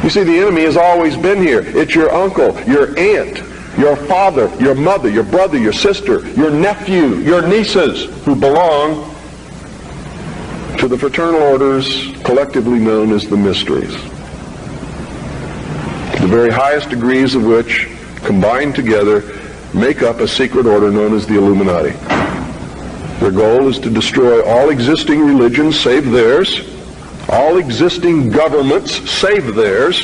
You see, the enemy has always been here. It's your uncle, your aunt, your father, your mother, your brother, your sister, your nephew, your nieces, who belong to the fraternal orders collectively known as the mysteries. The very highest degrees of which, combined together, make up a secret order known as the Illuminati. Their goal is to destroy all existing religions save theirs, all existing governments save theirs,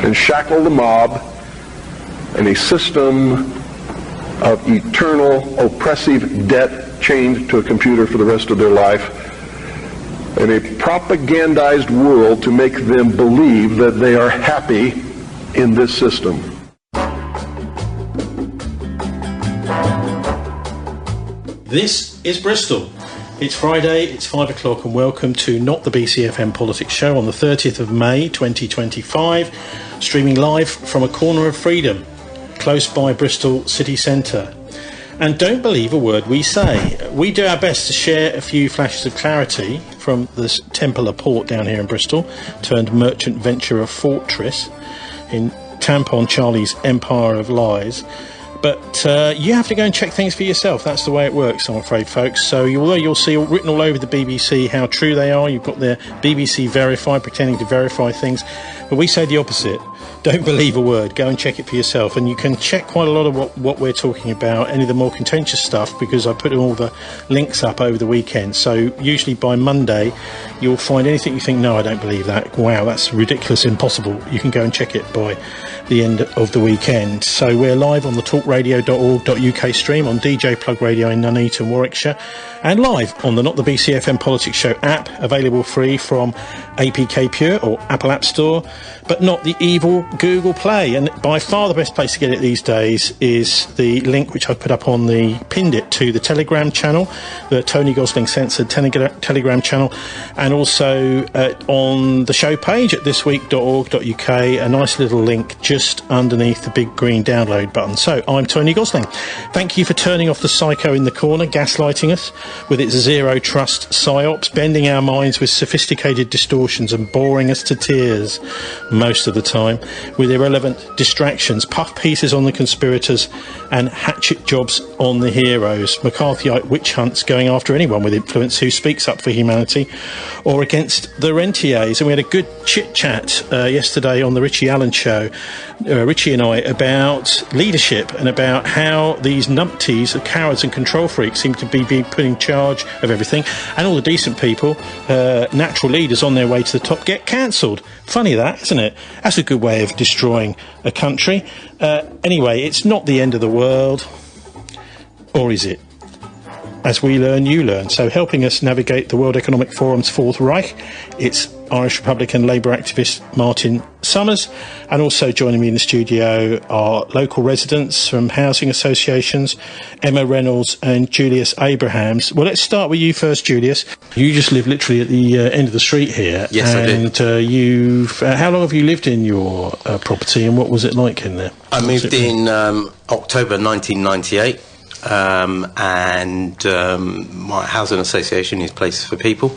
and shackle the mob in a system of eternal oppressive debt chained to a computer for the rest of their life, in a propagandized world to make them believe that they are happy in this system. This is Bristol. It's Friday, it's 5 o'clock, and welcome to Not the BCFM Politics Show on the 30th of May 2025, streaming live from a corner of freedom, close by Bristol city centre. And don't believe a word we say. We do our best to share a few flashes of clarity from this Templar port down here in Bristol, turned merchant venturer fortress in Tampon Charlie's empire of lies. But you have to go and check things for yourself. That's the way it works, I'm afraid, folks. So although you'll see written all over the BBC how true they are, you've got their BBC Verified pretending to verify things, but we say the opposite. Don't believe a word. Go and check it for yourself. And you can check quite a lot of what we're talking about, any of the more contentious stuff, because I put all the links up over the weekend. So usually by Monday, you'll find anything you think, no, I don't believe that. Wow, that's ridiculous, impossible. You can go and check it by the end of the weekend. So we're live on the talkradio.org.uk stream, on DJ Plug Radio in Nuneaton, Warwickshire, and live on the Not the BCFM Politics Show app, available free from APK Pure or Apple App Store, but not the evil Google Play. And by far the best place to get it these days is the link which I put up on pinned it to the Telegram channel, the Tony Gosling censored Telegram channel, and also on the show page at thisweek.org.uk, a nice little link just underneath the big green download button. So I'm Tony Gosling. Thank you for turning off the psycho in the corner, gaslighting us with its zero trust psyops, bending our minds with sophisticated distortions and boring us to tears most of the time with irrelevant distractions, puff pieces on the conspirators and hatchet jobs on the heroes, McCarthyite witch hunts going after anyone with influence who speaks up for humanity or against the rentiers. And we had a good chit chat yesterday on the Richie Allen show, Richie and I, about leadership and about how these numpties of cowards and control freaks seem to be being put in charge of everything, and all the decent people, natural leaders on their way to the top, get cancelled. Funny that, isn't it? That's a good way of destroying a country. Anyway, it's not the end of the world, or is it? As we learn, you learn. So helping us navigate the World Economic Forum's Fourth Reich, it's Irish Republican Labour activist Martin Summers, and also joining me in the studio are local residents from housing associations, Emma Reynolds and Julius Abraham. Well, let's start with you first, Julius. You just live literally at the end of the street here. Yes, and, I do. How long have you lived in your property, and what was it like in there? I moved in October 1998. And my housing association is Places for People,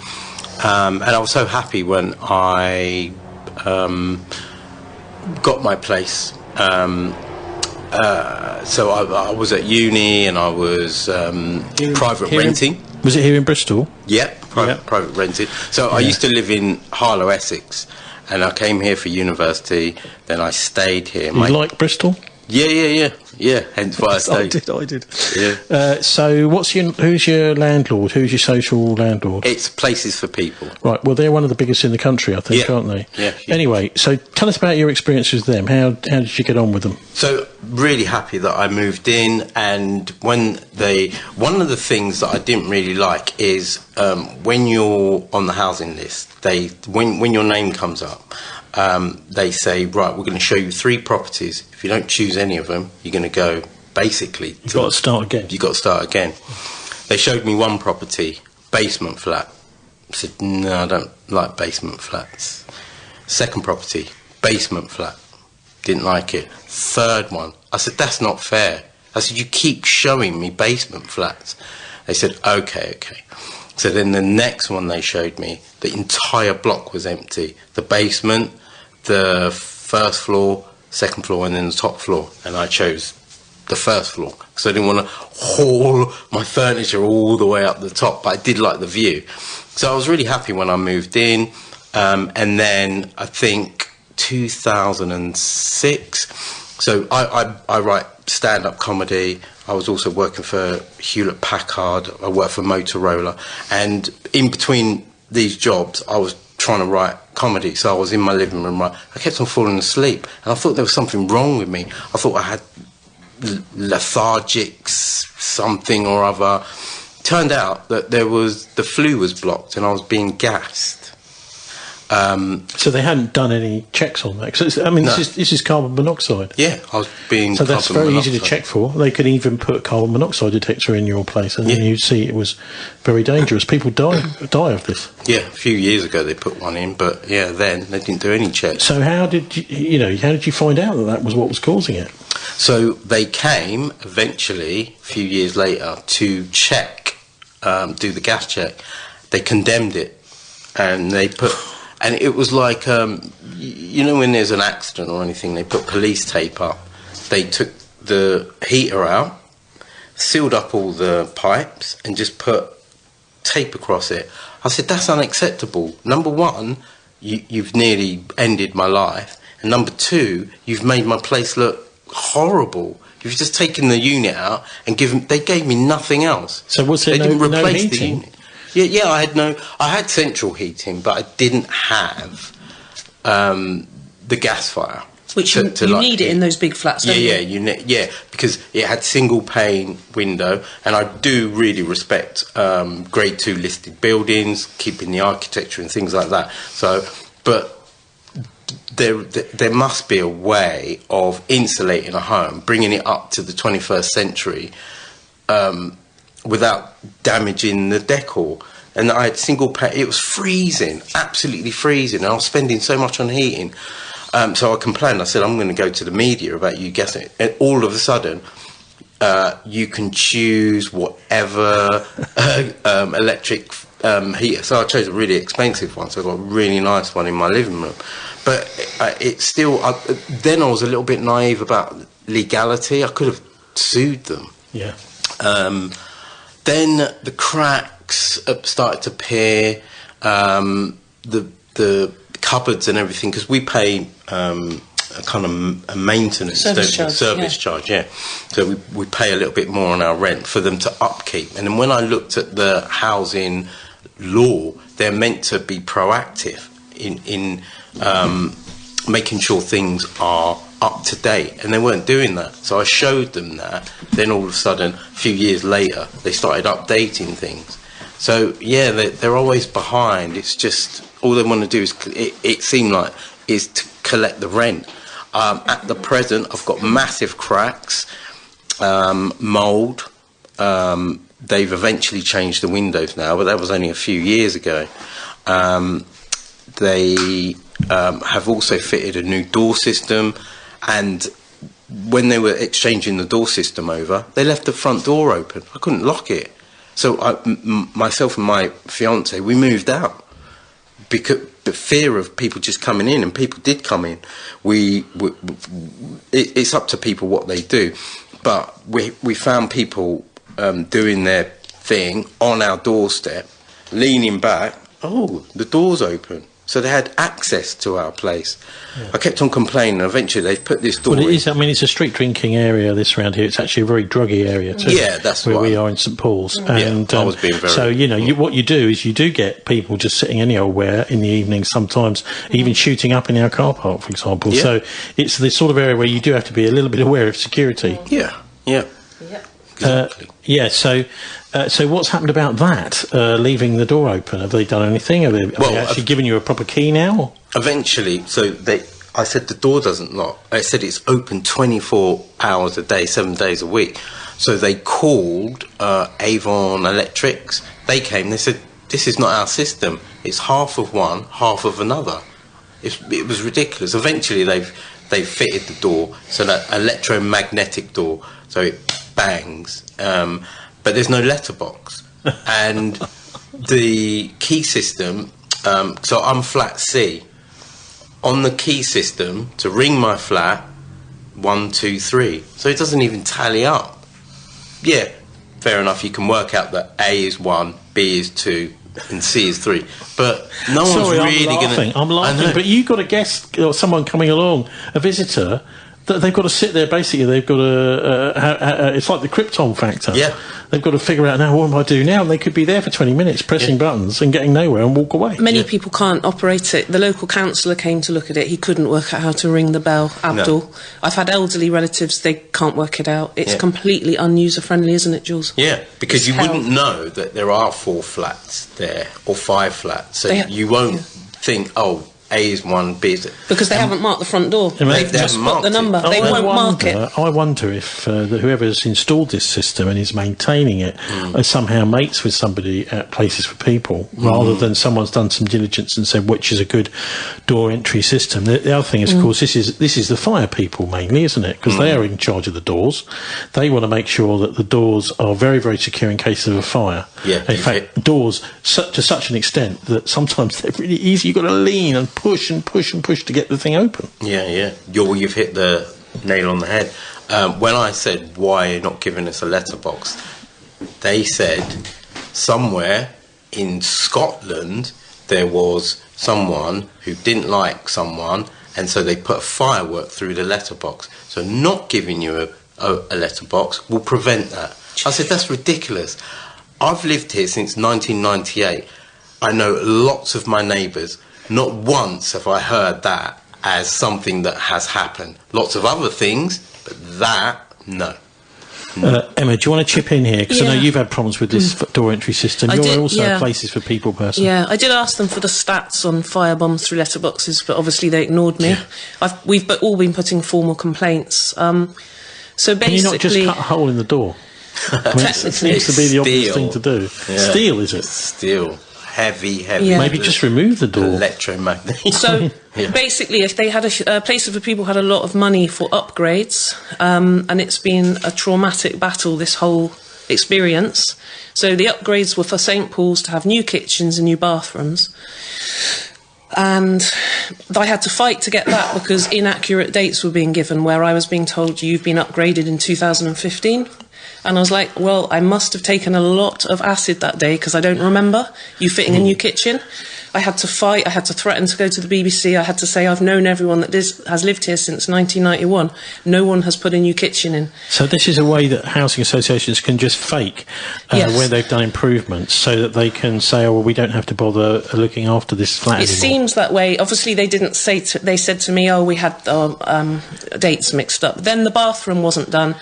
and I was so happy when I got my place. So I was at uni and I was private renting. Was it here in Bristol? Yeah, private rented. So I used to live in Harlow, Essex, and I came here for university. Then I stayed here. You like Bristol? Yeah, hence why I stayed. I did. Yeah. So who's your landlord? Who's your social landlord? It's Places for People. Right, well, they're one of the biggest in the country, I think, aren't they? Yeah. Anyway, so tell us about your experience with them. How did you get on with them? So, really happy that I moved in, and one of the things that I didn't really like is when you're on the housing list, when your name comes up, they say, right, we're going to show you 3 properties. If you don't choose any of them, you're going to go, basically... You've got to start again. You've got to start again. They showed me one property, basement flat. I said, no, I don't like basement flats. Second property, basement flat. Didn't like it. Third one, I said, that's not fair. I said, you keep showing me basement flats. They said, okay. So then the next one they showed me, the entire block was empty. The basement, the first floor, second floor, and then the top floor. And I chose the first floor because I didn't want to haul my furniture all the way up the top, but I did like the view. So I was really happy when I moved in. And then I think 2006, so I write stand-up comedy. I was also working for Hewlett-Packard. I worked for Motorola. And in between these jobs, I was trying to write comedy. So I was in my living room. I kept on falling asleep. And I thought there was something wrong with me. I thought I had lethargic something or other. Turned out that the flue was blocked and I was being gassed. So they hadn't done any checks on that. Cause I mean, No. this is carbon monoxide. Yeah, I was being. So that's carbon very monoxide. easy to check for. They could even put a carbon monoxide detector in your place, and then Yeah. you'd see it was very dangerous. People die of this. Yeah, a few years ago they put one in, but yeah, then they didn't do any checks. So how did how did you find out that that was what was causing it? So they came eventually, a few years later, to check, do the gas check. They condemned it, and they put. And it was like, when there's an accident or anything, they put police tape up. They took the heater out, sealed up all the pipes, and just put tape across it. I said, that's unacceptable. Number one, you've nearly ended my life. And number two, you've made my place look horrible. You've just taken the unit out and they gave me nothing else. So was there they didn't no replace heating? the unit. Yeah, I had central heating, but I didn't have the gas fire. Which you need it in those big flats, don't you? Because it had single pane window, and I do really respect grade 2 listed buildings, keeping the architecture and things like that. So, but there must be a way of insulating a home, bringing it up to the 21st century, without damaging the decor. And I had single pane. It was freezing, absolutely freezing, and I was spending so much on heating. So I complained. I said, I'm going to go to the media about you guessing it. And all of a sudden, you can choose whatever electric heater. So I chose a really expensive one, so I got a really nice one in my living room. But it's still... then I was a little bit naive about legality. I could have sued them. Yeah. Then the cracks started to appear, the cupboards and everything, because we pay a kind of a maintenance service charge. Yeah. So we pay a little bit more on our rent for them to upkeep. And then when I looked at the housing law, they're meant to be proactive in making sure things are up to date, and they weren't doing that. So I showed them that. Then all of a sudden, a few years later, they started updating things. So yeah, they're always behind. It's just all they want to do is it seemed like is to collect the rent. At the present, I've got massive cracks, mould. They've eventually changed the windows now, but that was only a few years ago. They have also fitted a new door system. And when they were exchanging the door system over, they left the front door open. I couldn't lock it. So myself and my fiancée, we moved out because the fear of people just coming in, and people did come in. It's up to people what they do. But we found people doing their thing on our doorstep, leaning back. Oh, the door's open. So they had access to our place. Yeah. I kept on complaining. Eventually, they put this door. Well, it is. I mean, it's a street drinking area. This around here, it's actually a very druggy area too. Yeah, that's where we are in St Paul's. And I was being very. So what you do is you do get people just sitting anywhere in the evening. Sometimes even shooting up in our car park, for example. Yeah. So it's the sort of area where you do have to be a little bit aware of security. Yeah. Exactly. So what's happened about that? Leaving the door open? Have they done anything? Have they actually given you a proper key now? Eventually, I said the door doesn't lock. I said it's open 24 hours a day, 7 days a week. So they called Avon Electrics. They came. They said, "This is not our system. It's half of one, half of another." It was ridiculous. Eventually, they've fitted the door, so that electromagnetic door, so it bangs. But there's no letterbox, and the key system, so I'm flat C. On the key system, to ring my flat, 1, 2, 3. So it doesn't even tally up. Yeah, fair enough, you can work out that A is 1, B is 2, and C is 3. But no one's really going to... I'm laughing, but you've got to guess, someone coming along, a visitor, that they've got to sit there, basically, they've got to... it's like the Krypton factor. Yeah. They've got to figure out, now, what do I do now? And they could be there for 20 minutes, pressing buttons and getting nowhere and walk away. Many people can't operate it. The local councillor came to look at it. He couldn't work out how to ring the bell. Abdul. No. I've had elderly relatives, they can't work it out. It's completely un-user-friendly, isn't it, Jules? Yeah, because you wouldn't know that there are 4 flats there, or 5 flats. So you won't think, oh, A is 1, B is... Because they haven't marked the front door. They've just put the number. They won't mark it. I wonder if whoever's installed this system and is maintaining it somehow mates with somebody at Places for People, rather than someone's done some diligence and said which is a good door entry system. The other thing is, of course, this is the fire people mainly, isn't it? Because they are in charge of the doors. They want to make sure that the doors are very, very secure in case of a fire. Yeah, in fact, doors to such an extent that sometimes they're really easy. You've got to lean and push and push and push to get the thing open. Yeah. You've hit the nail on the head. When I said, why are you not giving us a letterbox? They said, somewhere in Scotland, there was someone who didn't like someone, and so they put a firework through the letterbox. So not giving you a letterbox will prevent that. I said, that's ridiculous. I've lived here since 1998. I know lots of my neighbours. Not once have I heard that as something that has happened. Lots of other things, but that, no. Emma, do you want to chip in here? Because I know you've had problems with this door entry system. You're also a Places for People person. Yeah, I did ask them for the stats on firebombs through letterboxes, but obviously they ignored me. Yeah. We've all been putting formal complaints. So basically... Can you not just cut a hole in the door? It seems to be the obvious thing to do. Yeah. Steel, is it? Steel. Heavy. Yeah. Maybe just remove the door. Electromagnetic. So basically, if they had a Places for People had a lot of money for upgrades, and it's been a traumatic battle, this whole experience. So the upgrades were for St Paul's to have new kitchens and new bathrooms. And I had to fight to get that because inaccurate dates were being given, where I was being told you've been upgraded in 2015. And I was like, well, I must have taken a lot of acid that day because I don't remember you fitting a new kitchen. I had to fight. I had to threaten to go to the BBC. I had to say I've known everyone that has lived here since 1991. No one has put a new kitchen in. So this is a way that housing associations can just fake where they've done improvements so that they can say, oh, well, we don't have to bother looking after this flat anymore. It seems that way. Obviously, they didn't say... they said to me, oh, we had dates mixed up. Then the bathroom wasn't done.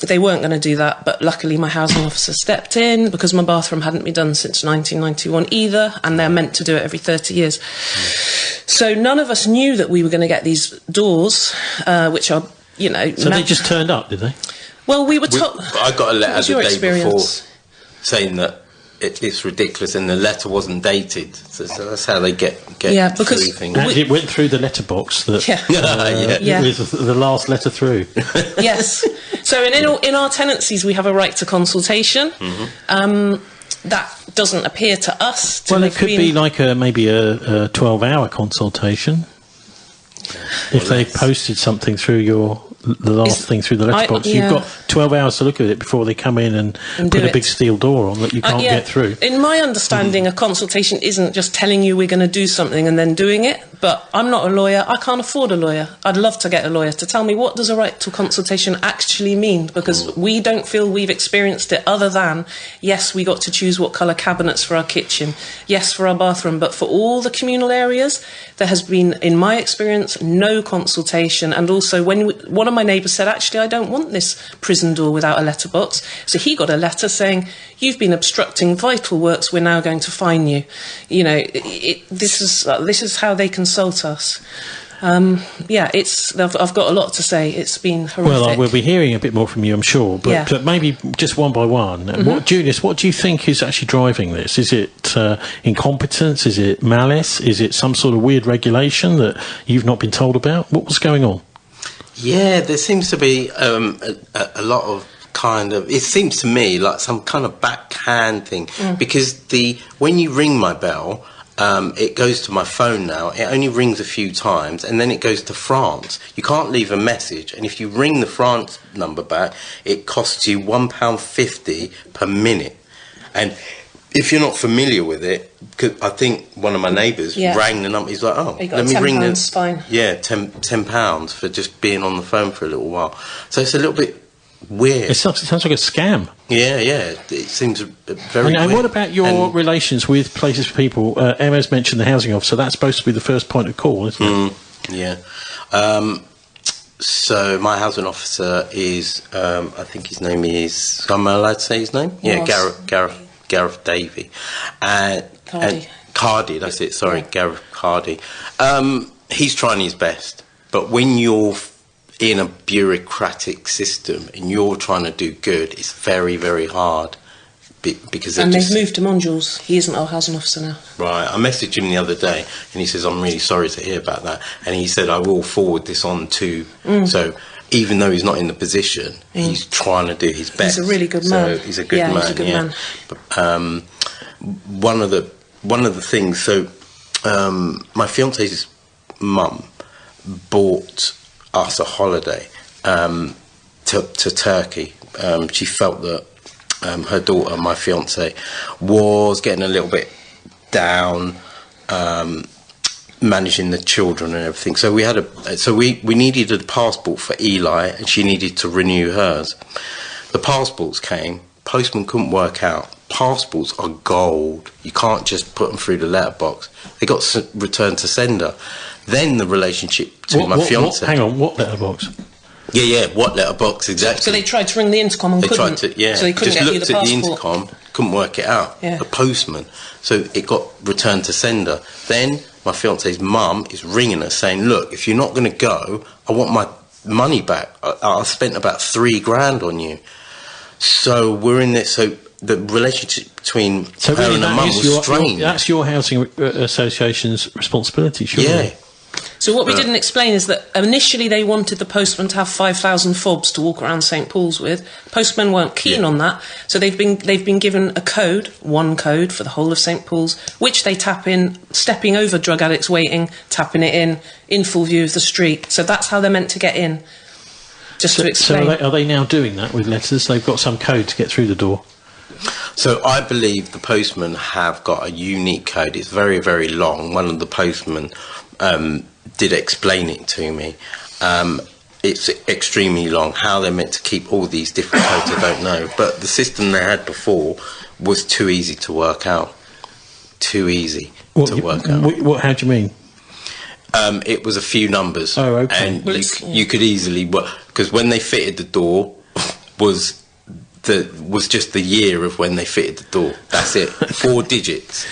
They weren't going to do that, but luckily my housing officer stepped in because my bathroom hadn't been done since 1991 either, and they're meant to do it every 30 years. So none of us knew that we were going to get these doors, which are, So they just turned up, did they? Well, we were told... I got a letter the day before saying that it's ridiculous, and the letter wasn't dated. So that's how they get because through things. And it went through the letterbox with the last letter through. Yes. So in our tenancies, we have a right to consultation. That doesn't appear to us to it could be like maybe a 12-hour consultation. If they posted something through the last thing through the letterbox, you've got 12 hours to look at it before they come in and put a big steel door on that you can't get through. In my understanding, a consultation isn't just telling you we're going to do something and then doing it, but I'm not a lawyer. I can't afford a lawyer. I'd love to get a lawyer to tell me what does a right to consultation actually mean, because we don't feel we've experienced it other than, yes, we got to choose what colour cabinets for our kitchen, yes, for our bathroom, but for all the communal areas, there has been, in my experience, no consultation. And also, when one of my neighbours said, actually, I don't want this prison door without a letterbox. So he got a letter saying, you've been obstructing vital works, we're now going to fine you. This is how they consult us. I've got a lot to say. It's been horrific. Well, we'll be hearing a bit more from you, I'm sure, but maybe just one by one. Julius, what do you think is actually driving this? Is it incompetence? Is it malice? Is it some sort of weird regulation that you've not been told about? What was going on? Yeah, there seems to be a lot of kind of, it seems to me like some kind of backhand thing, because when you ring my bell, it goes to my phone now. It only rings a few times, and then it goes to France. You can't leave a message, and if you ring the France number back, it costs you £1.50 per minute. And if you're not familiar with it, because I think one of my neighbours rang the number. He's like, "Oh, let me ring this." Fine. Yeah, £10 for just being on the phone for a little while. So it's a little bit weird. It sounds like a scam. Yeah. It seems very weird. And what about your relations with places for people? Emma's mentioned the housing officer. That's supposed to be the first point of call, isn't it? Yeah. So my housing officer is, I think his name is, am I allowed to say his name? Yeah, Gareth Davey. Cardy, that's it, sorry, Gareth Cardy. He's trying his best, but when you're in a bureaucratic system and you're trying to do good, it's very, very hard. Because they've moved him on, Jules. He isn't our housing officer now. Right. I messaged him the other day and he says, "I'm really sorry to hear about that." And he said, "I will forward this on to..." So even though he's not in the position, he's trying to do his best. He's a really good man. So he's a good man. He's a good man. But, one of the things, so my fiance's mum bought us a holiday to Turkey. She felt that her daughter, my fiance, was getting a little bit down, managing the children and everything. So we needed a passport for Eli, and she needed to renew hers. The passports came. Postman couldn't work out. Passports are gold. You can't just put them through the letterbox. They got returned to sender. Then the relationship between my fiance. Hang on, what letterbox? Yeah, what letterbox, exactly. So they tried to ring the intercom and couldn't. So they couldn't just get you the passport. at the intercom, couldn't work it out. Yeah. The postman. So it got returned to sender. Then my fiance's mum is ringing us saying, "Look, if you're not going to go, I want my money back. I spent about £3,000 on you." So we're in this. So the relationship between her and her mum was strained. That's your housing association's responsibility, surely. Yeah. So what we didn't explain is that initially they wanted the postman to have 5,000 fobs to walk around St Paul's with. Postmen weren't keen on that, so they've been given a code, one code for the whole of St Paul's, which they tap in, stepping over drug addicts waiting, tapping it in full view of the street. So that's how they're meant to get in. Just to explain. So are they now doing that with letters? They've got some code to get through the door. So I believe the postmen have got a unique code. It's very, very long. One of the postmen did explain it to me. It's extremely long. How they're meant to keep all these different codes, I don't know. But the system they had before was too easy to work out. Too easy to work out. How do you mean? It was a few numbers. Oh, okay. And you could easily work, because when they fitted the door was just the year of when they fitted the door. That's it. 4 digits.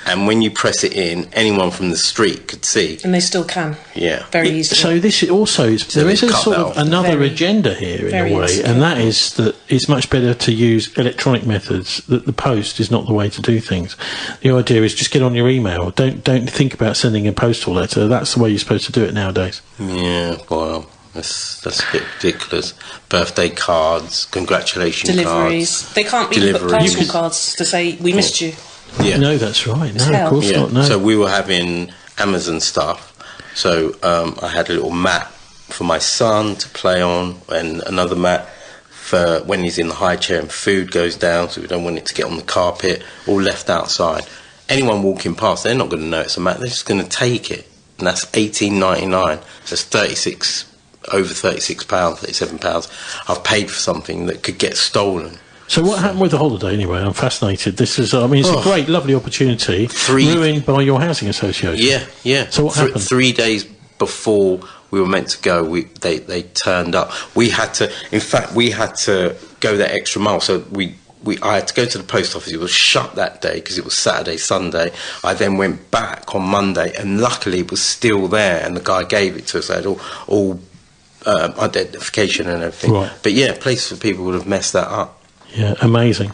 And when you press it in, anyone from the street could see. And they still can. Yeah. Very easily. So this is also, there is a sort of another agenda here in a way, and that is that it's much better to use electronic methods, that the post is not the way to do things. The idea is just get on your email. Don't think about sending a postal letter. That's the way you're supposed to do it nowadays. Yeah, well, that's a bit ridiculous. Birthday cards, congratulations deliveries. Cards. They can't be put parcel cards to say, "We missed you." Yeah. No, that's right. No, of course not. No. So we were having Amazon stuff. So I had a little mat for my son to play on, and another mat for when he's in the high chair and food goes down, so we don't want it to get on the carpet, all left outside. Anyone walking past, they're not going to know it's a mat. They're just going to take it, and that's $18.99. So it's over £36, £37. I've paid for something that could get stolen. So what happened with the holiday anyway? I'm fascinated. This is, it's a great, lovely opportunity ruined by your housing association. Yeah. So what happened? 3 days before we were meant to go, they turned up. We had to go that extra mile. So I had to go to the post office. It was shut that day because it was Saturday, Sunday. I then went back on Monday, and luckily it was still there, and the guy gave it to us. I had all identification and everything. Right. But yeah, places for people would have messed that up. Yeah, amazing.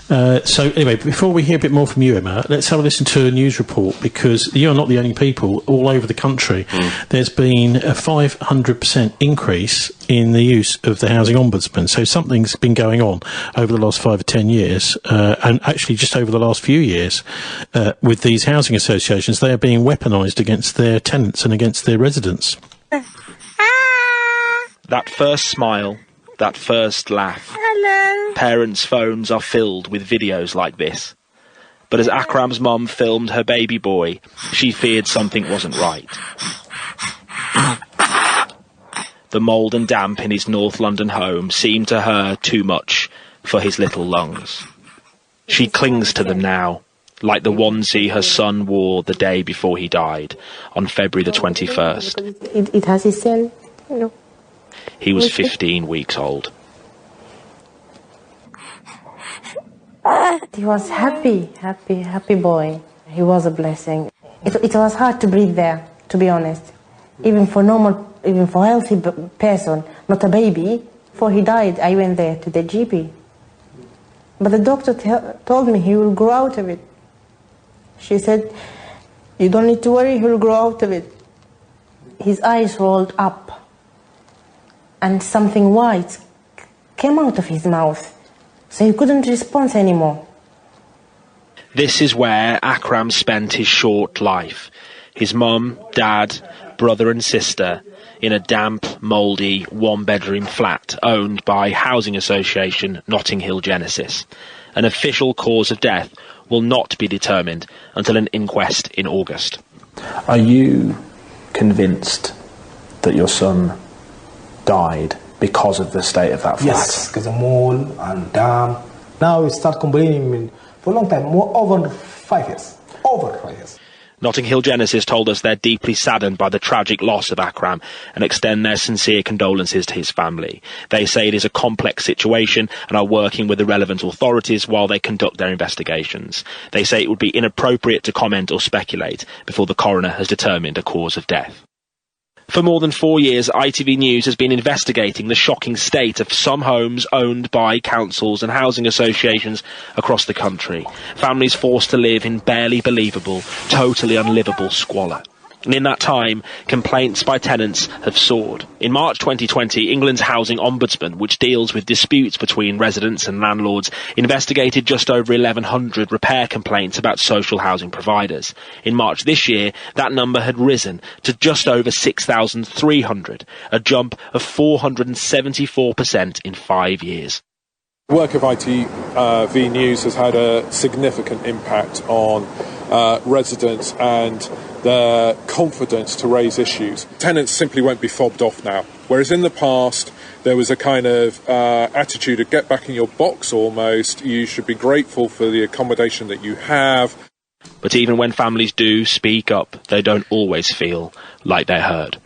So anyway, before we hear a bit more from you, Emma, let's have a listen to a news report, because you're not the only people. All over the country, there's been a 500% increase in the use of the Housing Ombudsman. So something's been going on over the last 5 or 10 years, and actually just over the last few years, with these housing associations. They are being weaponised against their tenants and against their residents. That first smile, that first laugh. Hello. Parents' phones are filled with videos like this. But as Akram's mum filmed her baby boy, she feared something wasn't right. The mould and damp in his North London home seemed to her too much for his little lungs. She clings to them now, like the onesie her son wore the day before he died, on February the 21st. It has its cell, you know. He was 15 weeks old. He was happy boy. He was a blessing. It was hard to breathe there, to be honest. Even for healthy person, not a baby. Before he died, I went there to the GP. But the doctor told me he will grow out of it. She said, you don't need to worry, he will grow out of it. His eyes rolled up, and something white came out of his mouth, so he couldn't respond anymore. This is where Akram spent his short life. His mum, dad, brother and sister in a damp, mouldy, one-bedroom flat owned by housing association Notting Hill Genesis. An official cause of death will not be determined until an inquest in August. Are you convinced that your son died because of the state of that flat? Yes, because the mold and damp. Now we start complaining for a long time, over 5 years. Over 5 years. Notting Hill Genesis told us they're deeply saddened by the tragic loss of Akram and extend their sincere condolences to his family. They say it is a complex situation and are working with the relevant authorities while they conduct their investigations. They say it would be inappropriate to comment or speculate before the coroner has determined a cause of death. For more than 4 years, ITV News has been investigating the shocking state of some homes owned by councils and housing associations across the country. Families forced to live in barely believable, totally unlivable squalor. And in that time, complaints by tenants have soared. In March 2020, England's Housing Ombudsman, which deals with disputes between residents and landlords, investigated just over 1,100 repair complaints about social housing providers. In March this year, that number had risen to just over 6,300, a jump of 474% in 5 years. The work of ITV News has had a significant impact on residents and their confidence to raise issues. Tenants simply won't be fobbed off now, whereas in the past there was a kind of attitude of get back in your box almost, you should be grateful for the accommodation that you have. But even when families do speak up, they don't always feel like they're heard.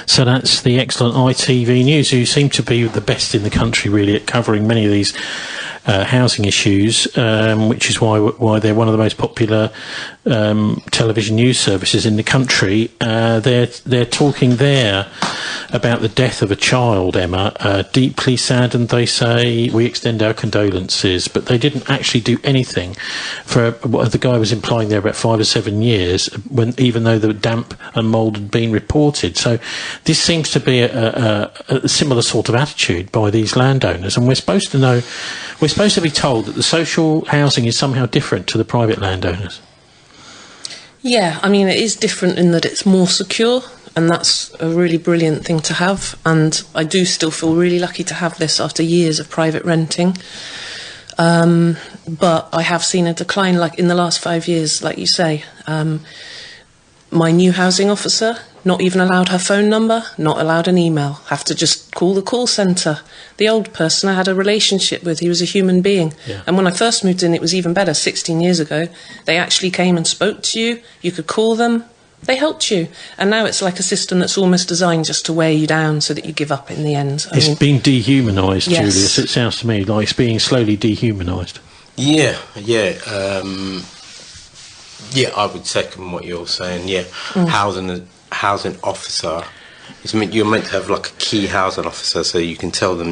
So that's the excellent ITV News, who seem to be the best in the country really at covering many of these housing issues, which is why they're one of the most popular television news services in the country. They're talking there about the death of a child, Emma. Deeply saddened, they say. We extend our condolences, but they didn't actually do anything for what the guy was implying there, about 5 or 7 years, even though the damp and mould had been reported. So this seems to be a similar sort of attitude by these landowners, and we're supposed to be told that the social housing is somehow different to the private landowners. Yeah, I mean, it is different in that it's more secure, and that's a really brilliant thing to have. And I do still feel really lucky to have this after years of private renting. But I have seen a decline, like in the last 5 years, like you say. My new housing officer, not even allowed her phone number, not allowed an email, have to just call the call centre. The old person I had a relationship with, he was a human being. Yeah. And when I first moved in, it was even better, 16 years ago. They actually came and spoke to you, you could call them, they helped you. And now it's like a system that's almost designed just to wear you down so that you give up in the end. It's being dehumanised, yes. Julius. It sounds to me like it's being slowly dehumanised. Yeah, I would second what you're saying. Yeah, housing officer You're meant to have like a key housing officer, so you can tell them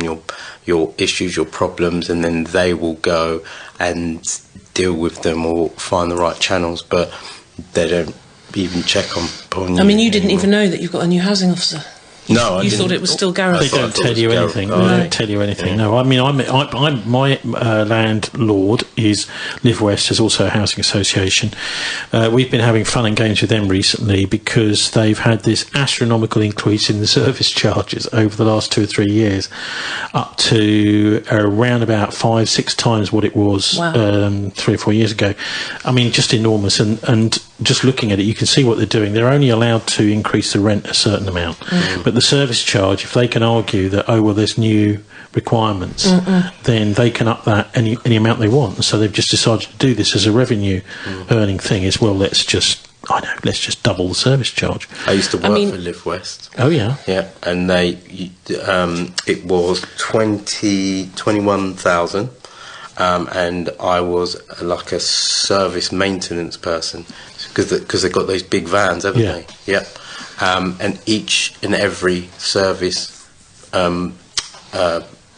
your issues, your problems, and then they will go and deal with them or find the right channels. But they don't even check upon you. I mean, you didn't even know that you've got a new housing officer. No, I you didn't. thought it was still Gareth. They don't tell you anything. They don't tell you anything. No, I mean, my landlord is LiveWest, is also a housing association. We've been having fun and games with them recently because they've had this astronomical increase in the service charges over the last 2 or 3 years, up to around about 5-6 times what it was 3 or 4 years ago. I mean, just enormous. And just looking at it, you can see what they're doing. They're only allowed to increase the rent a certain amount, but the service charge, if they can argue that, oh well, there's new requirements, then they can up that any amount they want. So they've just decided to do this as a revenue earning thing. As well, let's just double the service charge. I used to work for LiveWest. Oh yeah, yeah, and it was 21,000. And I was like a service maintenance person because they've got those big vans, haven't they? Yeah. And each and every service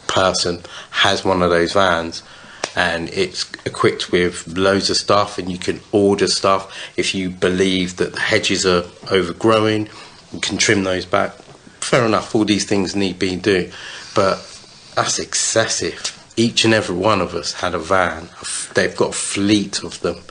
person has one of those vans, and it's equipped with loads of stuff, and you can order stuff. If you believe that the hedges are overgrowing, you can trim those back. Fair enough, all these things need being done, but that's excessive. Each and every one of us had a van. They've got a fleet of them.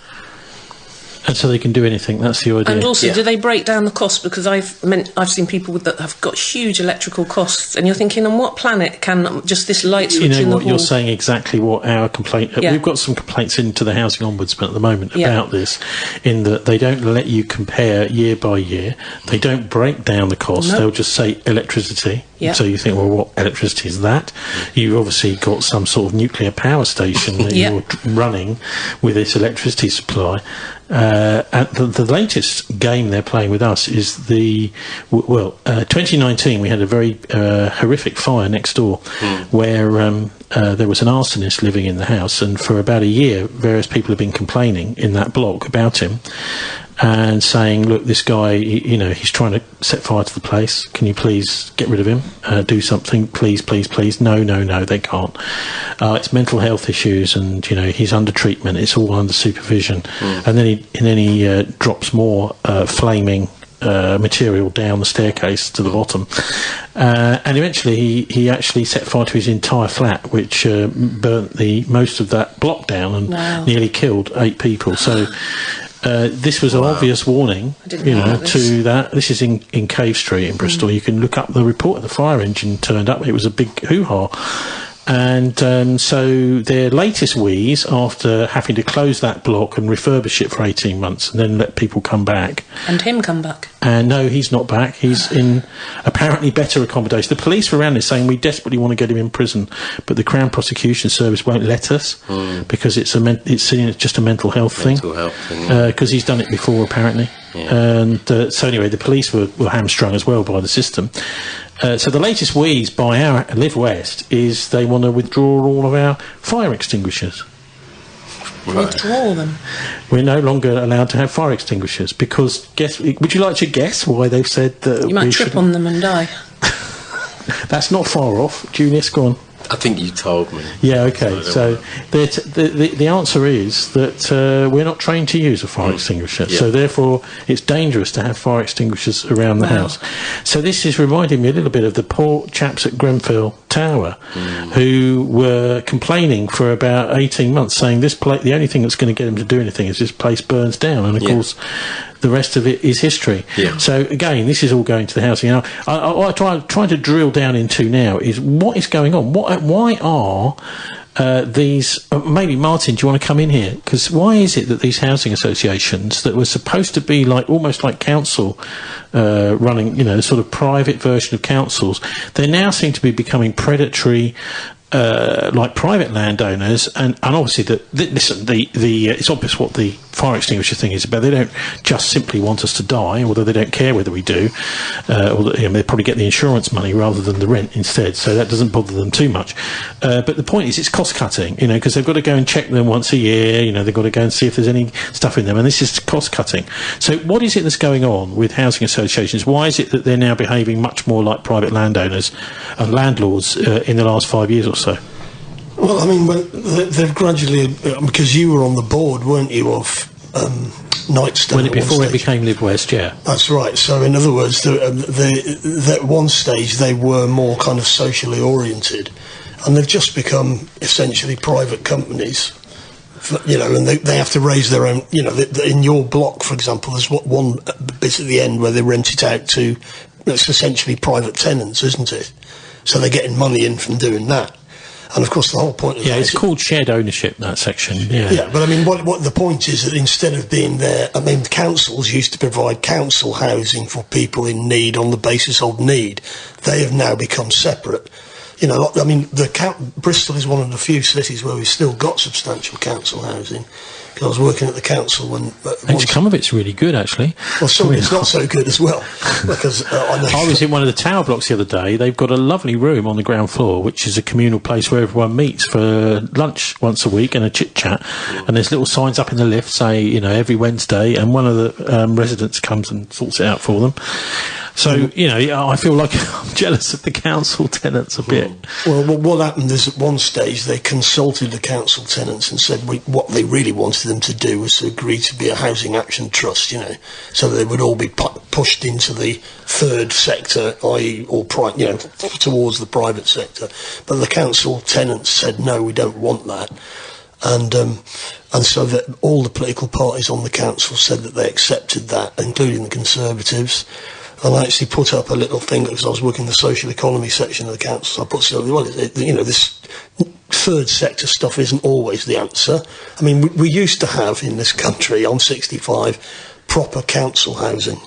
And so they can do anything. That's the idea. And also, do they break down the cost? Because I've seen people that have got huge electrical costs, and you're thinking, on what planet can just this light switch in the hall? You're saying exactly what our complaint... We've got some complaints into the Housing Ombudsman at the moment about this, in that they don't let you compare year by year. They don't break down the cost. They'll just say electricity. So you think, well, what electricity is that? You've obviously got some sort of nuclear power station that you're running with this electricity supply. And the latest game they're playing with us is 2019 we had a very horrific fire next door where there was an arsonist living in the house, and for about a year various people have been complaining in that block about him and saying, look, this guy, he's trying to set fire to the place. Can you please get rid of him? Do something, please, please, please. No, they can't. It's mental health issues, and he's under treatment. It's all under supervision. And then he drops more flaming material down the staircase to the bottom, and eventually he actually set fire to his entire flat, which burnt most of that block down and nearly killed 8 people. So. This was an obvious warning, to that. This is in Cave Street in Bristol. You can look up the report. The fire engine turned up. It was a big hoo-ha. And so their latest wheeze, after having to close that block and refurbish it for 18 months and then let people come back. And him come back? And no, he's not back. He's in apparently better accommodation. The police were around there saying, we desperately want to get him in prison, but the Crown Prosecution Service won't let us because it's seen as just a mental health thing. Because he's done it before, apparently. And so anyway, the police were hamstrung as well by the system. So the latest wheeze by our LiveWest is they want to withdraw all of our fire extinguishers. Withdraw them? We're no longer allowed to have fire extinguishers because, would you like to guess why they've said that you might trip on them and die? That's not far off. Julius, go on. I think you told me. Yeah, okay. So the answer is that we're not trained to use a fire extinguisher, so therefore it's dangerous to have fire extinguishers around the house. So this is reminding me a little bit of the poor chaps at Grenfell Tower who were complaining for about 18 months, saying the only thing that's going to get them to do anything is this place burns down, and of course the rest of it is history. So again, this is all going to the housing. Now, what I'm trying to drill down into now is what is going on. Why are these... maybe Martin, do you want to come in here? Because why is it that these housing associations that were supposed to be almost like council running, the sort of private version of councils, they now seem to be becoming predatory, like private landowners, and obviously it's obvious what the fire extinguisher thing is about. They don't just simply want us to die, although they don't care whether we do, or they probably get the insurance money rather than the rent instead, so that doesn't bother them too much. But the point is, it's cost cutting, because they've got to go and check them once a year, they've got to go and see if there's any stuff in them, and this is cost cutting. So what is it that's going on with housing associations? Why is it that they're now behaving much more like private landowners and landlords in the last 5 years or so? Well, I mean, they've gradually, because you were on the board, weren't you, of Nightstone? Before it became LiveWest, yeah. That's right. So, in other words, at one stage they were more kind of socially oriented, and they've just become essentially private companies. And they have to raise their own. In your block, for example, there's one bit at the end where they rent it out to. It's essentially private tenants, isn't it? So they're getting money in from doing that. And of course, the whole point of that it's called shared ownership, that section. Yeah, but I mean, what the point is that instead of being there, I mean, councils used to provide council housing for people in need on the basis of need. They have now become separate. I mean, Bristol is one of the few cities where we've still got substantial council housing. Because I was working at the council when... some of it's really good, actually. Well, some of it's not so good as well. Because I was in one of the tower blocks the other day. They've got a lovely room on the ground floor, which is a communal place where everyone meets for lunch once a week and a chit-chat. And there's little signs up in the lift say, every Wednesday, and one of the residents comes and sorts it out for them. So, I feel like I'm jealous of the council tenants a bit. Well, what happened is at one stage they consulted the council tenants and said what they really wanted them to do was to agree to be a housing action trust, so they would all be pushed into the third sector, i.e. towards the private sector. But the council tenants said, no, we don't want that. And so that all the political parties on the council said that they accepted that, including the Conservatives. And I actually put up a little thing, because I was working in the social economy section of the council, so I put something, this third sector stuff isn't always the answer. I mean, we used to have in this country, I'm 65, proper council housing,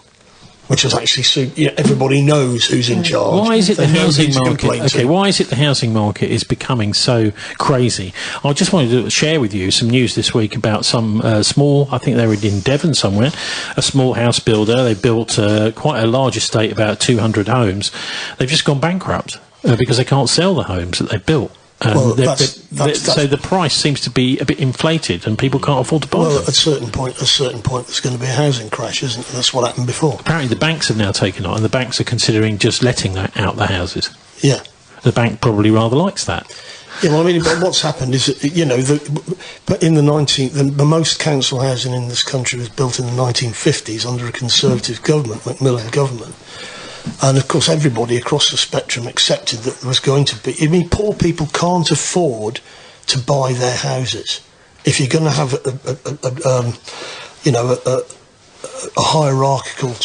which was actually, everybody knows who's in charge. Why is it the housing market? Okay, why is it the housing market is becoming so crazy? I just wanted to share with you some news this week about some small, I think they were in Devon somewhere, a small house builder. They built quite a large estate, about 200 homes. They've just gone bankrupt because they can't sell the homes that they built. So the price seems to be a bit inflated, and people can't afford to buy them. Well, at a certain point, there's going to be a housing crash, isn't there? That's what happened before. Apparently, the banks have now taken on, and the banks are considering just letting out the houses. Yeah, the bank probably rather likes that. Yeah, well, I mean, but what's happened is, but in the most council housing in this country was built in the 1950s under a Conservative government, Macmillan government. And of course, everybody across the spectrum accepted that there was going to be. I mean, poor people can't afford to buy their houses. If you're going to have a hierarchical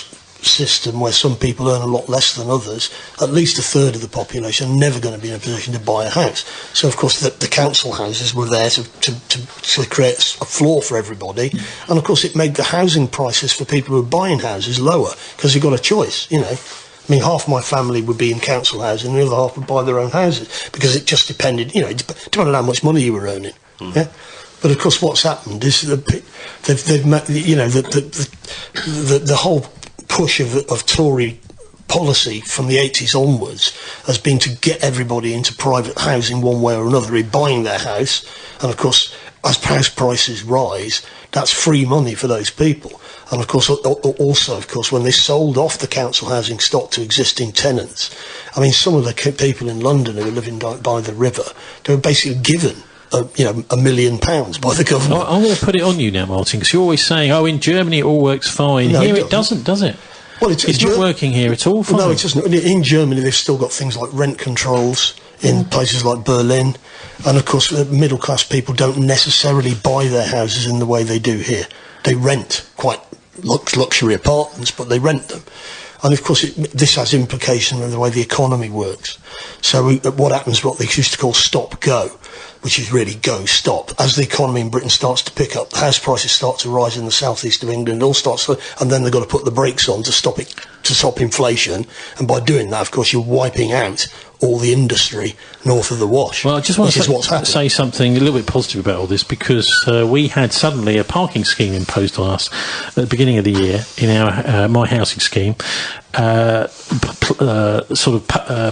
system where some people earn a lot less than others, at least a third of the population are never going to be in a position to buy a house. So, of course, the council houses were there to create a floor for everybody. And, of course, it made the housing prices for people who were buying houses lower because you got a choice, I mean, half my family would be in council housing and the other half would buy their own houses because it just depended, depended on how much money you were earning. Yeah. But of course, what's happened is they've the whole push of Tory policy from the 80s onwards has been to get everybody into private housing one way or another, buying their house, and of course, as house prices rise, that's free money for those people. And of course, also, when they sold off the council housing stock to existing tenants, I mean, some of the people in London who were living by the river, they were basically given £1 million by the government. I'm going to put it on you now, Martin, because you're always saying, in Germany it all works fine. No, here it doesn't, does it? Well, it's not working here at all. Well, no, it doesn't. In Germany, they've still got things like rent controls in places like Berlin, and of course, middle class people don't necessarily buy their houses in the way they do here. They rent quite luxury apartments, but they rent them. And of course, this has implication in the way the economy works. So what happens, what they used to call stop-go, which is really go-stop. As the economy in Britain starts to pick up, the house prices start to rise in the southeast of England, and then they've got to put the brakes on to stop it to stop inflation, and by doing that, of course, you're wiping out all the industry north of the Wash. Well, I just want to say something a little bit positive about all this, because we had suddenly a parking scheme imposed on us at the beginning of the year in our My Housing scheme.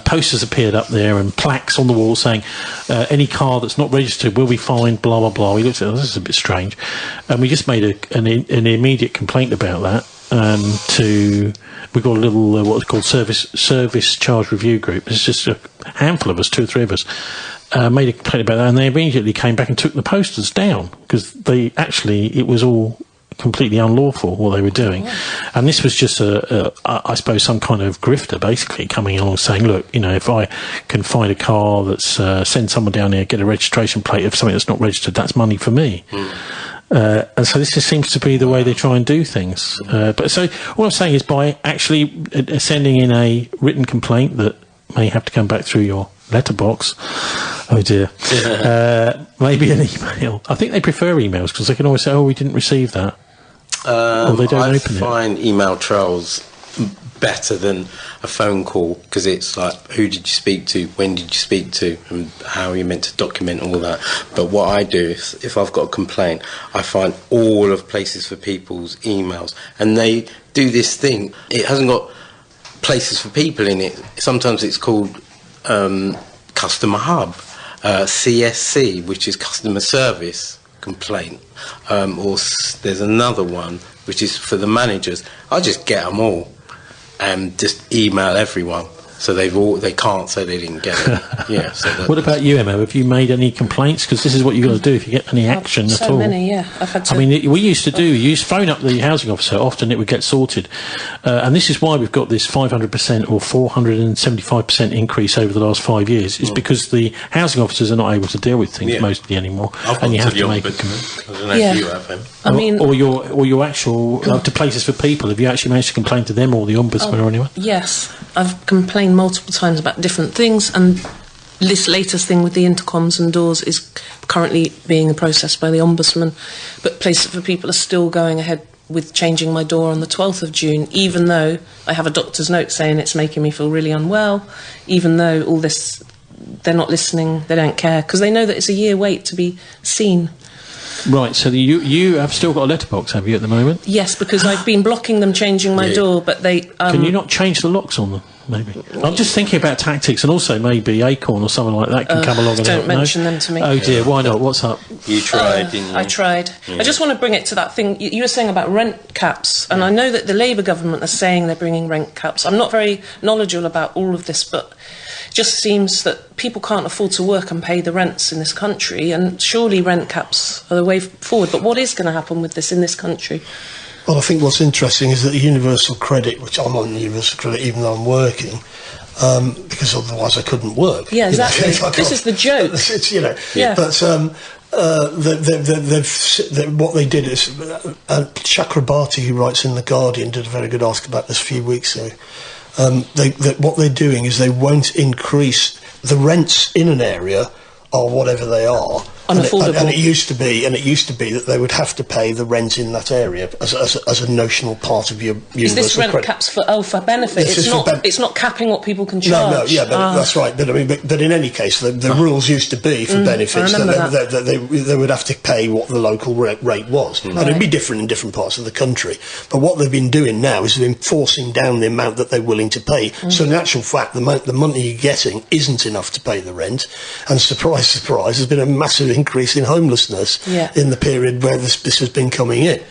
Posters appeared up there and plaques on the wall saying any car that's not registered will be fined, blah blah blah. We looked at it, this is a bit strange, and we just made an immediate complaint about that. We got a little what's called service charge review group. It's just a handful of us, 2 or 3 of us, made a complaint about that, and they immediately came back and took the posters down, because it was all completely unlawful what they were doing. And this was just I suppose some kind of grifter basically coming along saying, look, if I can find a car that's send someone down here, get a registration plate of something that's not registered, that's money for me. And so this just seems to be the way they try and do things. But so what I'm saying is, by actually sending in a written complaint that may have to come back through your letterbox, oh dear, maybe an email. I think they prefer emails, because they can always say, oh, we didn't receive that. Or they don't open it. I find email trails better than a phone call, because it's like, who did you speak to, when did you speak to, and how are you meant to document all that. But what I do is, if I've got a complaint, I find all of Places for People's emails, and they do this thing, it hasn't got Places for People in it. Sometimes it's called Customer Hub, CSC, which is Customer Service Complaint, or there's another one which is for the managers. I just get them all and just email everyone, so they can't say they didn't get it. Yeah. So what about you, Emma? Have you made any complaints? Because this is what you've got to do if you get any action at all. So many, yeah. I've had to. I mean, we used to phone up the housing officer. Often it would get sorted, and this is why we've got this 500% or 475% increase over the last 5 years. Is because the housing officers are not able to deal with things mostly anymore, and you have to make a commitment. I don't know if you have them. I mean, or your actual to Places for People. Have you actually managed to complain to them or the Ombudsman or anyone? Yes, I've complained multiple times about different things, and this latest thing with the intercoms and doors is currently being processed by the Ombudsman, but Places for People are still going ahead with changing my door on the 12th of June, even though I have a doctor's note saying it's making me feel really unwell, even though all this, they're not listening, they don't care, because they know that it's a year wait to be seen. Right, so you have still got a letterbox, have you, at the moment? Yes, because I've been blocking them changing my door, but they... Can you not change the locks on them, maybe? I'm just thinking about tactics, and also maybe Acorn or someone like that can come along and don't mention them to me. Oh dear, why not? What's up? You tried, didn't you? I tried. I just want to bring it to that thing you were saying about rent caps, and I know that the Labour government are saying they're bringing rent caps. I'm not very knowledgeable about all of this, but it just seems that people can't afford to work and pay the rents in this country, and surely rent caps are the way forward. But what is going to happen with this in this country? Well, I think what's interesting is that the universal credit, which I'm on universal credit even though I'm working, because otherwise I couldn't work. Yeah, exactly. This is the joke. It's, but what they did is, Chakrabarti, who writes in The Guardian, did a very good article about this a few weeks ago. What they're doing is they won't increase the rents in an area, or whatever they are, unaffordable. And it used to be that they would have to pay the rent in that area as a notional part of your universal Is this rent credit. caps for benefit? It's not capping what people can charge. That's right. But I mean, but in any case, the rules used to be for benefits that they would have to pay what the local rate was, and it'd be different in different parts of the country. But what they've been doing now is they've been forcing down the amount that they're willing to pay. So in actual fact, the money you're getting isn't enough to pay the rent, and surprise, surprise, there's been a massive increase in homelessness in the period where this has been coming in.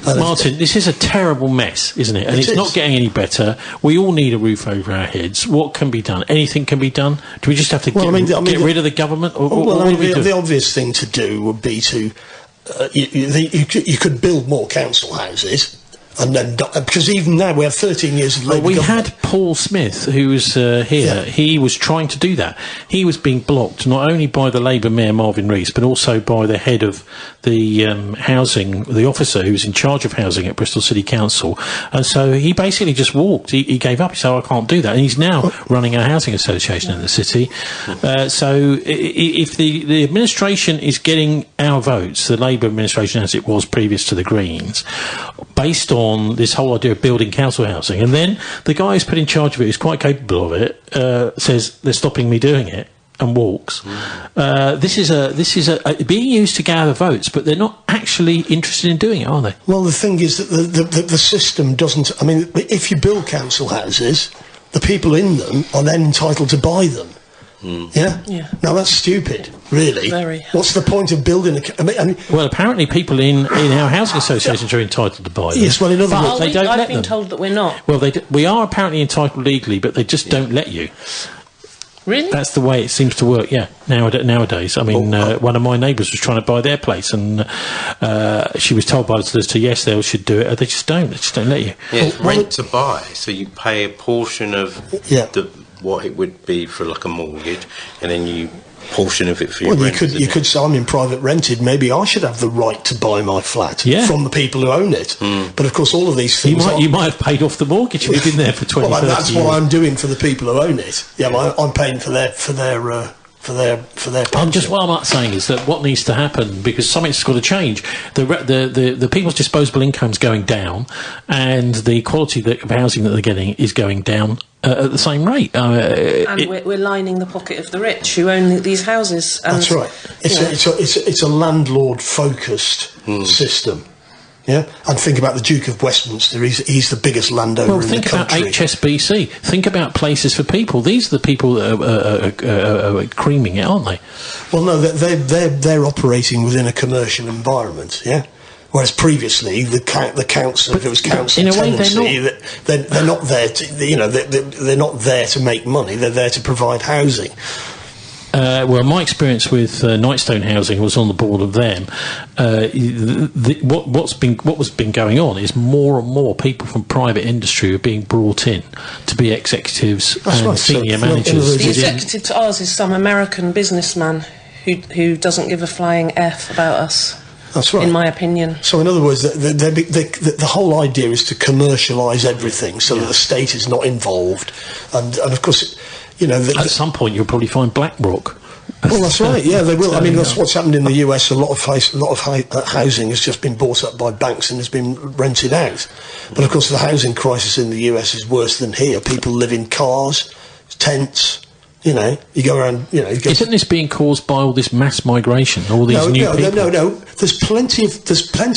And Martin, this is a terrible mess, isn't it? And it's not getting any better. We all need a roof over our heads. What can be done? Anything can be done? Do we just have to get rid of the government? The obvious thing to do would be to... you could build more council houses. And then, because even now we have 13 years of Labour government. We had Paul Smith, who was here. Yeah. He was trying to do that. He was being blocked not only by the Labour Mayor Marvin Rees, but also by the head of the housing, the officer who was in charge of housing at Bristol City Council. And so he basically just walked. He gave up. He said, I can't do that. And he's now running a housing association in the city. So if the administration is getting our votes, the Labour administration as it was previous to the Greens, based on on this whole idea of building council housing, and then the guy who's put in charge of it, who's quite capable of it, says they're stopping me doing it, and walks. This is being used to gather votes, but they're not actually interested in doing it, are they? Well, the thing is that the system doesn't. I mean, if you build council houses, the people in them are then entitled to buy them. Yeah. Now that's stupid, really. Very. What's the point of building a? I mean, well, apparently people in our housing associations are entitled to buy them. Yes, well, in other words, they don't let them. I've been told that we're not. Well, we are apparently entitled legally, but they just don't let you. Really? That's the way it seems to work, yeah, nowadays. I mean, one of my neighbours was trying to buy their place, and she was told by the solicitor, yes, they should do it. They just don't let you. Yeah, it's rent to buy, so you pay a portion of what it would be for like a mortgage, and then you portion of it for your rent. Well, you could say, I'm in private rented, maybe I should have the right to buy my flat from the people who own it. But of course, all of these things... You might have paid off the mortgage if you've been there for 20, 30 that's years. what I'm doing for the people who own it. Yeah, I'm paying for their pension. What I'm saying is that what needs to happen, because something's got to change. The people's disposable income's going down, and the quality of housing that they're getting is going down at the same rate. We're lining the pocket of the rich who own these houses. And, that's right. It's a landlord-focused system. Yeah, and think about the Duke of Westminster. He's the biggest landowner in the country. Well, think about HSBC. Think about places for people. These are the people that are creaming it, aren't they? Well, no, they're operating within a commercial environment. Yeah. Whereas previously, the council, if it was council tenancy, they're not there to, they're not there to make money. They're there to provide housing. Well, my experience with Nightstone Housing, was on the board of them. What's been going on is more and more people from private industry are being brought in to be executives and senior managers. The executive to ours is some American businessman who doesn't give a flying F about us. That's right. In my opinion. So, in other words, the whole idea is to commercialise everything so that the state is not involved, and of course. At some point, you'll probably find BlackRock. Well, that's right. Yeah, they will. I mean, that's what's happened in the US. A lot of housing has just been bought up by banks and has been rented out. But of course, the housing crisis in the US is worse than here. People live in cars, tents. You go around. Isn't this being caused by all this mass migration? All these new people? No. There's plenty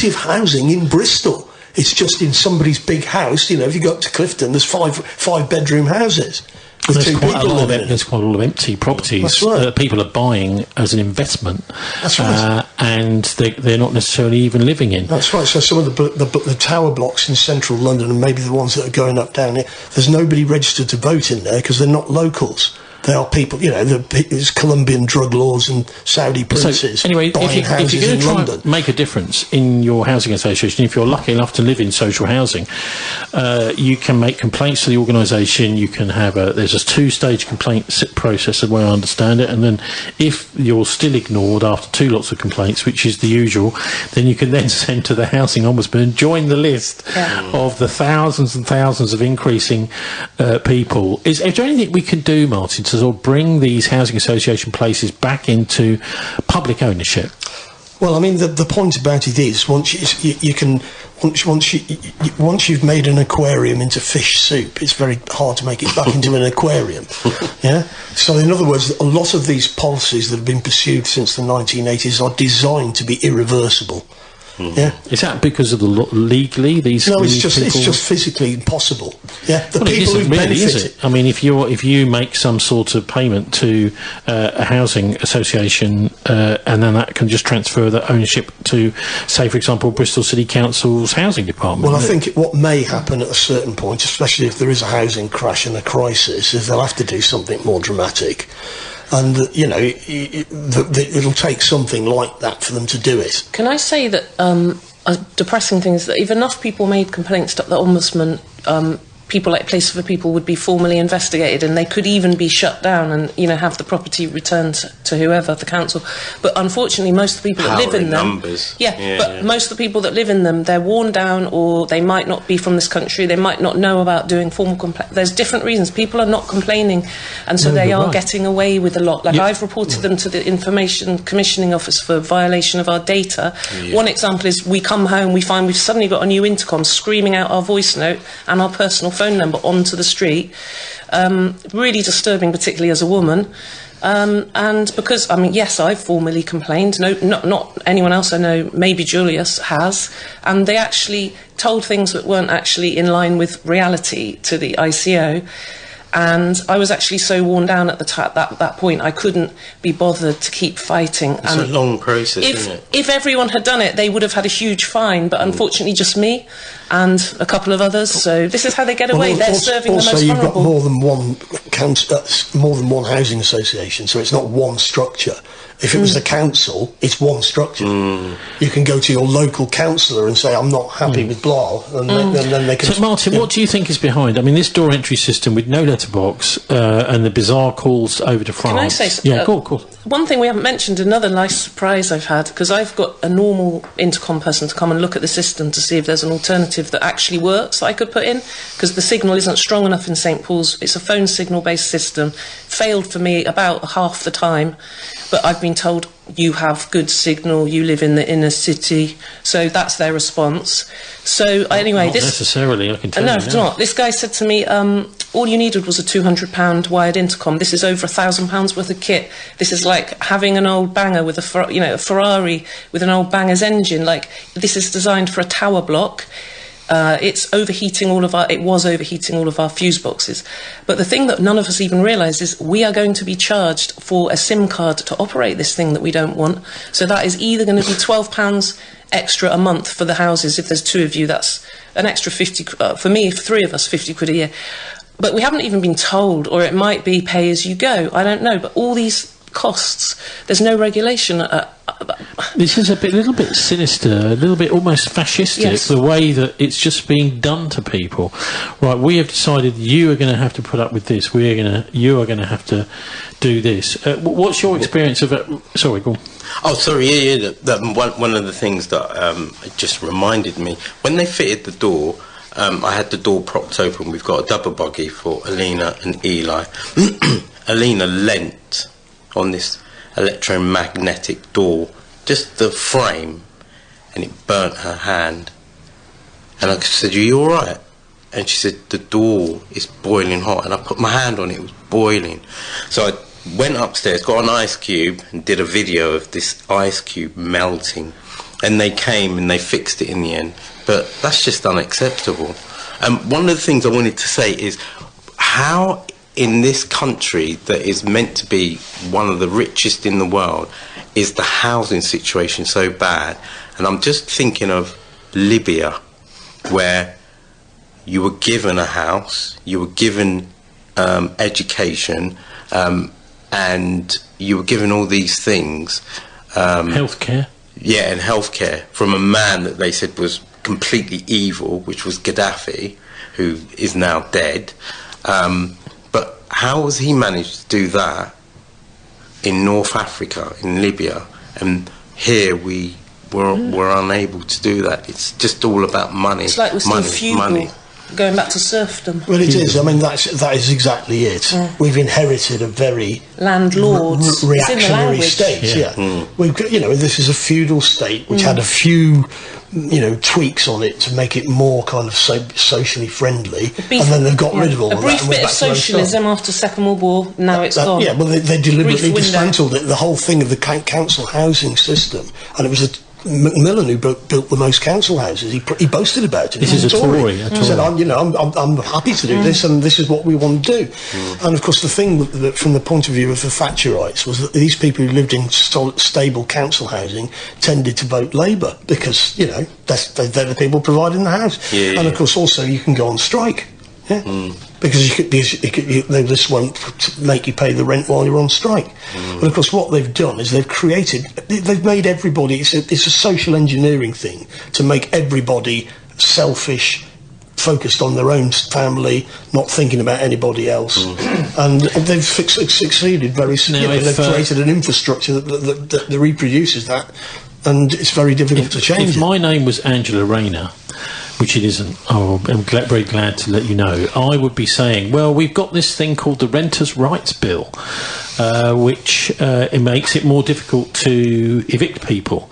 of housing in Bristol. It's just in somebody's big house. If you go up to Clifton, there's five bedroom houses. There's quite a lot of empty properties that people are buying as an investment. That's right. And they're not necessarily even living in. That's right. So some of the tower blocks in central London, and maybe the ones that are going up down here, there's nobody registered to vote in there because they're not locals. They are people, there's Colombian drug lords and Saudi princes buying houses if you're in going to London. Make a difference in your housing association, if you're lucky enough to live in social housing, you can make complaints to the organisation. You can have there's a 2-stage complaint process, the way I understand it, and then if you're still ignored after 2 lots of complaints, which is the usual, then you can then send to the Housing Ombudsman and join the list of the thousands and thousands of increasing people. Is there anything we can do, Martin, to sort of bring these housing association places back into public ownership? Well, I mean, the point about it is once you've made an aquarium into fish soup, it's very hard to make it back into an aquarium. Yeah. So, in other words, a lot of these policies that have been pursued since the 1980s are designed to be irreversible. Yeah. Is that because of the legally these? No, it's just physically impossible. Yeah, it isn't really, is it? I mean, if you make some sort of payment to a housing association, and then that can just transfer the ownership to, say, for example, Bristol City Council's housing department. Well, I think what may happen at a certain point, especially if there is a housing crash and a crisis, is they'll have to do something more dramatic. And, it'll take something like that for them to do it. Can I say that a depressing thing is that if enough people made complaints to the Ombudsman, people like Place for People would be formally investigated, and they could even be shut down and, you know, have the property returned to whoever, the council. But unfortunately, most of the people that live in them, most of the people that live in them, they're worn down, or they might not be from this country. They might not know about doing formal complaint. There's different reasons. People are not complaining, and so they are getting away with a lot. Like I've reported them to the Information Commissioning Office for violation of our data. One example is we come home, we find we've suddenly got a new intercom screaming out our voice note and our personal phone number onto the street. Really disturbing, particularly as a woman. And because, I mean, yes, I've formally complained. No, not anyone else I know. Maybe Julius has. And they actually told things that weren't actually in line with reality to the ICO. And I was actually so worn down at that point, I couldn't be bothered to keep fighting. It's a long process, isn't it? If everyone had done it, they would have had a huge fine, but unfortunately just me and a couple of others. So this is how they get away. They're serving the most vulnerable. Also, you've got more than one housing association, so it's not one structure. If it was a council, it's one structure. You can go to your local councillor and say, I'm not happy with blah, and then they can... So, Martin, what do you think is behind? I mean, this door entry system with no letterbox and the bizarre calls over to France... Can I say something? Yeah, cool. One thing we haven't mentioned, another nice surprise I've had, because I've got a normal intercom person to come and look at the system to see if there's an alternative that actually works that I could put in, because the signal isn't strong enough in St Paul's. It's a phone signal-based system. Failed for me about half the time, but I've been told you have good signal, you live in the inner city, so that's their response. So anyway, not necessarily, I can tell you. No, it's not. This guy said to me, all you needed was a £200 wired intercom. This is over £1,000 worth of kit. This is like having an old banger with a Ferrari with an old banger's engine. Like, this is designed for a tower block. It was overheating all of our fuse boxes. But the thing that none of us even realise is we are going to be charged for a SIM card to operate this thing that we don't want. So that is either going to be £12 extra a month for the houses. If there's two of you, that's an extra 50, for me, for three of us, 50 quid a year. But we haven't even been told, or it might be pay as you go. I don't know. But all these costs, there's no regulation. This is a little bit sinister, a little bit almost fascistic, the way that it's just being done to people. Right, we have decided you are going to have to put up with this. You are going to have to do this. What's your experience of it? Sorry, go on. Oh, sorry, one of the things that just reminded me, when they fitted the door, I had the door propped open. We've got a double buggy for Alina and Eli. Alina leant on this electromagnetic door, just the frame, and it burnt her hand. And I said, "Are you alright?" And she said, "The door is boiling hot." And I put my hand on it, it was boiling. So I went upstairs, got an ice cube, and did a video of this ice cube melting. And they came and they fixed it in the end. But that's just unacceptable. And one of the things I wanted to say is how in this country that is meant to be one of the richest in the world is the housing situation so bad. And I'm just thinking of Libya, where you were given a house, you were given education, and you were given all these things. Healthcare. Yeah, and healthcare from a man that they said was completely evil, which was Gaddafi, who is now dead. But how has he managed to do that in North Africa, in Libya, and here we're unable to do that? It's just all about money. It's like we're still feudal, going back to serfdom. Well, it is. I mean, that is exactly it. We've inherited a very landlords reactionary state. We've got, this is a feudal state which had a few, tweaks on it to make it more kind of socially friendly, and then they've got rid of all of that. A brief bit of socialism after Second World War. Now it's gone. Yeah, well, they deliberately dismantled it. The whole thing of the council housing system, and it was Macmillan who built the most council houses. He boasted about it. This is a Tory. He said, I'm happy to do this, and this is what we want to do. And of course, the thing that, from the point of view of the Thatcherites, was that these people who lived in stable council housing tended to vote Labour because they're the people providing the house. And of course, also you can go on strike. Because they just won't make you pay the rent while you're on strike. And of course what they've done is they've made everybody, it's a social engineering thing to make everybody selfish, focused on their own family, not thinking about anybody else. And they've succeeded very significantly. They've created an infrastructure that reproduces that, and it's very difficult to change. If my name was Angela Rayner, which it isn't, I'm very glad to let you know, I would be saying, well, we've got this thing called the Renters' Rights Bill, which it makes it more difficult to evict people.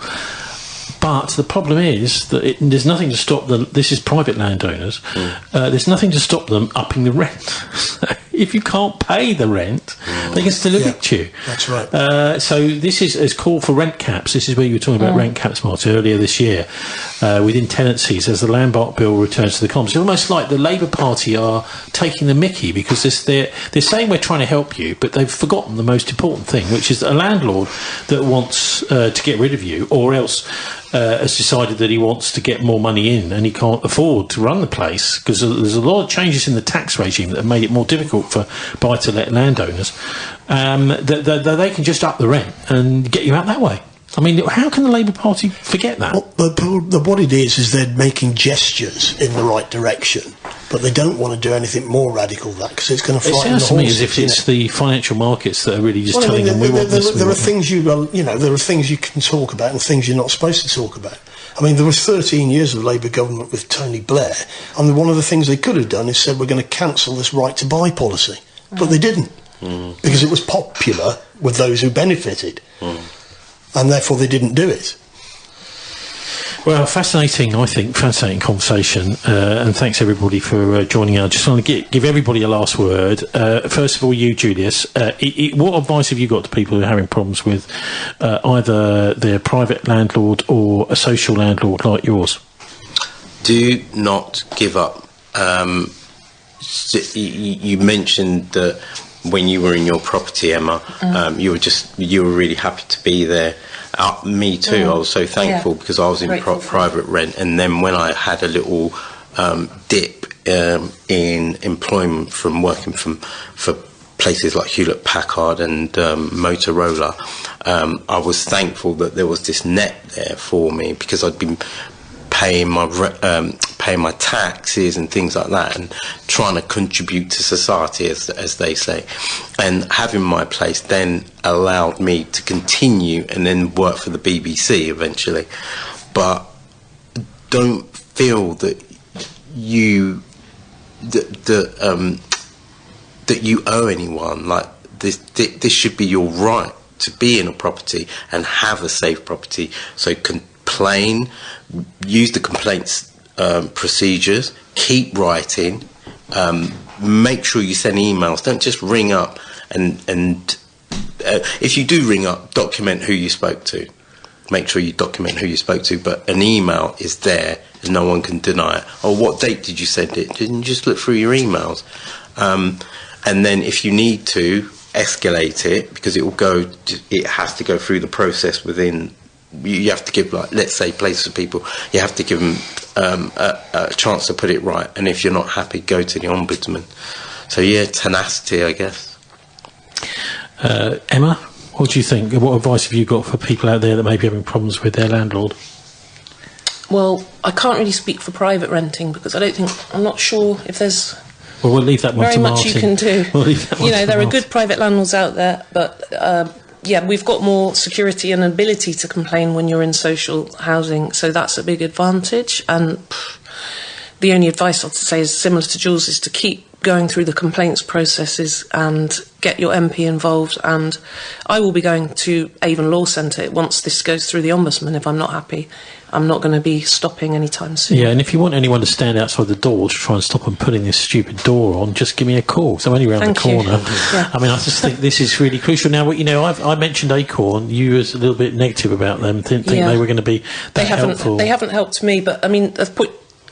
But the problem is that there's nothing to stop them. This is private landowners. There's nothing to stop them upping the rent. If you can't pay the rent, they can still evict you. That's right. So this is called for rent caps. This is where you were talking about rent caps, Martin, earlier this year, within tenancies, as the Land Bill returns to the Commons. It's almost like the Labour Party are taking the mickey, because they're saying we're trying to help you, but they've forgotten the most important thing, which is that a landlord that wants to get rid of you, or else has decided that he wants to get more money in and he can't afford to run the place, because there's a lot of changes in the tax regime that have made it more difficult for buy-to-let landowners, that they can just up the rent and get you out that way. I mean, how can the Labour Party forget that? Well, what it is they're making gestures in the right direction, but they don't want to do anything more radical than that, because it's going to frighten the horses. It sounds to me as if it's the financial markets that are really just telling them we want this. There are things there are things you can talk about and things you're not supposed to talk about. I mean, there was 13 years of Labour government with Tony Blair, and one of the things they could have done is said we're going to cancel this right to buy policy, but they didn't, because it was popular with those who benefited. And therefore they didn't do it. Well, fascinating conversation, and thanks everybody for joining us. I just want to give everybody a last word. First of all, you, Julius, what advice have you got to people who are having problems with either their private landlord or a social landlord like yours? Do not give up. You mentioned that when you were in your property, Emma, you were really happy to be there. Me too. I was so thankful because I was in private rent, and then when I had a little dip in employment from working for places like Hewlett Packard and Motorola, I was thankful that there was this net there for me, because I'd been paying my taxes and things like that, and trying to contribute to society, as they say. And having my place then allowed me to continue and then work for the BBC eventually. But don't feel that you that you owe anyone. Like this should be your right to be in a property and have a safe property. So complain, use the complaints procedures, keep writing, make sure you send emails, don't just ring up and if you do ring up, document who you spoke to. Make sure you document who you spoke to, but an email is there and no one can deny it. Or what date did you send it? Didn't you just look through your emails? And then if you need to escalate it, because it has to go through the process within. You have to give, like, let's say, places of people, you have to give them a chance to put it right. And if you're not happy, go to the Ombudsman. So, yeah, tenacity, I guess. Emma, what do you think? What advice have you got for people out there that may be having problems with their landlord? Well, I can't really speak for private renting, because I'm not sure if there's we'll leave that one to Martin. Very much you can do. We'll leave that one to there are Martin. good private landlords out there, but we've got more security and ability to complain when you're in social housing, so that's a big advantage. And the only advice I'd say is similar to Jules, is to keep going through the complaints processes and get your MP involved. And I will be going to Avon Law Centre once this goes through the Ombudsman. If I'm not happy, I'm not going to be stopping anytime soon. Yeah, and if you want anyone to stand outside the door to try and stop them putting this stupid door on, just give me a call. So I'm only around the corner. Yeah. I mean, I just think this is really crucial. Now, I mentioned Acorn. You was a little bit negative about them. Didn't think they were going to be that helpful. They haven't helped me, but I mean, they've put.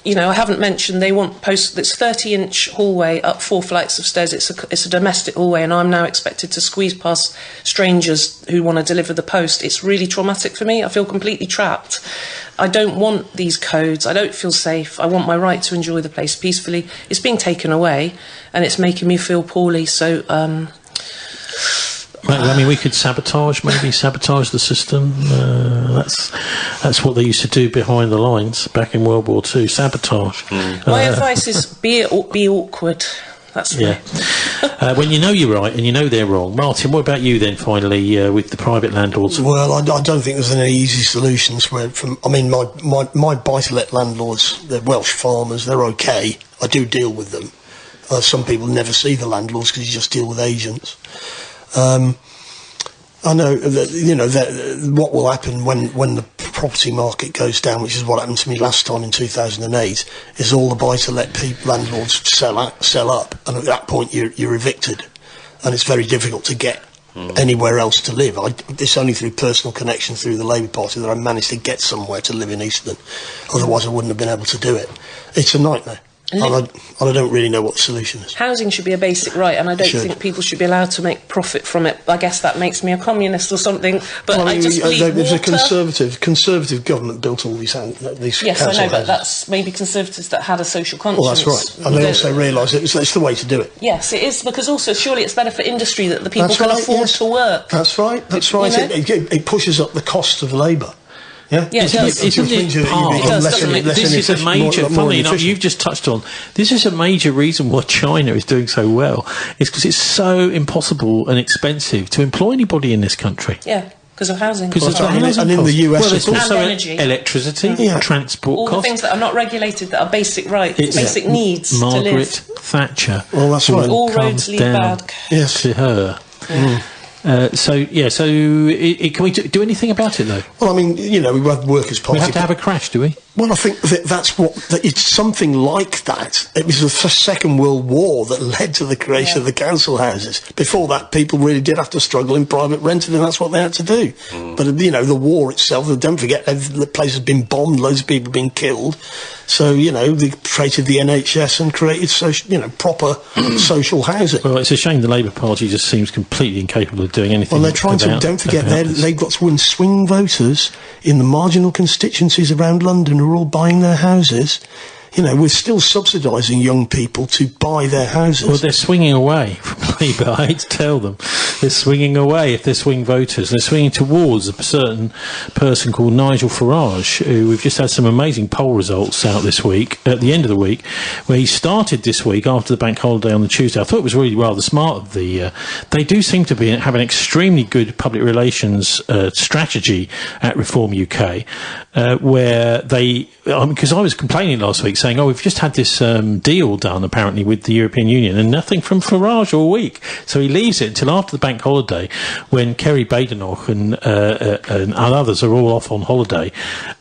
I haven't mentioned they want post. It's 30-inch hallway up 4 flights of stairs. It's a domestic hallway, and I'm now expected to squeeze past strangers who want to deliver the post. It's really traumatic for me. I feel completely trapped. I don't want these codes. I don't feel safe. I want my right to enjoy the place peacefully. It's being taken away, and it's making me feel poorly. So I mean, we could sabotage the system. That's what they used to do behind the lines back in World War II. Sabotage. My advice is be awkward. That's when you know you're right and you know they're wrong. Martin, what about you then? Finally, with the private landlords. Well, I don't think there's any easy solutions. My buy-to-let landlords, they're Welsh farmers. They're okay. I do deal with them. Some people never see the landlords because you just deal with agents. I know that, what will happen when the property market goes down, which is what happened to me last time in 2008, is all the buy-to-let landlords sell up, and at that point you're evicted, and it's very difficult to get anywhere else to live. It's only through personal connection through the Labour Party that I managed to get somewhere to live in Eastern. Otherwise I wouldn't have been able to do it. It's a nightmare. And I don't really know what the solution is. Housing should be a basic right, and I don't think people should be allowed to make profit from it. I guess that makes me a communist or something. But I just believe there's a conservative government built all these yes, I know, but that's maybe Conservatives that had a social conscience. Well, that's right, and they also realise it's the way to do it. Yes, it is, because also surely it's better for industry that the people can afford to work. That's right. That's right. It pushes up the cost of labour. Yeah, isn't it part? This is a major. Funnily enough, you've just touched on. This is a major reason why China is doing so well. It's because it's so impossible and expensive to employ anybody in this country. Yeah, because of housing. And in the US, well, there's also energy, electricity, transport all costs. All the things that are not regulated, that are basic rights, basic needs Margaret to live. Thatcher. Well, that's right. All roads lead bad. Yes, to her. Mm. So can we do anything about it though? Well, I mean, we have Workers' Party. We have to have a crash, do we? Well, I think it's something like that. It was the Second World War that led to the creation of the council houses. Before that, people really did have to struggle in private rented, and that's what they had to do. But the war itself, don't forget, the place has been bombed, loads of people have been killed. So, they created the NHS and created proper social housing. Well, it's a shame the Labour Party just seems completely incapable of doing anything. Well, they're trying to, don't forget, they've got to win swing voters in the marginal constituencies around London who are all buying their houses. We're still subsidising young people to buy their houses. Well, they're swinging away from Labour. I hate to tell them. They're swinging away if they're swing voters. They're swinging towards a certain person called Nigel Farage, who we've just had some amazing poll results out this week, at the end of the week, where he started this week after the bank holiday on the Tuesday. I thought it was really rather smart of the... they do seem to have an extremely good public relations strategy at Reform UK, where they... because I was complaining last week, saying, we've just had this deal done, apparently, with the European Union, and nothing from Farage all week. So he leaves it until after the bank holiday, when Kerry Badenoch and others are all off on holiday,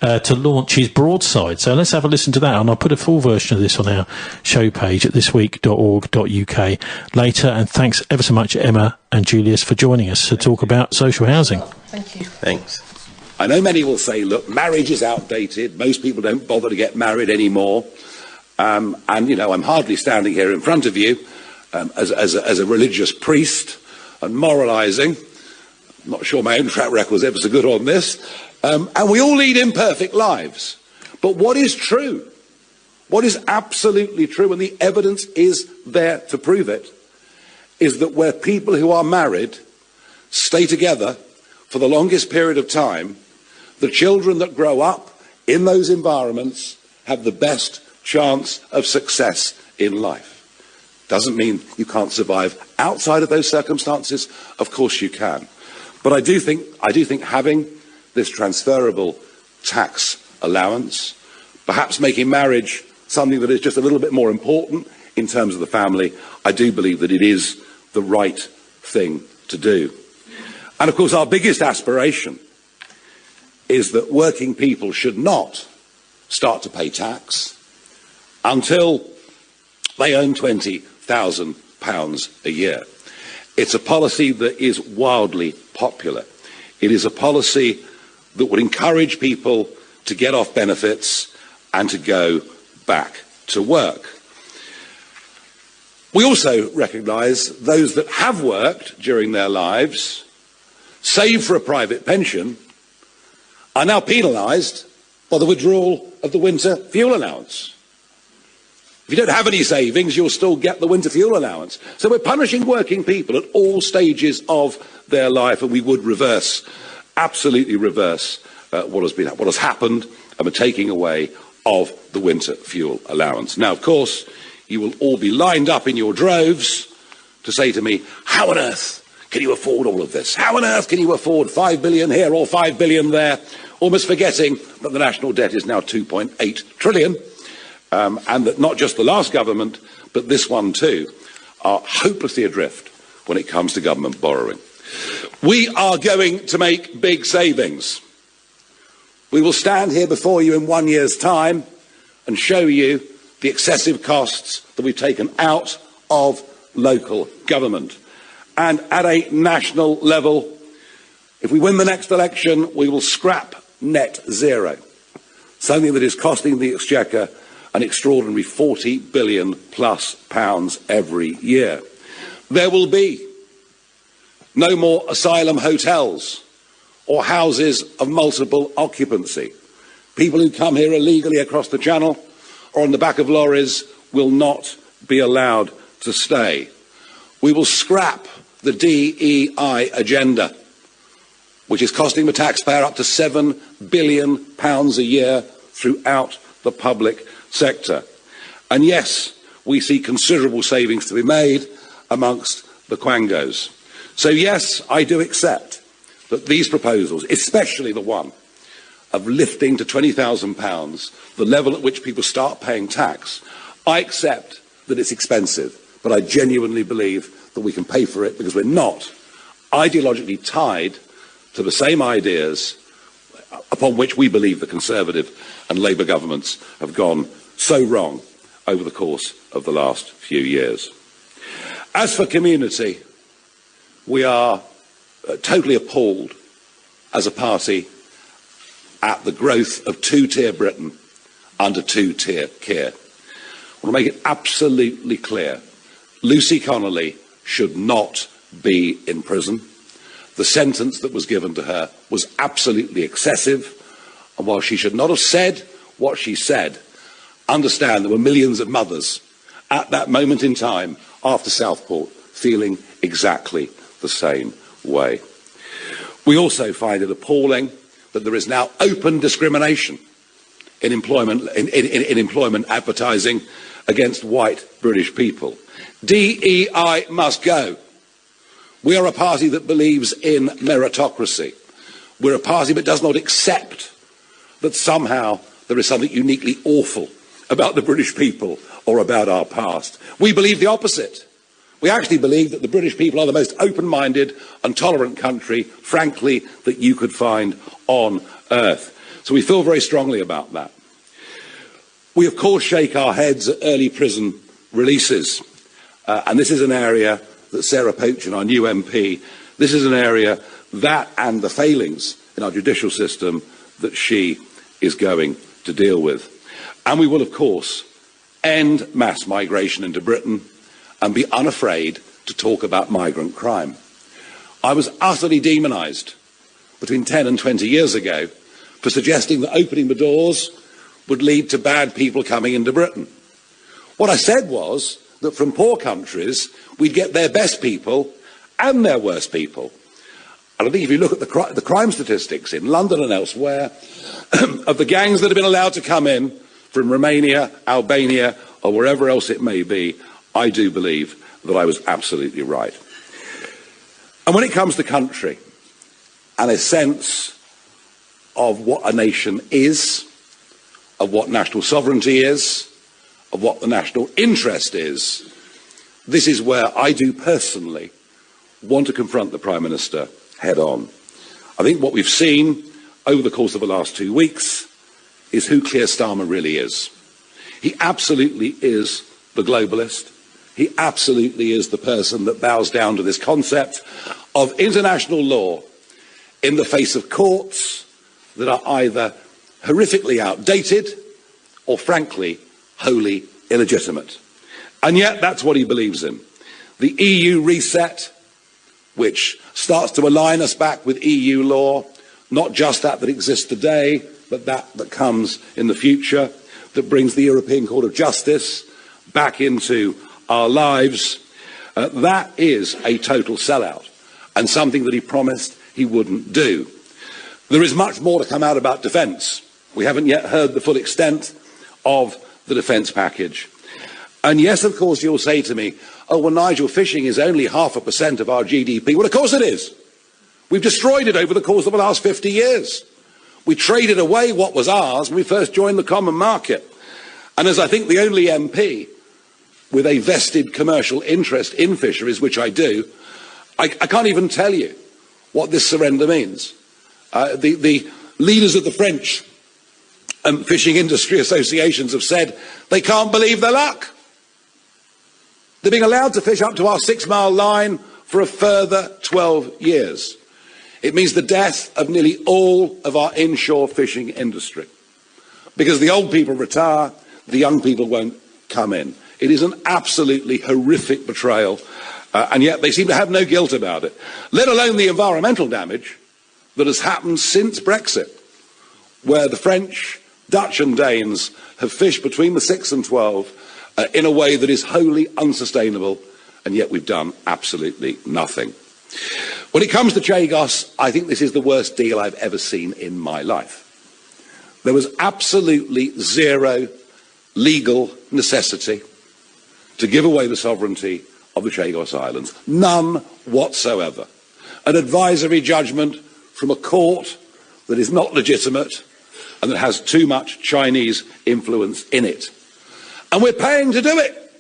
to launch his broadside. So let's have a listen to that, and I'll put a full version of this on our show page at thisweek.org.uk later. And thanks ever so much, Emma and Julius, for joining us to talk about social housing. Thank you. Thanks. I know many will say, look, marriage is outdated. Most people don't bother to get married anymore. And, I'm hardly standing here in front of you as a religious priest and moralising. I'm not sure my own track record is ever so good on this. And we all lead imperfect lives. But what is true, what is absolutely true, and the evidence is there to prove it, is that where people who are married stay together for the longest period of time, the children that grow up in those environments have the best chance of success in life. Doesn't mean you can't survive outside of those circumstances. Of course you can. But I do think having this transferable tax allowance, perhaps making marriage something that is just a little bit more important in terms of the family, I do believe that it is the right thing to do. And of course our biggest aspiration is that working people should not start to pay tax until they earn £20,000 a year. It's a policy that is wildly popular. It is a policy that would encourage people to get off benefits and to go back to work. We also recognise those that have worked during their lives, save for a private pension, are now penalised by the withdrawal of the winter fuel allowance. If you don't have any savings, you'll still get the winter fuel allowance. So we're punishing working people at all stages of their life, and we would reverse, absolutely reverse what has happened, and we're taking away of the winter fuel allowance. Now, of course, you will all be lined up in your droves to say to me, how on earth can you afford all of this? How on earth can you afford 5 billion here or 5 billion there? Almost forgetting that the national debt is now 2.8 trillion, and that not just the last government, but this one too, are hopelessly adrift when it comes to government borrowing. We are going to make big savings. We will stand here before you in 1 year's time and show you the excessive costs that we've taken out of local government. And at a national level, if we win the next election, we will scrap net zero, something that is costing the Exchequer an extraordinary £40 billion plus every year. There will be no more asylum hotels or houses of multiple occupancy. People who come here illegally across the Channel or on the back of lorries will not be allowed to stay. We will scrap the DEI agenda, which is costing the taxpayer up to £7 billion a year throughout the public sector. And yes, we see considerable savings to be made amongst the quangos. So yes, I do accept that these proposals, especially the one of lifting to £20,000 the level at which people start paying tax, I accept that it's expensive, but I genuinely believe that we can pay for it because we're not ideologically tied to the same ideas upon which we believe the Conservative and Labour governments have gone so wrong over the course of the last few years. As for community, we are totally appalled as a party at the growth of two-tier Britain under two-tier Keir. I want to make it absolutely clear, Lucy Connolly should not be in prison. The sentence that was given to her was absolutely excessive, and while she should not have said what she said, understand there were millions of mothers at that moment in time after Southport feeling exactly the same way. We also find it appalling that there is now open discrimination in employment advertising against white British people. DEI must go. We are a party that believes in meritocracy. We're a party that does not accept that somehow there is something uniquely awful about the British people or about our past. We believe the opposite. We actually believe that the British people are the most open-minded and tolerant country, frankly, that you could find on earth. So we feel very strongly about that. We, of course, shake our heads at early prison releases. And this is an area that Sarah Poachin, our new MP, this is an area that and the failings in our judicial system that she is going to deal with. And we will, of course, end mass migration into Britain and be unafraid to talk about migrant crime. I was utterly demonised between 10 and 20 years ago for suggesting that opening the doors would lead to bad people coming into Britain. What I said was that from poor countries, we'd get their best people and their worst people. And I think if you look at the crime statistics in London and elsewhere, of the gangs that have been allowed to come in from Romania, Albania, or wherever else it may be, I do believe that I was absolutely right. And when it comes to country and a sense of what a nation is, of what national sovereignty is, of what the national interest is, this is where I do personally want to confront the Prime Minister head on. I think what we've seen over the course of the last 2 weeks is who Keir Starmer really is. He absolutely is the globalist. He absolutely is the person that bows down to this concept of international law in the face of courts that are either horrifically outdated or, frankly, wholly illegitimate. And yet that's what he believes in. The EU reset, which starts to align us back with EU law, not just that exists today, but that comes in the future, that brings the European Court of Justice, back into our lives, that is a total sellout and something that he promised he wouldn't do. There is much more to come out about defence. We haven't yet heard the full extent of the defence package. And yes, of course, you'll say to me, oh, well, Nigel, fishing is only 0.5% of our GDP. Well, of course it is. We've destroyed it over the course of the last 50 years. We traded away what was ours when we first joined the common market. And as I think the only MP with a vested commercial interest in fisheries, which I do, I can't even tell you what this surrender means. The leaders of the French fishing industry associations have said they can't believe their luck. They're being allowed to fish up to our 6-mile line for a further 12 years. It means the death of nearly all of our inshore fishing industry. Because the old people retire, the young people won't come in. It is an absolutely horrific betrayal, and yet they seem to have no guilt about it, let alone the environmental damage that has happened since Brexit, where the French, Dutch and Danes have fished between the 6 and 12 in a way that is wholly unsustainable, and yet we've done absolutely nothing. When it comes to Chagos, I think this is the worst deal I've ever seen in my life. There was absolutely zero legal necessity to give away the sovereignty of the Chagos Islands. None whatsoever. An advisory judgment from a court that is not legitimate and that has too much Chinese influence in it. And we're paying to do it.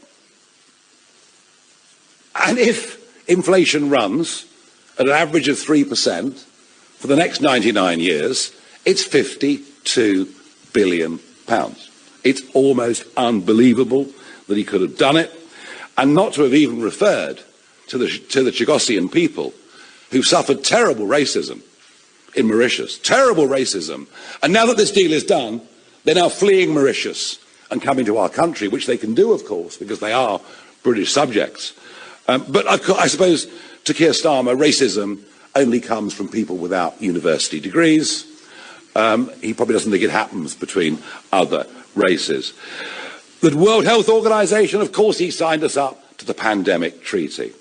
And if inflation runs at an average of 3% for the next 99 years, it's £52 billion. It's almost unbelievable that he could have done it, and not to have even referred to the Chagosian people who've suffered terrible racism in Mauritius, terrible racism. And now that this deal is done, they're now fleeing Mauritius and coming to our country, which they can do, of course, because they are British subjects. But I suppose, to Keir Starmer, racism only comes from people without university degrees. He probably doesn't think it happens between other races. The World Health Organization, of course, he signed us up to the pandemic treaty.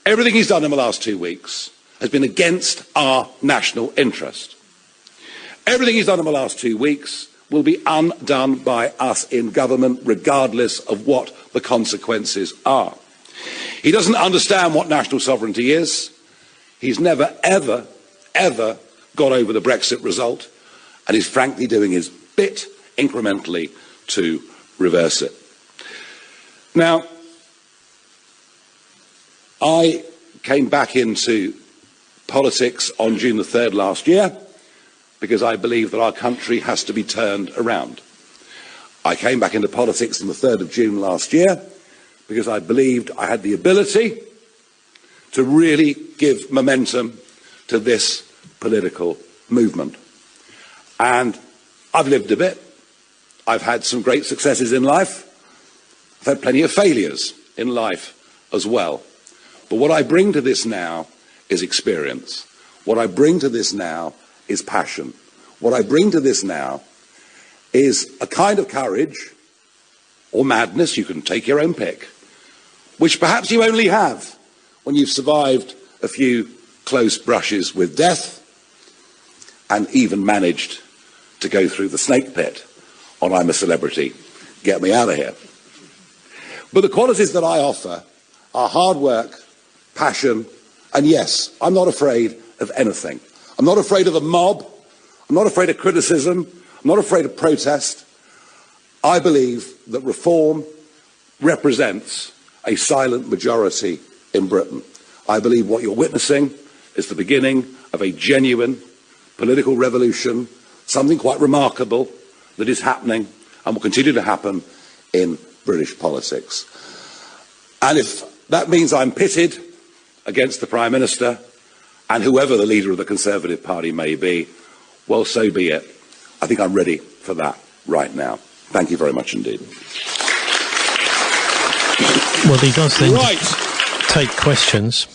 Everything he's done in the last 2 weeks has been against our national interest. Everything he's done in the last 2 weeks will be undone by us in government, regardless of what the consequences are. He doesn't understand what national sovereignty is. He's never, ever, ever got over the Brexit result, and is frankly doing his bit incrementally to reverse it. Now, I came back into politics on June the 3rd last year because I believe that our country has to be turned around. I came back into politics on the 3rd of June last year because I believed I had the ability to really give momentum to this political movement. And I've lived a bit. I've had some great successes in life. I've had plenty of failures in life as well. But what I bring to this now is experience. What I bring to this now is passion. What I bring to this now is a kind of courage or madness, you can take your own pick, which perhaps you only have when you've survived a few close brushes with death and even managed to go through the snake pit on I'm a Celebrity, get me out of here. But the qualities that I offer are hard work, passion, and yes, I'm not afraid of anything. I'm not afraid of a mob. I'm not afraid of criticism. I'm not afraid of protest. I believe that reform represents a silent majority in Britain. I believe what you're witnessing is the beginning of a genuine political revolution, something quite remarkable that is happening and will continue to happen in British politics. And if that means I'm pitted against the Prime Minister and whoever the leader of the Conservative Party may be, well, so be it. I think I'm ready for that right now. Thank you very much indeed. Well, he does then take questions.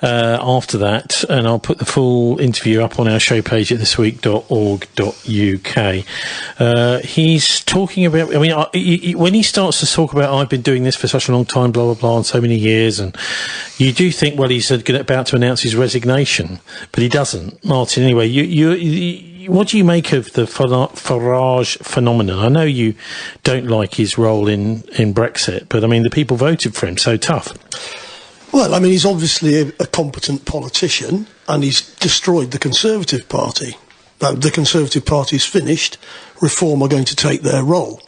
after that, and I'll put the full interview up on our show page at thisweek.org.uk. He's talking about, I mean, when he starts to talk about, I've been doing this for such a long time, blah, blah, blah, and so many years, and you do think, well, he's about to announce his resignation, but he doesn't. Martin, anyway, what do you make of the Farage phenomenon? I know you don't like his role in Brexit, but I mean, the people voted for him, so tough. Well, I mean, he's obviously a competent politician, and he's destroyed the Conservative Party. The Conservative Party's finished. Reform are going to take their role.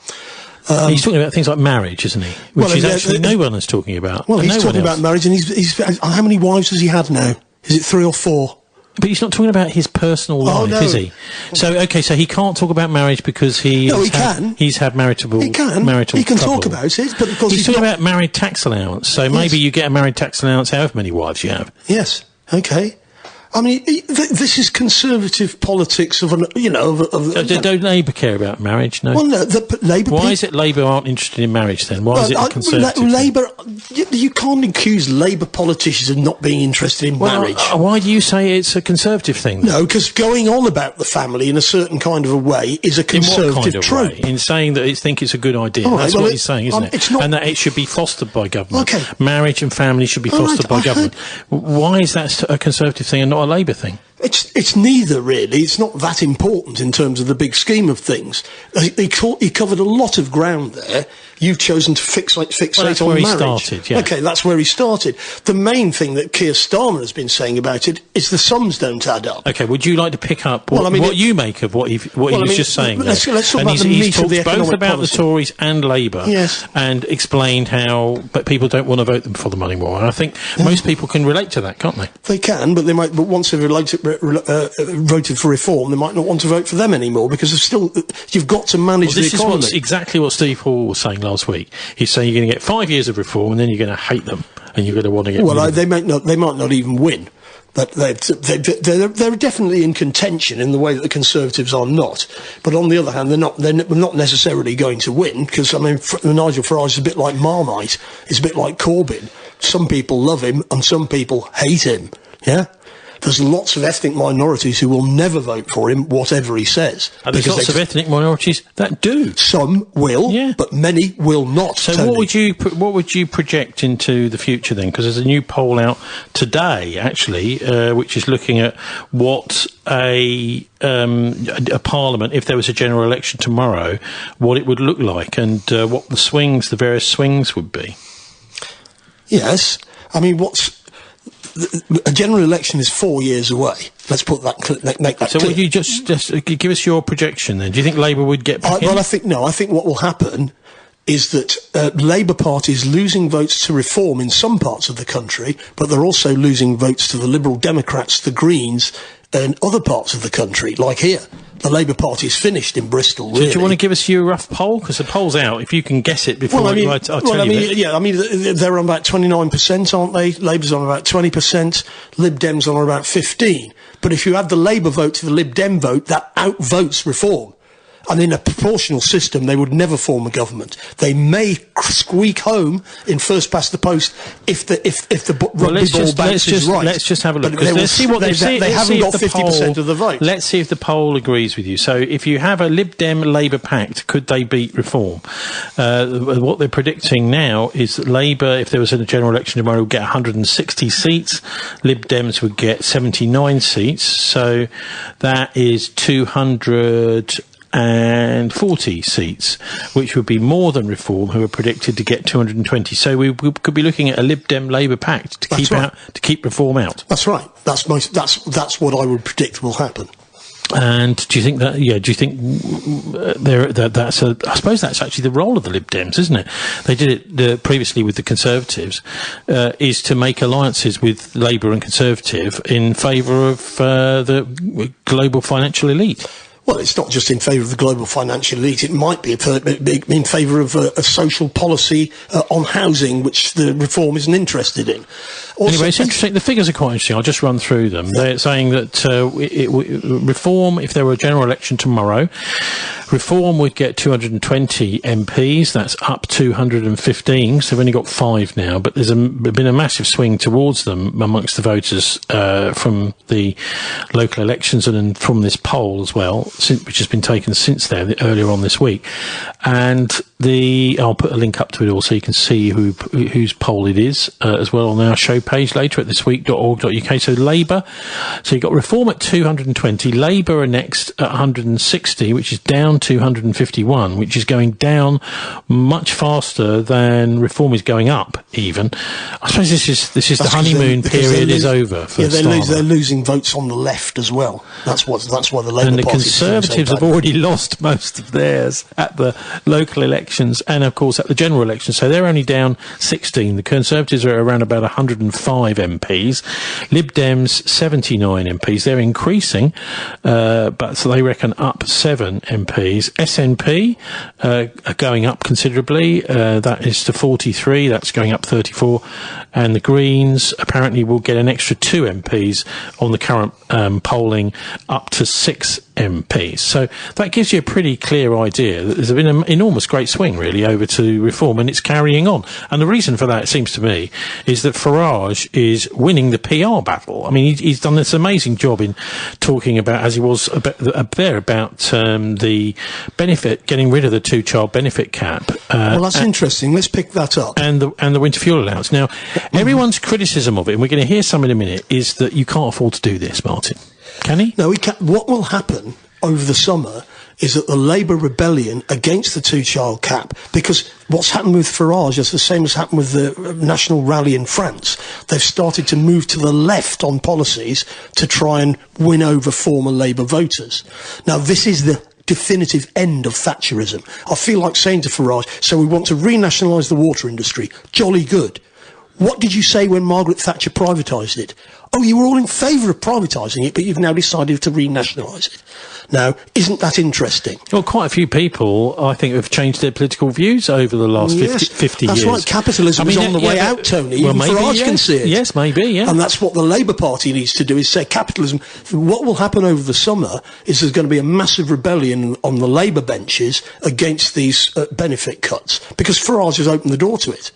He's talking about things like marriage, isn't he? Which is actually no one is talking about. Well, he's talking about marriage, and he's how many wives has he had now? Is it 3 or 4? But he's not talking about his personal life, is he? So, okay, so he can't talk about marriage because he's had marital He can trouble. talk about it, but because he's talking about married tax allowance. So maybe you get a married tax allowance however many wives you have. Yes, okay. I mean, this is Conservative politics of an, don't Labour care about marriage? No. Well, no. Labour. Why is it Labour aren't interested in marriage then? Why is it a Conservative? Labour. You can't accuse Labour politicians of not being interested in marriage. Why do you say it's a Conservative thing then? No, because going on about the family in a certain kind of a way is a Conservative trope. Way? In saying that they think it's a good idea. Right, that's what he's saying, isn't it? And that it should be fostered by government. Okay. Marriage and family should be fostered by government. Why is that a Conservative thing and not a Labour thing? It's neither, really. It's not that important in terms of the big scheme of things. He covered a lot of ground there. You've chosen to fixate on marriage. That's where he started, yeah. Okay, that's where he started. The main thing that Keir Starmer has been saying about it is the sums don't add up. Okay, would you like to pick up what you make of what he was just saying? Let's talk about the meat of the economic both about policy. The Tories and Labour, yes, and explained how people don't want to vote them for them anymore. And I think most people can relate to that, can't they? They can, but once they've voted for reform, they might not want to vote for them anymore because you've got to manage the economy. This is exactly what Steve Hall was saying last week. He's saying you're going to get 5 years of reform and then you're going to hate them and you're going to want to get rid of them. They might not even win. But they're definitely in contention in the way that the Conservatives are not. But on the other hand, they're not necessarily going to win because, I mean, Nigel Farage is a bit like Marmite. It's a bit like Corbyn. Some people love him and some people hate him. Yeah? There's lots of ethnic minorities who will never vote for him, whatever he says. And there's lots of ethnic minorities that do. Some will, but many will not. So what would you project into the future then? Because there's a new poll out today, actually, which is looking at what a parliament, if there was a general election tomorrow, what it would look like and what the various swings would be. Yes, I mean, a general election is 4 years away. Let's make that clear. So would you just give us your projection then? Do you think Labour would get back in? Well, I think what will happen is that Labour Party is losing votes to reform in some parts of the country, but they're also losing votes to the Liberal Democrats, the Greens, and other parts of the country, like here. The Labour Party is finished in Bristol, really. So do you want to give us your rough poll? Because the poll's out. If you can guess it before I'll tell you. I mean, they're on about 29%, aren't they? Labour's on about 20%. Lib Dems on about 15%. But if you add the Labour vote to the Lib Dem vote, that outvotes reform. And in a proportional system, they would never form a government. They may squeak home in first past the post if the rugby ball bounces right. Let's just have a look. They haven't got 50% of the vote. Let's see if the poll agrees with you. So if you have a Lib Dem Labour pact, could they beat reform? What they're predicting now is that Labour, if there was a general election tomorrow, would get 160 seats. Lib Dems would get 79 seats. So that is 240 seats, which would be more than Reform, who are predicted to get 220. So we could be looking at a Lib Dem Labour pact to keep Reform out. That's right. That's what I would predict will happen. And do you think that? Yeah. Do you think that's I suppose that's actually the role of the Lib Dems, isn't it? They did it previously with the Conservatives, is to make alliances with Labour and Conservative in favour of the global financial elite. Well, it's not just in favour of the global financial elite. It might be in favour of a social policy on housing, which the Reform isn't interested in. Also, anyway, it's interesting. The figures are quite interesting. I'll just run through them. Yeah. They're saying that Reform, if there were a general election tomorrow, Reform would get 220 MPs. That's up 215. So they've only got 5 now. But there's been a massive swing towards them amongst the voters from the local elections and from this poll as well, which has been taken since there earlier on this week. And I'll put a link up to it all so you can see whose poll it is as well on our show page later at thisweek.org.uk. So Labour, so you've got Reform at 220, Labour are next at 160, which is down 251, which is going down much faster than Reform is going up even. I suppose this is the honeymoon period is over for they're losing votes on the left as well. That's why the Labour and the Party Conservatives have already lost most of theirs at the local elections and of course at the general elections, so they're only down 16. The Conservatives are around about 105 MPs, Lib Dems 79 MPs. They're increasing, but so they reckon up 7 MPs. SNP are going up considerably, that is to 43, that's going up 34, and the Greens apparently will get an extra 2 MPs on the current polling, up to 6 MPs. So that gives you a pretty clear idea that there's been an enormous great swing really over to Reform, and it's carrying on. And the reason for that, it seems to me, is that Farage is winning the PR battle. I mean, he's done this amazing job in talking about, as he was about the benefit, getting rid of the 2-child benefit cap. Well, that's interesting. Let's pick that up. And the winter fuel allowance. Now, everyone's criticism of it, and we're going to hear some in a minute, is that you can't afford to do this, Martin. Can he? No, he can't. What will happen over the summer is that the Labour rebellion against the 2-child cap, because what's happened with Farage is the same as happened with the National Rally in France. They've started to move to the left on policies to try and win over former Labour voters. Now, this is the definitive end of Thatcherism. I feel like saying to Farage, so we want to renationalise the water industry. Jolly good. What did you say when Margaret Thatcher privatised it? Oh, you were all in favour of privatising it, but you've now decided to renationalise it. Now, isn't that interesting? Well, quite a few people, I think, have changed their political views over the last 50 years. That's right, capitalism is on the way out, Tony. Even Farage can see it. Yes, maybe, yeah. And that's what the Labour Party needs to do, is say capitalism. What will happen over the summer is there's going to be a massive rebellion on the Labour benches against these benefit cuts, because Farage has opened the door to it.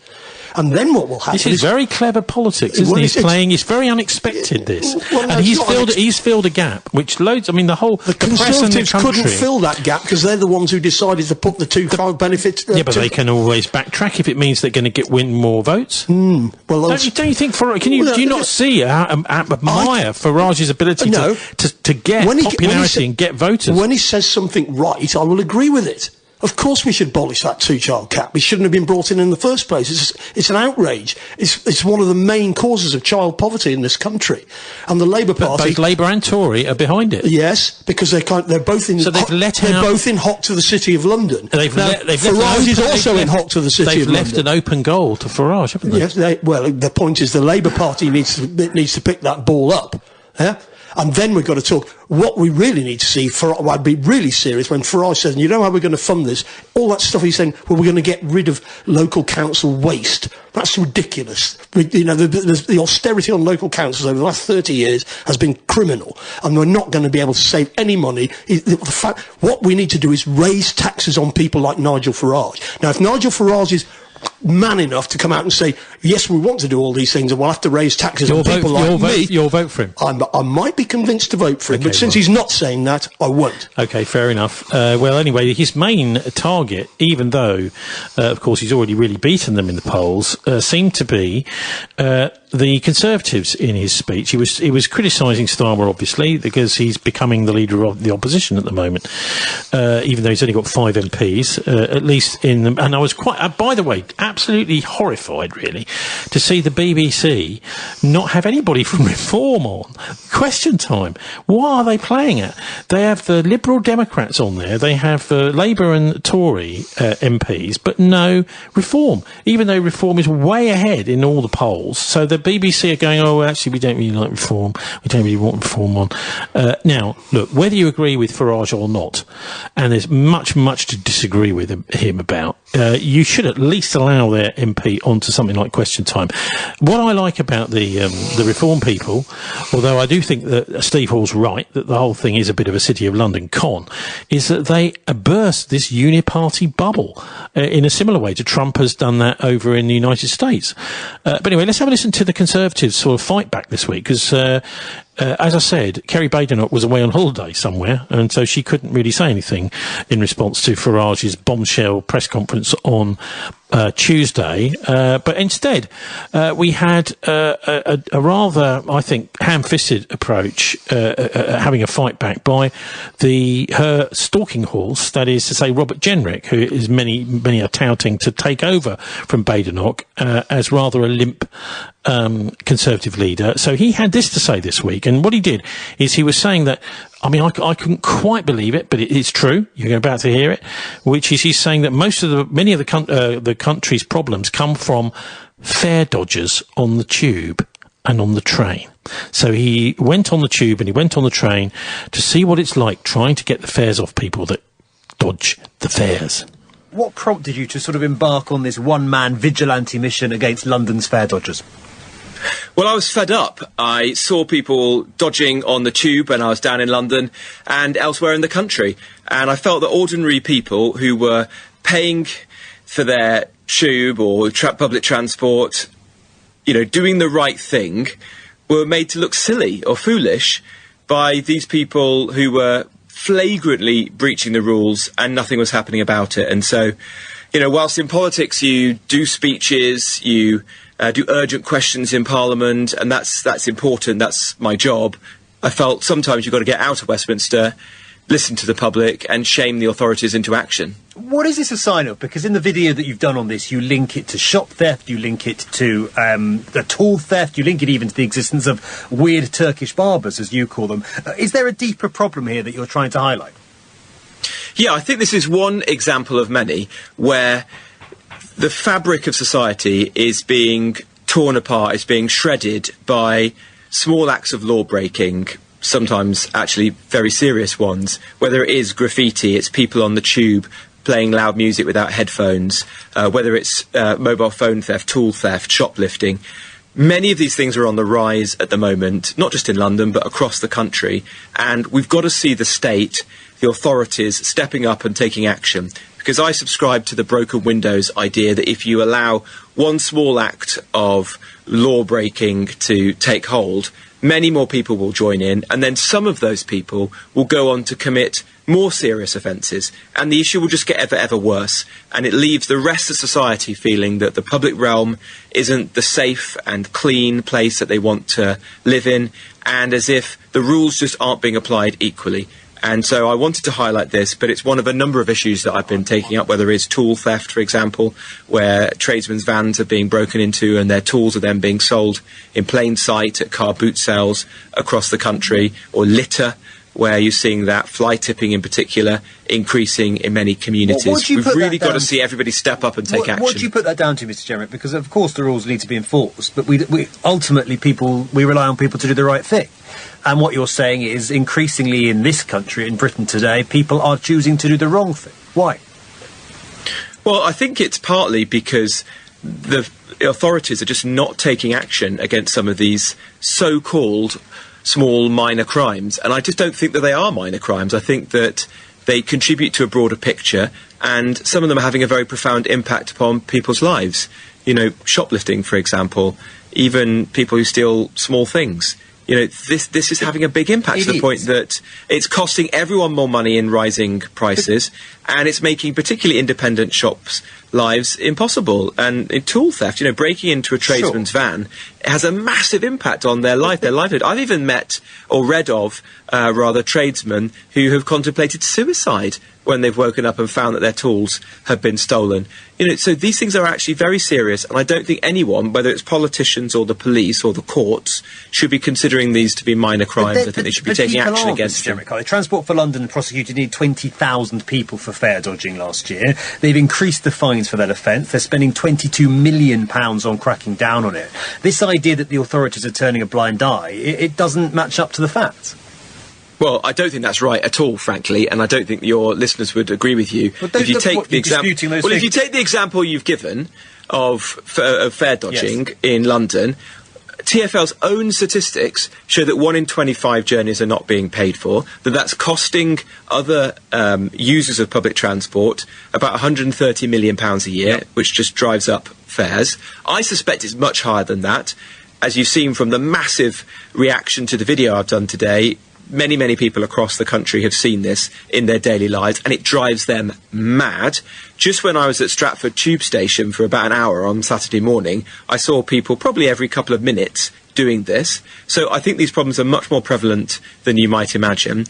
And then what will happen? This is very clever politics, isn't he? He's playing. It's very unexpected. This, well, no, and he's filled a gap, which loads. I mean, the Conservatives couldn't fill that gap because they're the ones who decided to put the 2-child benefit. Yeah, but they can always backtrack if it means they're going to win more votes. Well, don't you think? Do you not see admire Farage's ability to get popularity and get voters? When he says something right, I will agree with it. Of course we should abolish that 2-child cap. It shouldn't have been brought in the first place. It's an outrage. It's one of the main causes of child poverty in this country. And the Labour Party... Both Labour and Tory are behind it. Yes, because they're both in... So they're both in hot to the City of London. Farage is also in hot to the City of London. They've left an open goal to Farage, haven't they? Yes, well, the point is the Labour Party needs to pick that ball up. Yeah? And then we've got to talk, what we really need to see, I'd be really serious when Farage says, you know how we're going to fund this? All that stuff he's saying, well, we're going to get rid of local council waste. That's ridiculous. The austerity on local councils over the last 30 years has been criminal, and we're not going to be able to save any money. What we need to do is raise taxes on people like Nigel Farage. Now, if Nigel Farage is man enough to come out and say, yes, we want to do all these things and we'll have to raise taxes on people like me, you'll vote for him. I might be convinced to vote for him, but since he's not saying that, I won't. Okay, fair enough. Well, anyway, his main target, even though, of course, he's already really beaten them in the polls, seemed to be the Conservatives in his speech. He was criticising Starmer, obviously, because he's becoming the leader of the opposition at the moment, even though he's only got 5 MPs, at least in them. And I was quite, by the way, absolutely horrified, really, to see the BBC not have anybody from Reform on. Question time. What are they playing at? They have the Liberal Democrats on there. They have Labour and Tory MPs, but no Reform, even though Reform is way ahead in all the polls. So the BBC are going, oh, actually, we don't really like Reform. We don't really want Reform on. Now, look, whether you agree with Farage or not, and there's much to disagree with him about, you should at least allow their MP onto something like Question Time. What I like about the Reform people, although I do think that Steve Hall's right, that the whole thing is a bit of a City of London con, is that they burst this uniparty bubble in a similar way to Trump has done that over in the United States. But anyway, let's have a listen to the Conservatives sort of fight back this week, because as I said, Kerry Badenoch was away on holiday somewhere, and so she couldn't really say anything in response to Farage's bombshell press conference on Tuesday. But instead, we had a rather, I think, ham-fisted approach, having a fight back by her stalking horse, that is to say Robert Jenrick, who is many are touting to take over from Badenoch as rather a limp Conservative leader. So he had this to say this week, and what he did is he was saying that, I mean, I couldn't quite believe it, but it's true. You're about to hear it. Which is, he's saying that many of the country's problems come from fare dodgers on the tube and on the train. So he went on the tube and he went on the train to see what it's like trying to get the fares off people that dodge the fares. What prompted you to sort of embark on this one-man vigilante mission against London's fare dodgers? Well, I was fed up. I saw people dodging on the tube when I was down in London and elsewhere in the country. And I felt that ordinary people who were paying for their tube or public transport, you know, doing the right thing, were made to look silly or foolish by these people who were flagrantly breaching the rules and nothing was happening about it. And so, you know, whilst in politics you do speeches, you do urgent questions in Parliament, and that's important, that's my job, I felt sometimes you've got to get out of Westminster, listen to the public and shame the authorities into action. What is this a sign of? Because in the video that you've done on this, you link it to shop theft, you link it to the tool theft, you link it even to the existence of weird Turkish barbers, as you call them. Is there a deeper problem here that you're trying to highlight? Yeah, I think this is one example of many where the fabric of society is being torn apart, is being shredded by small acts of law breaking, sometimes actually very serious ones. Whether it is graffiti, it's people on the tube playing loud music without headphones, whether it's mobile phone theft, tool theft, shoplifting. Many of these things are on the rise at the moment, not just in London, but across the country. And we've got to see the state, the authorities, stepping up and taking action. Because I subscribe to the broken windows idea that if you allow one small act of law breaking to take hold, many more people will join in, and then some of those people will go on to commit more serious offences, and the issue will just get ever worse, and it leaves the rest of society feeling that the public realm isn't the safe and clean place that they want to live in, and as if the rules just aren't being applied equally. And so I wanted to highlight this, but it's one of a number of issues that I've been taking up, whether it's tool theft, for example, where tradesmen's vans are being broken into and their tools are then being sold in plain sight at car boot sales across the country, or litter, where you're seeing that, fly tipping in particular, increasing in many communities. We've really got to see everybody step up and take action. What do you put that down to, Mr. Jenrick? Because, of course, the rules need to be enforced, but we ultimately, we rely on people to do the right thing. And what you're saying is, increasingly in this country, in Britain today, people are choosing to do the wrong thing. Why? Well, I think it's partly because the authorities are just not taking action against some of these so-called small minor crimes, and I just don't think that they are minor crimes. I think that they contribute to a broader picture, and some of them are having a very profound impact upon people's lives. You know, shoplifting, for example, even people who steal small things. You know, this is having a big impact to the point that it's costing everyone more money in rising prices, and it's making particularly independent shops lives impossible. And in tool theft, breaking into a tradesman's van has a massive impact on their life, their livelihood. I've even met or read of tradesmen who have contemplated suicide when they've woken up and found that their tools have been stolen. So these things are actually very serious, and I don't think anyone, whether it's politicians or the police or the courts, should be considering these to be minor crimes. I think they should be taking action against them. Transport for London prosecuted nearly 20,000 people for fare dodging last year. They've increased the fines for that offence. They're spending £22 million on cracking down on it. This idea that the authorities are turning a blind eye, it doesn't match up to the facts. Well, I don't think that's right at all, frankly, and I don't think your listeners would agree with you. If you take the example you've given of fare dodging in London, TfL's own statistics show that 1 in 25 journeys are not being paid for, that's costing other users of public transport about £130 million a year, which just drives up fares. I suspect it's much higher than that. As you've seen from the massive reaction to the video I've done today, many people across the country have seen this in their daily lives, and it drives them mad. Just when I was at Stratford Tube Station for about an hour on Saturday morning, I saw people probably every couple of minutes doing this. So I think these problems are much more prevalent than you might imagine.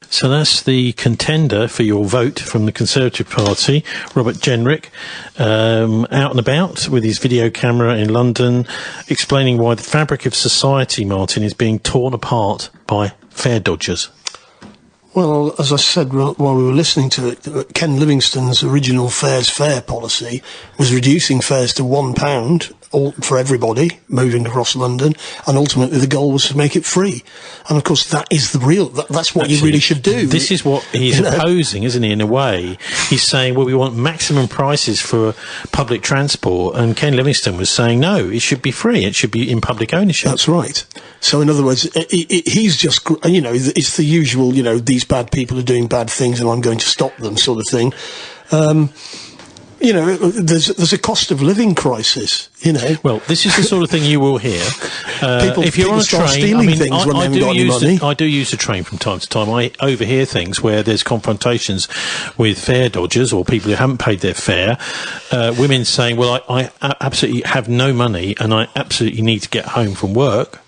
So that's the contender for your vote from the Conservative Party, Robert Jenrick, out and about with his video camera in London, explaining why the fabric of society, Martin, is being torn apart by fare dodgers. Well, as I said while we were listening to it, Ken Livingstone's original fares fair policy was reducing fares to £1 for everybody moving across London, and ultimately the goal was to make it free. And of course that is that's what you really should do. This is what he's opposing, isn't he, in a way? He's saying, well, we want maximum prices for public transport, and Ken Livingstone was saying, no, it should be free, it should be in public ownership. That's right. So in other words, he's just, it's the usual, these bad people are doing bad things and I'm going to stop them sort of thing. There's a cost of living crisis, Well, this is the sort of thing you will hear. If you're on a train, stealing things when they haven't got any money. I do use the train from time to time. I overhear things where there's confrontations with fare dodgers or people who haven't paid their fare. Women saying, well, I absolutely have no money and I absolutely need to get home from work.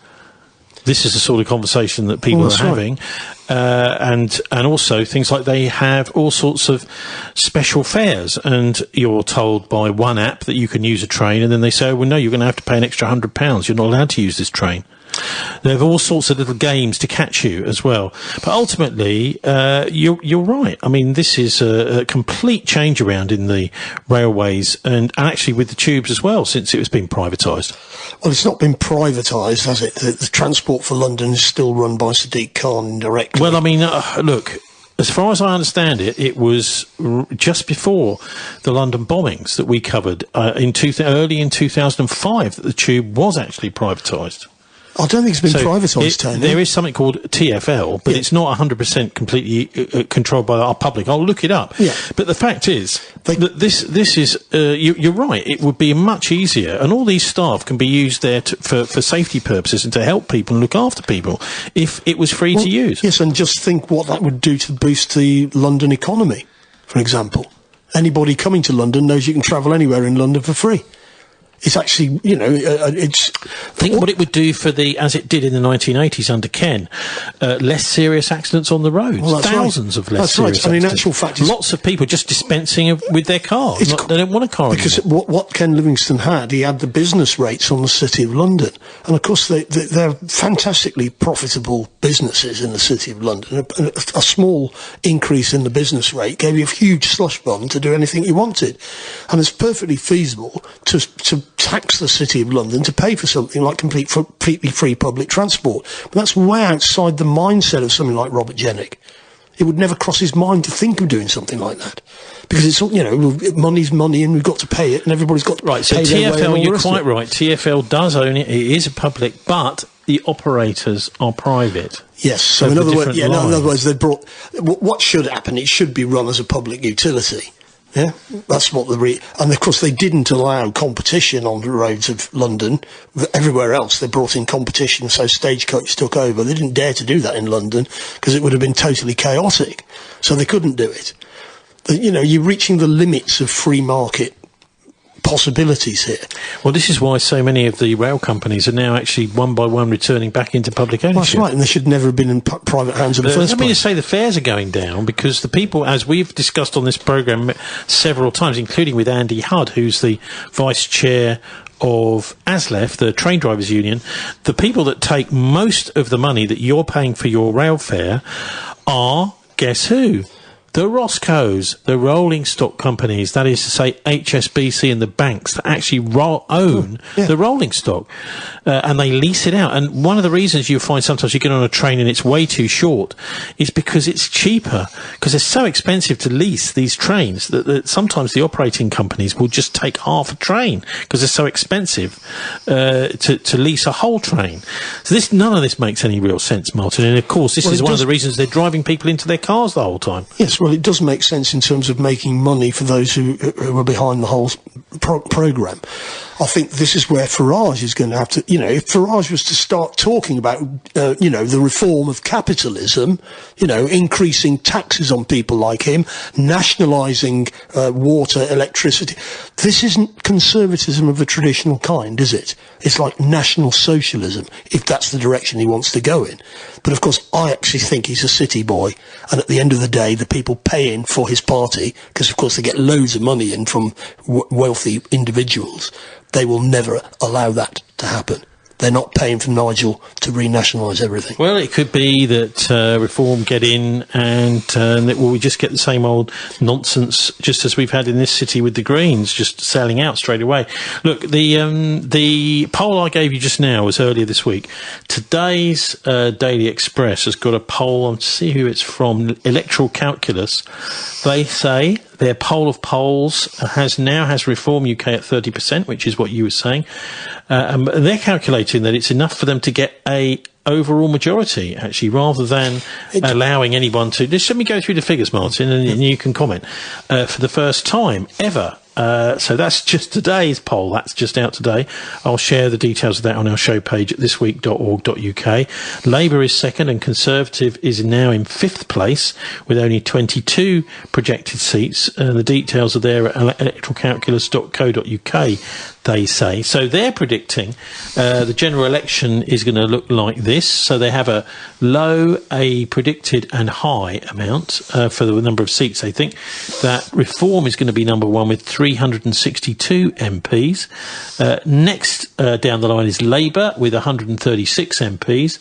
This is the sort of conversation that people are having. And also things like they have all sorts of special fares, and you're told by one app that you can use a train, and then they say, well, no, you're going to have to pay an extra £100. You're not allowed to use this train. They have all sorts of little games to catch you as well. But ultimately, you're right. I mean, this is a complete change around in the railways and actually with the tubes as well, since it was being privatised. Well, it's not been privatised, has it? The Transport for London is still run by Sadiq Khan indirectly. Well, I mean, look, as far as I understand it, it was just before the London bombings that we covered early in 2005 that the tube was actually privatised. I don't think it's been privatised, Tony. There is something called TfL, but it's not 100% completely controlled by our public. I'll look it up. Yeah. But the fact is that this is, you're right, it would be much easier, and all these staff can be used there for safety purposes and to help people and look after people if it was free to use. Yes, and just think what that would do to boost the London economy, for example. Anybody coming to London knows you can travel anywhere in London for free. It's actually, Think what it would do for as it did in the 1980s under Ken, less serious accidents on the roads. Well, thousands of less serious accidents. And in actual fact, lots of people just dispensing with their car. They don't want a car because anymore. what Ken Livingstone had, he had the business rates on the City of London, and of course they're fantastically profitable businesses in the City of London. A small increase in the business rate gave you a huge slush fund to do anything you wanted, and it's perfectly feasible to tax the City of London to pay for something like completely free public transport. But that's way outside the mindset of something like Robert Jenrick. It would never cross his mind to think of doing something like that. Because it's, money's money and we've got to pay it and everybody's got to pay so TfL, you're quite right. TfL does own it. It is a public, but the operators are private. Yes, so in other words, they brought... What should happen, it should be run as a public utility. Yeah, that's what and of course they didn't allow competition on the roads of London. Everywhere else they brought in competition, so Stagecoach took over. They didn't dare to do that in London because it would have been totally chaotic. So they couldn't do it. you're reaching the limits of free market possibilities here. Well, this is why so many of the rail companies are now actually one by one returning back into public ownership. That's right, and they should never have been in private hands in the first place. I mean to say the fares are going down because the people, as we've discussed on this programme several times, including with Andy Hudd, who's the vice chair of ASLEF, the train drivers union, the people that take most of the money that you're paying for your rail fare are, guess who? The Roscoes, the rolling stock companies, that is to say HSBC and the banks that actually own the rolling stock, and they lease it out. And one of the reasons you find sometimes you get on a train and it's way too short is because it's cheaper, because it's so expensive to lease these trains that sometimes the operating companies will just take half a train because it's so expensive to lease a whole train. So none of this makes any real sense, Martin. And of course, this is one of the reasons they're driving people into their cars the whole time. Yes. Well, it does make sense in terms of making money for those who are behind the whole programme. I think this is where Farage is going to have to, if Farage was to start talking about, the reform of capitalism, increasing taxes on people like him, nationalising water, electricity, this isn't conservatism of a traditional kind, is it? It's like national socialism, if that's the direction he wants to go in. But of course, I actually think he's a city boy, and at the end of the day, the people paying for his party, because of course they get loads of money in from wealthy individuals, they will never allow that to happen. They're not paying for Nigel to renationalise everything. Well, it could be that Reform get in and that we just get the same old nonsense, just as we've had in this city with the Greens, just selling out straight away. Look, the poll I gave you just now was earlier this week. Today's Daily Express has got a poll on, to see who it's from, Electoral Calculus. They say their poll of polls has Reform UK at 30%, which is what you were saying. They're calculating that it's enough for them to get a overall majority, actually, rather than allowing anyone to... Just let me go through the figures, Martin, and you can comment. For the first time ever... so that's just today's poll. That's just out today. I'll share the details of that on our show page at thisweek.org.uk. Labour is second and Conservative is now in fifth place with only 22 projected seats. The details are there at electoralcalculus.co.uk, they say. So they're predicting the general election is going to look like this. So they have a low, a predicted and high amount for the number of seats. They think that Reform is going to be number one with 362 MPs. Next down the line is Labour with 136 MPs.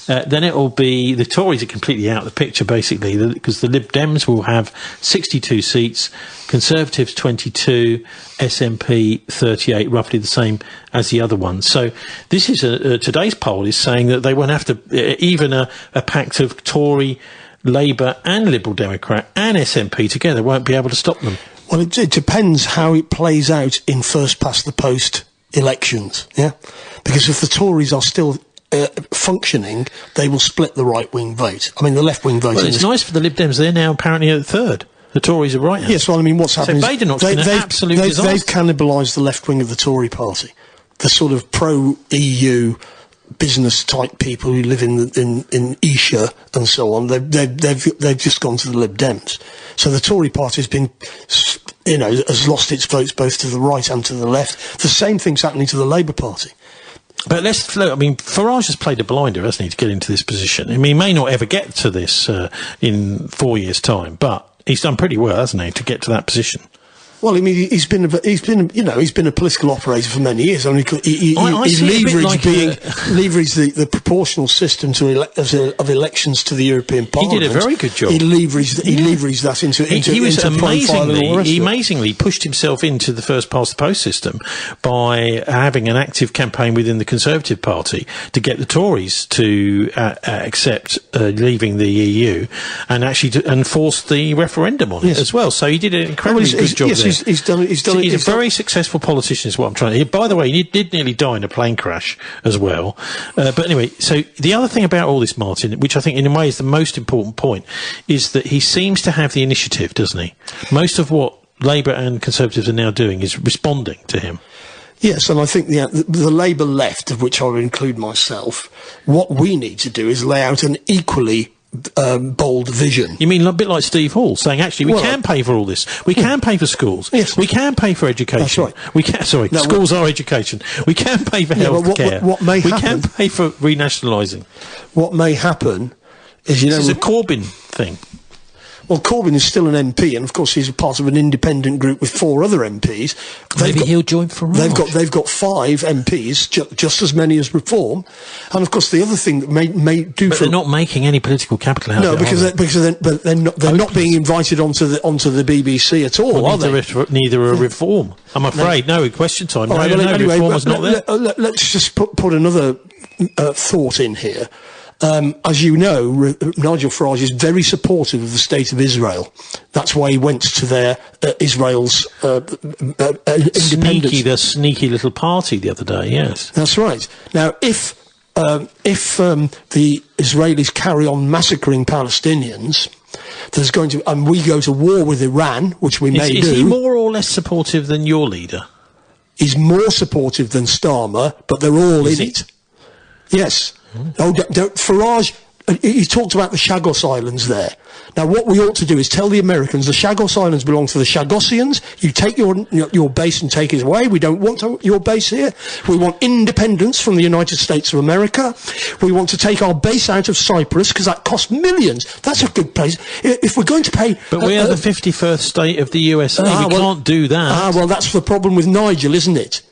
Then it will be the Tories are completely out of the picture, basically, because the Lib Dems will have 62 seats, Conservatives 22, SNP 38, roughly the same as the other ones. So this is today's poll is saying that they won't have to even a pact of Tory, Labour and Liberal Democrat and SNP together won't be able to stop them. Well, it depends how it plays out in first-past-the-post elections, yeah? Because if the Tories are still functioning, they will split the right-wing vote. I mean, the left-wing vote... Well, it's nice for the Lib Dems. They're now apparently at third. The Tories are right now. Yes, well, I mean, what's happening... So Badenoch's been an absolute disaster. They've cannibalised the left-wing of the Tory party. The sort of pro-EU... business-type people who live in Esher and so on, they've just gone to the Lib Dems. So the Tory party has been, has lost its votes both to the right and to the left. The same thing's happening to the Labour Party. But Farage has played a blinder, hasn't he, to get into this position. I mean, he may not ever get to this in 4 years' time, but he's done pretty well, hasn't he, to get to that position. Well, I mean, he's been a political operator for many years. I mean, he leveraged the proportional system of elections to the European Parliament. He did a very good job. He leveraged that into he amazingly pushed himself into the first past the post system by having an active campaign within the Conservative Party to get the Tories to accept leaving the EU and actually and force the referendum on it as well. So he did an incredibly good job there. He's done. He's a very successful politician, is what I'm trying to... By the way, he did nearly die in a plane crash as well. But anyway, so the other thing about all this, Martin, which I think in a way is the most important point, is that he seems to have the initiative, doesn't he? Most of what Labour and Conservatives are now doing is responding to him. Yes, and I think the Labour left, of which I would include myself, what we need to do is lay out an equally bold vision. You mean a bit like Steve Hall saying, actually, we can pay for all this. We can pay for schools. Yes. We can pay for education. That's right. We can. Sorry, No, schools are education. We can pay for health care. What may we happen, can pay for renationalising. What may happen is, this is a Corbyn thing. Well, Corbyn is still an MP, and of course he's part of an independent group with 4 other MPs. Maybe he'll join Farage. They've got 5 MPs, just as many as Reform, and of course the other thing that may do. But they're not making any political capital out of it. No, because they're not being invited onto the BBC at all, are they? Neither are Reform. I'm afraid. No, in question time. Anyway, Reform is not there. Let's just put another thought in here. As you know, Nigel Farage is very supportive of the state of Israel. That's why he went to their Israel's independence. The sneaky little party the other day. Yes, that's right. Now, if the Israelis carry on massacring Palestinians, there's going to, and we go to war with Iran, which we may do. Is he more or less supportive than your leader? He's more supportive than Starmer, but they're all in it. Yes. Oh, Farage, he talked about the Chagos Islands there. Now, what we ought to do is tell the Americans the Chagos Islands belong to the Chagosians. You take your base and take it away. We don't want your base here. We want independence from the United States of America. We want to take our base out of Cyprus because that costs millions. That's a good place. If we're going to pay... But we are the 51st state of the USA. We can't do that. Well, that's the problem with Nigel, isn't it?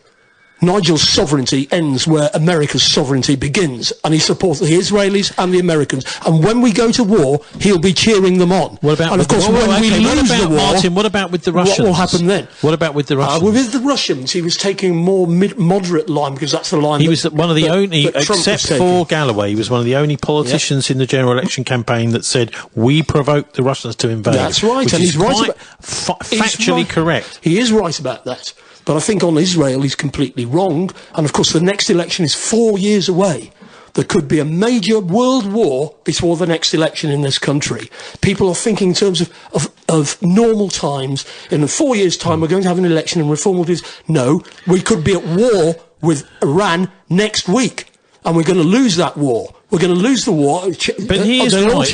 Nigel's sovereignty ends where America's sovereignty begins, and he supports the Israelis and the Americans. And when we go to war, he'll be cheering them on. What about? And of course, when we lose the war, Martin, what about with the Russians? What will happen then? What about with the Russians? With the Russians, he was taking a more moderate line because that's the line. He was one of the only, except for Galloway, he was one of the only politicians in the general election campaign that said we provoked the Russians to invade. That's right, and he's right. Factually correct. He is right about that. But I think on Israel he's completely wrong. And of course the next election is 4 years away. There could be a major world war before the next election in this country. People are thinking in terms of normal times. In 4 years' time we're going to have an election and Reform will do this. No, we could be at war with Iran next week. And we're going to lose that war. We're going to lose the war. But he is right.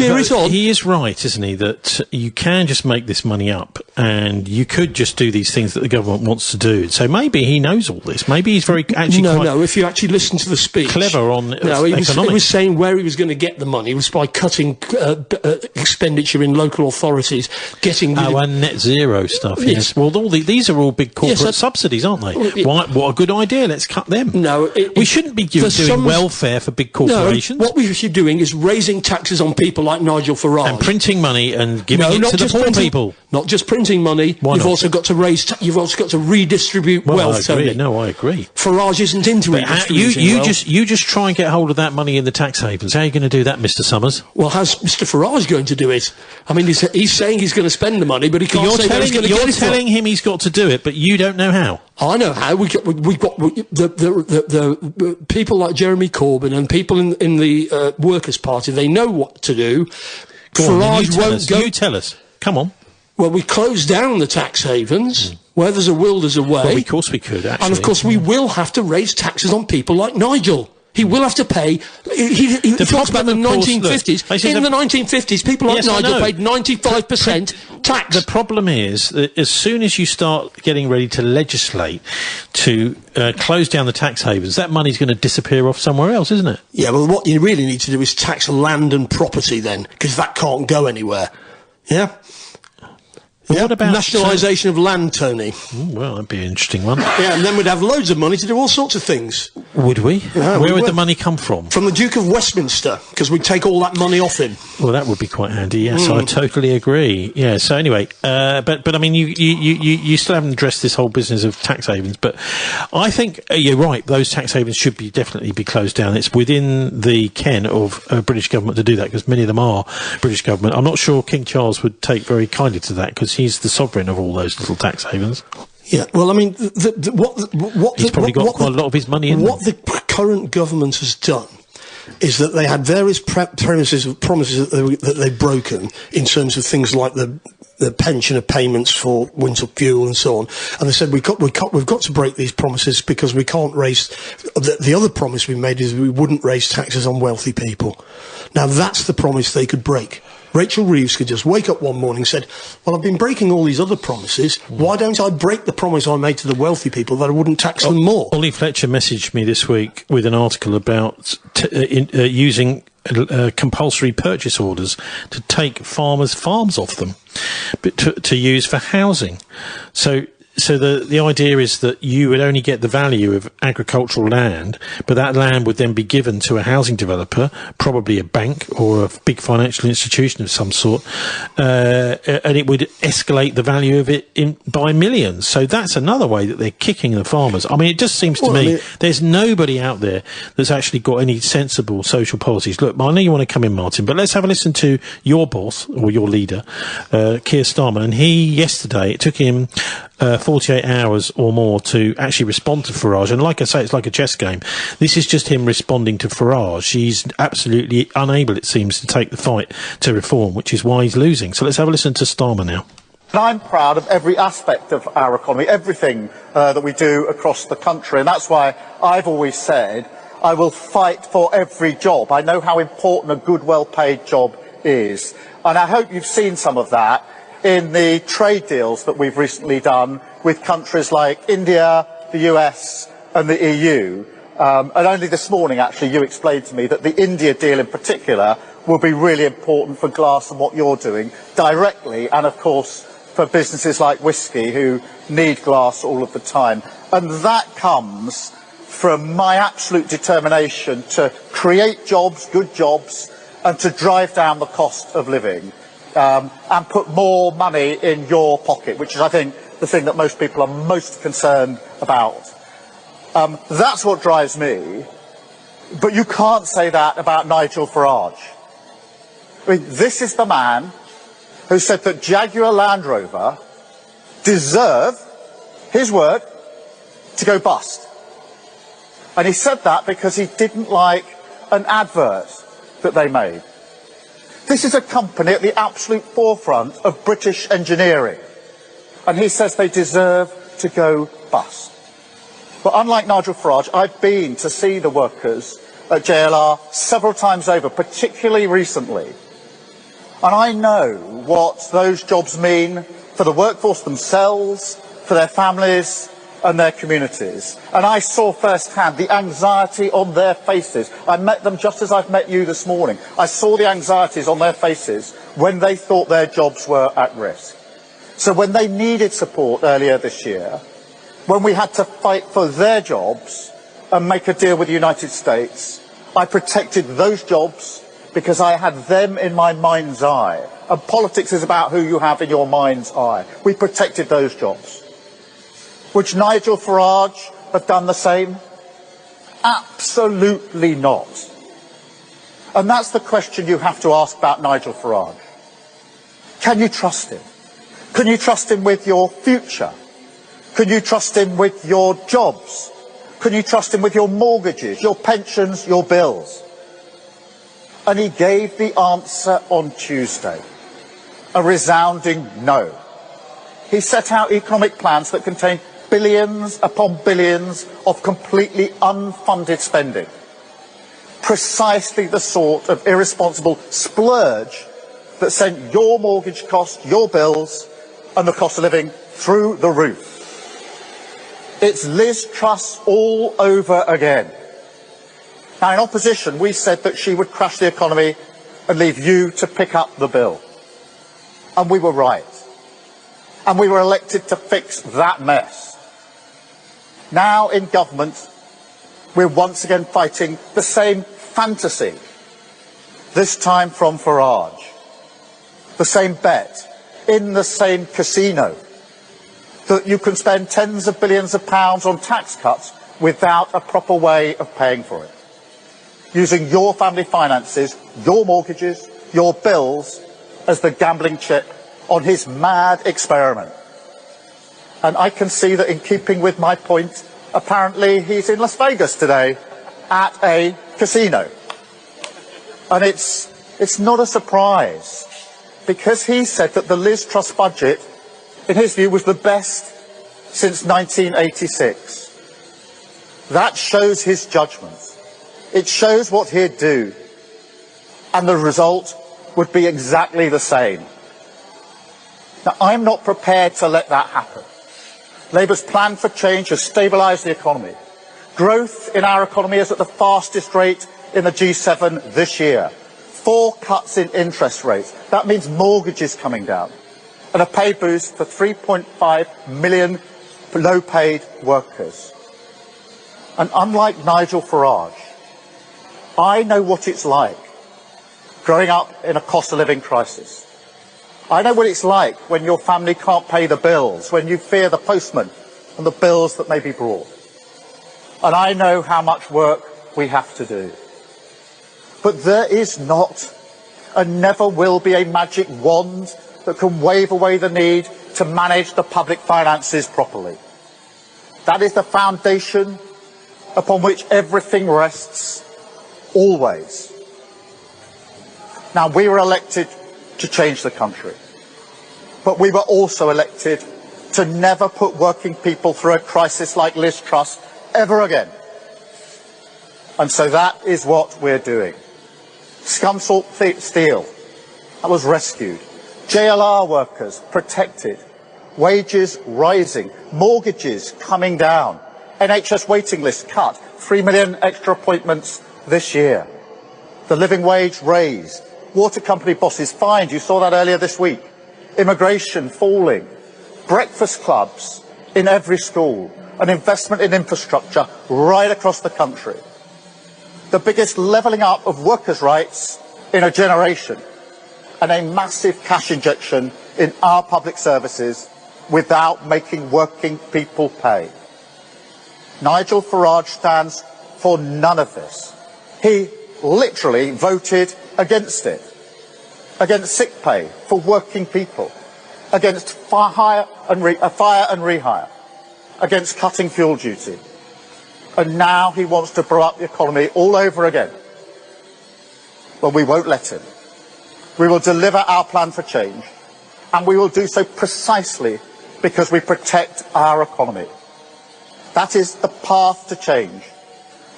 He is right, isn't he, that you can just make this money up and you could just do these things that the government wants to do. So maybe he knows all this. Maybe he's quite if you actually listen to the speech. Clever on economics. He was saying where he was going to get the money was by cutting expenditure in local authorities, getting... and net zero stuff, yes. Well, these are all big corporate subsidies, aren't they? What a good idea. Let's cut them. No. We shouldn't be doing welfare for big corporations. What we should be doing is raising taxes on people like Nigel Farage. And printing money and giving it to the poor people. Not just printing money. You've also got to you've also got to redistribute wealth, Tony. No, I agree. Farage isn't into redistributing wealth. You just try and get hold of that money in the tax havens. How are you going to do that, Mr. Summers? Well, how's Mr. Farage going to do it? I mean, he's saying he's going to spend the money, but he can't say where he's going to get it from. You're telling him he's got to do it, but you don't know how. I know how. We've got the people like Jeremy Corbyn and people in the Workers' Party. They know what to do. Farage won't go. You tell us. Come on. Well, we close down the tax havens. Where there's a will, there's a way. Well, of course we could, actually. And of course we will have to raise taxes on people like Nigel. He will have to pay. He talks about the 1950s. In the 1950s, people like Nigel paid 95% tax. The problem is that as soon as you start getting ready to legislate to close down the tax havens, that money's going to disappear off somewhere else, isn't it? Yeah, well, what you really need to do is tax land and property then, because that can't go anywhere. Yeah? But what about nationalisation of land, Tony? Well, that'd be an interesting one. Yeah, and then we'd have loads of money to do all sorts of things. Would we? Yeah, Where would the money come from? From the Duke of Westminster, because we'd take all that money off him. Well, that would be quite handy. Yes, I totally agree. Yeah. So anyway, but I mean, you still haven't addressed this whole business of tax havens. But I think you're right. Those tax havens should definitely be closed down. It's within the ken of British government to do that because many of them are British government. I'm not sure King Charles would take very kindly to that because he's the sovereign of all those little tax havens. Yeah, well, I mean, he's probably got quite a lot of his money in what the current government has done is that they had various promises that they'd broken in terms of things like the pensioner payments for winter fuel and so on, and they said we've got to break these promises because we can't raise. The other promise we made is we wouldn't raise taxes on wealthy people. Now that's the promise they could break. Rachel Reeves could just wake up one morning and said, well, I've been breaking all these other promises. Why don't I break the promise I made to the wealthy people that I wouldn't tax them more? Ollie Fletcher messaged me this week with an article about using compulsory purchase orders to take farmers' farms off them, but to use for housing. So the idea is that you would only get the value of agricultural land, but that land would then be given to a housing developer, probably a bank or a big financial institution of some sort, and it would escalate the value of it by millions. So that's another way that they're kicking the farmers. I mean, it just seems to me there's nobody out there that's actually got any sensible social policies. Look, I know you want to come in, Martin, but let's have a listen to your boss or your leader, Keir Starmer, and yesterday it took him 48 hours or more to actually respond to Farage. And like I say, it's like a chess game. This is just him responding to Farage. He's absolutely unable, it seems, to take the fight to reform, which is why he's losing. So let's have a listen to Starmer now. And I'm proud of every aspect of our economy, everything that we do across the country. And that's why I've always said I will fight for every job. I know how important a good, well-paid job is. And I hope you've seen some of that in the trade deals that we've recently done with countries like India, the US and the EU. And only this morning, actually, you explained to me that the India deal in particular will be really important for glass and what you're doing directly, and of course for businesses like Whisky who need glass all of the time. And that comes from my absolute determination to create jobs, good jobs, and to drive down the cost of living. And put more money in your pocket, which is, I think, the thing that most people are most concerned about. That's what drives me. But you can't say that about Nigel Farage. I mean, this is the man who said that Jaguar Land Rover deserve, his word, to go bust. And he said that because he didn't like an advert that they made. This is a company at the absolute forefront of British engineering, and he says they deserve to go bust. But unlike Nigel Farage, I've been to see the workers at JLR several times over, particularly recently, and I know what those jobs mean for the workforce themselves, for their families and their communities. And I saw firsthand the anxiety on their faces. I met them just as I've met you this morning. I saw the anxieties on their faces when they thought their jobs were at risk. So when they needed support earlier this year, when we had to fight for their jobs and make a deal with the United States, I protected those jobs because I had them in my mind's eye. And politics is about who you have in your mind's eye. We protected those jobs. Would Nigel Farage have done the same? Absolutely not. And that's the question you have to ask about Nigel Farage. Can you trust him? Can you trust him with your future? Can you trust him with your jobs? Can you trust him with your mortgages, your pensions, your bills? And he gave the answer on Tuesday. A resounding no. He set out economic plans that contain billions upon billions of completely unfunded spending. Precisely the sort of irresponsible splurge that sent your mortgage cost, your bills, and the cost of living through the roof. It's Liz Truss all over again. Now, in opposition, we said that she would crash the economy and leave you to pick up the bill. And we were right. And we were elected to fix that mess. Now in government, we're once again fighting the same fantasy, this time from Farage. The same bet, in the same casino, that you can spend tens of billions of pounds on tax cuts without a proper way of paying for it. Using your family finances, your mortgages, your bills as the gambling chip on his mad experiment. And I can see that in keeping with my point, apparently he's in Las Vegas today at a casino. And it's not a surprise, because he said that the Liz Truss budget, in his view, was the best since 1986. That shows his judgment. It shows what he'd do. And the result would be exactly the same. Now, I'm not prepared to let that happen. Labour's plan for change has stabilised the economy. Growth in our economy is at the fastest rate in the G7 this year. 4 cuts in interest rates. That means mortgages coming down. And a pay boost for 3.5 million low-paid workers. And unlike Nigel Farage, I know what it's like growing up in a cost of living crisis. I know what it's like when your family can't pay the bills, when you fear the postman and the bills that may be brought. And I know how much work we have to do. But there is not and never will be a magic wand that can wave away the need to manage the public finances properly. That is the foundation upon which everything rests, always. Now, we were elected to change the country, but we were also elected to never put working people through a crisis like Liz Truss ever again. And so that is what we're doing. Scunthorpe Steel, that was rescued. JLR workers protected. Wages rising. Mortgages coming down. NHS waiting lists cut. 3 million extra appointments this year. The living wage raised. Water company bosses fined. You saw that earlier this week. Immigration falling. Breakfast clubs in every school. An investment in infrastructure right across the country. The biggest levelling up of workers' rights in a generation. And a massive cash injection in our public services without making working people pay. Nigel Farage stands for none of this. He literally voted against it. Against sick pay for working people. Against fire and rehire. Against cutting fuel duty. And now he wants to blow up the economy all over again. Well, we won't let him. We will deliver our plan for change, and we will do so precisely because we protect our economy. That is the path to change,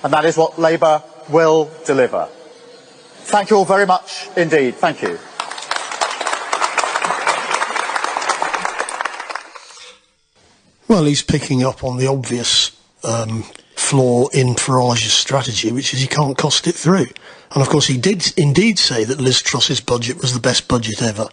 and that is what Labour will deliver. Thank you all very much indeed. Thank you. Well, he's picking up on the obvious flaw in Farage's strategy, which is he can't cost it through. And of course he did indeed say that Liz Truss's budget was the best budget ever,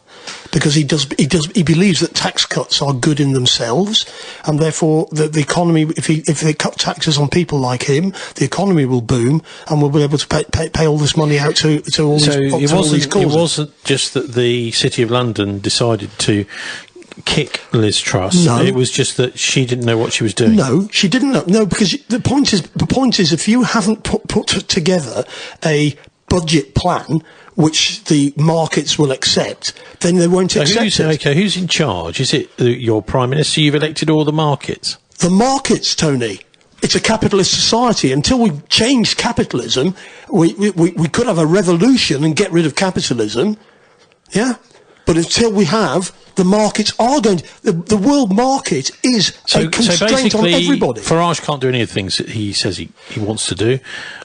because he believes that tax cuts are good in themselves, and therefore the economy, if they cut taxes on people like him, the economy will boom, and we'll be able to pay all this money out to all these causes. It wasn't just that the City of London decided to kick Liz Truss. No. It was just that she didn't know what she was doing. No, she didn't know. No, because the point is, if you haven't put together a budget plan which the markets will accept, then they won't accept it. Okay, who's in charge? Is it your Prime Minister? You've elected all the markets. The markets, Tony. It's a capitalist society. Until we change capitalism, we could have a revolution and get rid of capitalism. Yeah? But until we have, the markets are going to... The world market is a constraint on everybody. Farage can't do any of the things that he says he wants to do.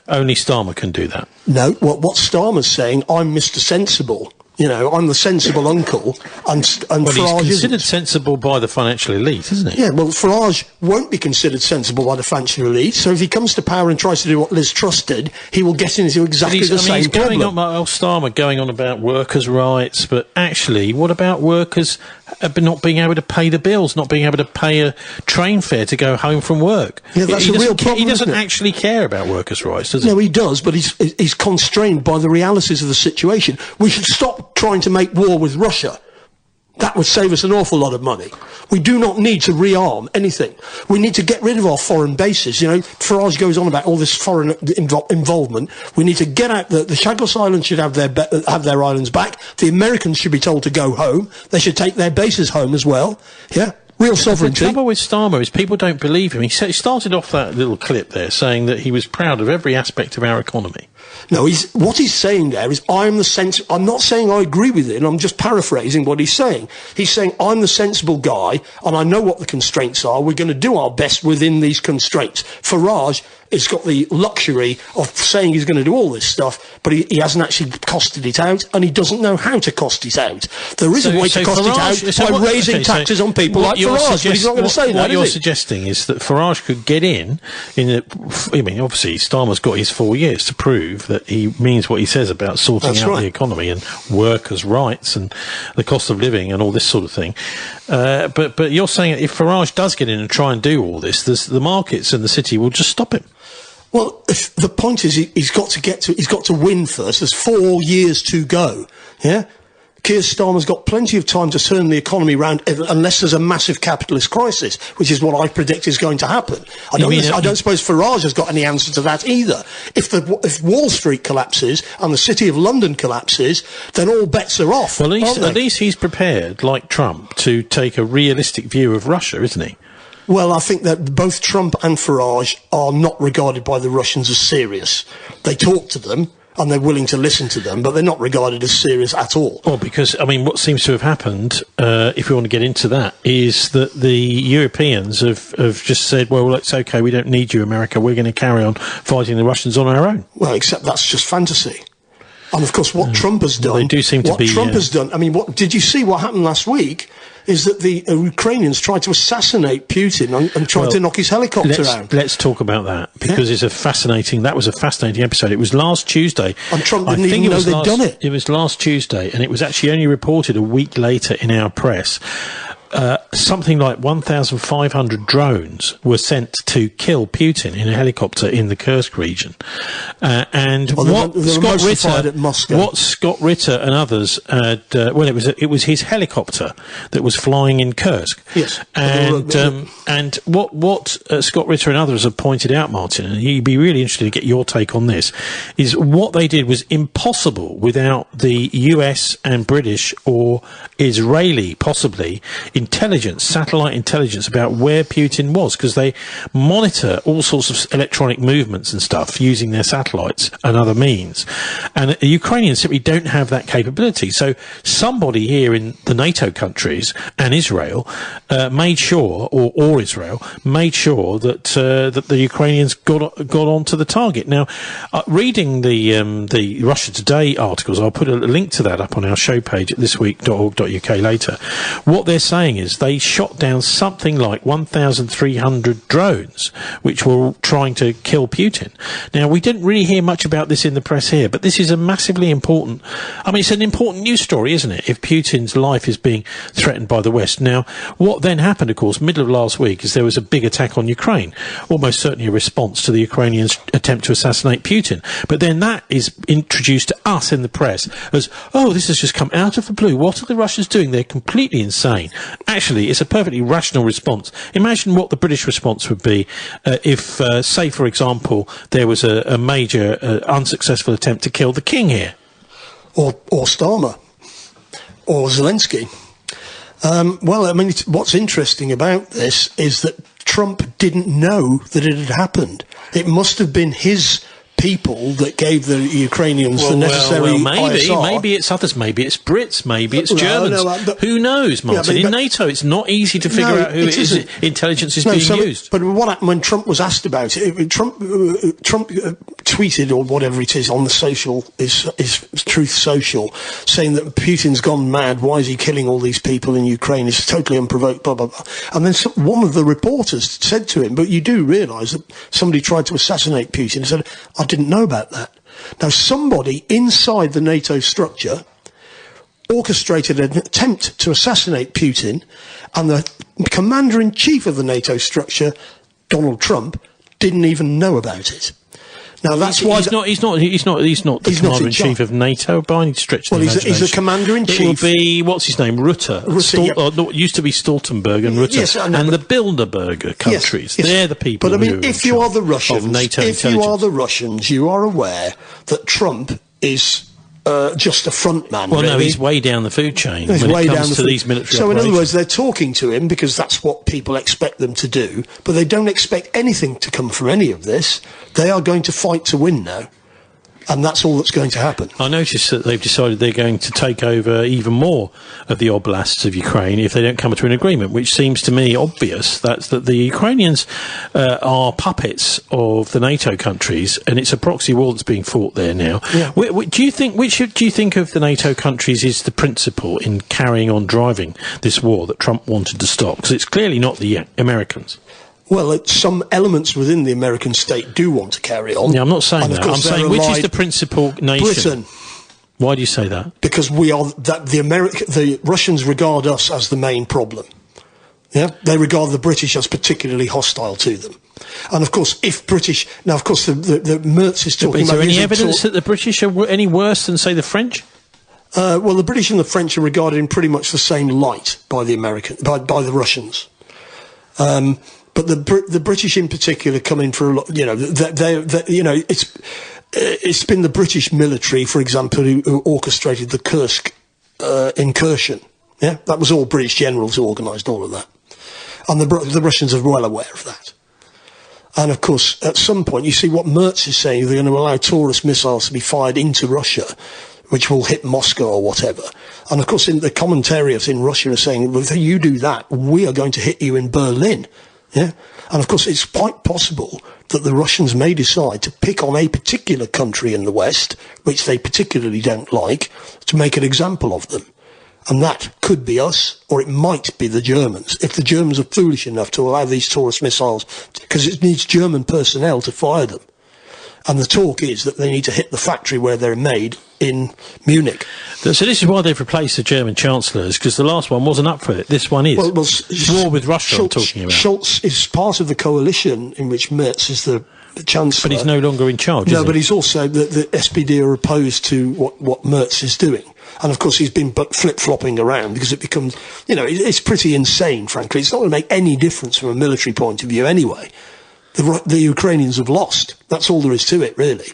Only Starmer can do that. No, what Starmer's saying, I'm Mr. Sensible. You know, I'm the sensible uncle, and Farage he's considered isn't. Sensible by the financial elite, isn't he? Yeah, well, Farage won't be considered sensible by the financial elite, so if he comes to power and tries to do what Liz Truss did, he will get into exactly the same problem. Starmer going on about workers' rights, but actually, what about workers not being able to pay the bills, not being able to pay a train fare to go home from work? Yeah, that's a real problem. He doesn't actually care about workers' rights, does he? No, he does, but he's constrained by the realities of the situation. We should stop trying to make war with Russia. That would save us an awful lot of money. We do not need to rearm anything. We need to get rid of our foreign bases. You know, Farage goes on about all this foreign involvement. We need to get out. The Chagos Islands should have their islands back. The Americans should be told to go home. They should take their bases home as well. Yeah. real sovereignty. The trouble with Starmer is people don't believe him. He started off that little clip there saying that he was proud of every aspect of our economy. No, what he's saying there is, I'm not saying I agree with it, I'm just paraphrasing what he's saying. He's saying, I'm the sensible guy, and I know what the constraints are. We're going to do our best within these constraints. Farage has got the luxury of saying he's going to do all this stuff, but he hasn't actually costed it out, and he doesn't know how to cost it out. There is a way to cost it out by raising taxes on people like Farage, but he's not going to say that, What you're suggesting is that Farage could get in I mean, obviously, Starmer's got his 4 years to prove that he means what he says about sorting out the economy and workers' rights and the cost of living and all this sort of thing. But you're saying that if Farage does get in and try and do all this, the markets and the city will just stop him. Well, the point is he's got to win first. There's 4 years to go. Yeah? Keir Starmer's got plenty of time to turn the economy round unless there's a massive capitalist crisis, which is what I predict is going to happen. I don't suppose Farage has got any answer to that either. If Wall Street collapses and the City of London collapses, then all bets are off. Well, at least he's prepared, like Trump, to take a realistic view of Russia, isn't he? Well, I think that both Trump and Farage are not regarded by the Russians as serious. They talk to them, and they're willing to listen to them, but they're not regarded as serious at all. Well, because, I mean, what seems to have happened, if we want to get into that, is that the Europeans have just said, well, it's okay, we don't need you, America, we're going to carry on fighting the Russians on our own. Well, except that's just fantasy. And, of course, what Trump has done... They do seem to be... What Trump has done... I mean, did you see what happened last week? Is that the Ukrainians tried to assassinate Putin and tried to knock his helicopter out. Let's talk about that, because that was a fascinating episode. It was last Tuesday. And Trump didn't even know they'd done it. It was last Tuesday, and it was actually only reported a week later in our press. Something like 1,500 drones were sent to kill Putin in a helicopter in the Kursk region. And what Scott Ritter and others had, it was his helicopter that was flying in Kursk. Yes. And what Scott Ritter and others have pointed out, Martin, and you'd be really interested to get your take on this, is what they did was impossible without the US and British or Israeli, possibly, satellite intelligence about where Putin was, because they monitor all sorts of electronic movements and stuff using their satellites and other means. And the Ukrainians simply don't have that capability. So somebody here in the NATO countries and Israel made sure, or Israel, made sure that the Ukrainians got onto the target. Now, reading the Russia Today articles, I'll put a link to that up on our show page at thisweek.org.uk later. What they're saying is they shot down something like 1,300 drones which were trying to kill Putin. Now, we didn't really hear much about this in the press here, but this is a massively important... I mean, it's an important news story, isn't it, if Putin's life is being threatened by the West. Now, what then happened, of course, middle of last week, is there was a big attack on Ukraine, almost certainly a response to the Ukrainians' attempt to assassinate Putin. But then that is introduced to us in the press as, oh, this has just come out of the blue. What are the Russians doing? They're completely insane. Actually, it's a perfectly rational response. Imagine what the British response would be if, say, for example, there was a major unsuccessful attempt to kill the king here. Or Starmer. Or Zelensky. Well, I mean, what's interesting about this is that Trump didn't know that it had happened. It must have been his people that gave the Ukrainians the necessary maybe it's others, maybe it's Brits, maybe it's Germans. Who knows, Martin? In NATO, it's not easy to figure out who intelligence is being used. But what happened when Trump was asked about it, Trump tweeted, or whatever it is, on the social, is Truth Social, saying that Putin's gone mad, why is he killing all these people in Ukraine, it's totally unprovoked, blah, blah, blah. And then one of the reporters said to him, but you do realise that somebody tried to assassinate Putin, and said, I didn't know about that. Now, somebody inside the NATO structure orchestrated an attempt to assassinate Putin, and the commander-in-chief of the NATO structure, Donald Trump, didn't even know about it. Now that's why he's not the commander-in-chief of NATO by any stretch. Well, he's the commander-in-chief. It will be, what's his name, Rutte. Used to be Stoltenberg and Rutte, yes, and the Bilderberger countries. Yes. They're the people. But I mean, if you are the Russians, NATO if you are the Russians, you are aware that Trump is just a front man. Well, really. no, he's way down the food chain He's when way it down comes the to food. these military So, in operations. other words, they're talking to him because that's what people expect them to do, but they don't expect anything to come from any of this. They are going to fight to win now. And that's all that's going to happen. I noticed that they've decided they're going to take over even more of the oblasts of Ukraine if they don't come to an agreement, which seems to me obvious. That's that the Ukrainians are puppets of the NATO countries, and it's a proxy war that's being fought there now. Yeah. Do you think of the NATO countries is the principal in carrying on driving this war that Trump wanted to stop? Because it's clearly not the Americans. Well, some elements within the American state do want to carry on. Yeah, I'm not saying and that. I'm saying which is the principal nation? Britain. Why do you say that? Because the Russians regard us as the main problem. Yeah, they regard the British as particularly hostile to them. And of course, if British now, of course, the Merz is talking Is about. there any evidence that the British are any worse than, say, the French? Well, the British and the French are regarded in pretty much the same light by the by the Russians. But the British in particular come in for a lot, it's been the British military, for example, who orchestrated the Kursk incursion. Yeah, that was all British generals who organised all of that. And the Russians are well aware of that. And of course, at some point, you see what Merz is saying, they're going to allow Taurus missiles to be fired into Russia, which will hit Moscow or whatever. And of course, in the commentariats in Russia are saying, well, if you do that, we are going to hit you in Berlin. Yeah, and of course it's quite possible that the Russians may decide to pick on a particular country in the West, which they particularly don't like, to make an example of them. And that could be us, or it might be the Germans, if the Germans are foolish enough to allow these Taurus missiles, because it needs German personnel to fire them. And the talk is that they need to hit the factory where they're made in Munich. So this is why they've replaced the German chancellors, because the last one wasn't up for it. This one is. Well, war with Russia I'm talking about. Scholz is part of the coalition in which Merz is the chancellor. But he's no longer in charge, No, but he's also, the SPD are opposed to what Merz is doing. And of course he's been flip-flopping around because it becomes, it's pretty insane, frankly. It's not going to make any difference from a military point of view anyway. The Ukrainians have lost. That's all there is to it, really.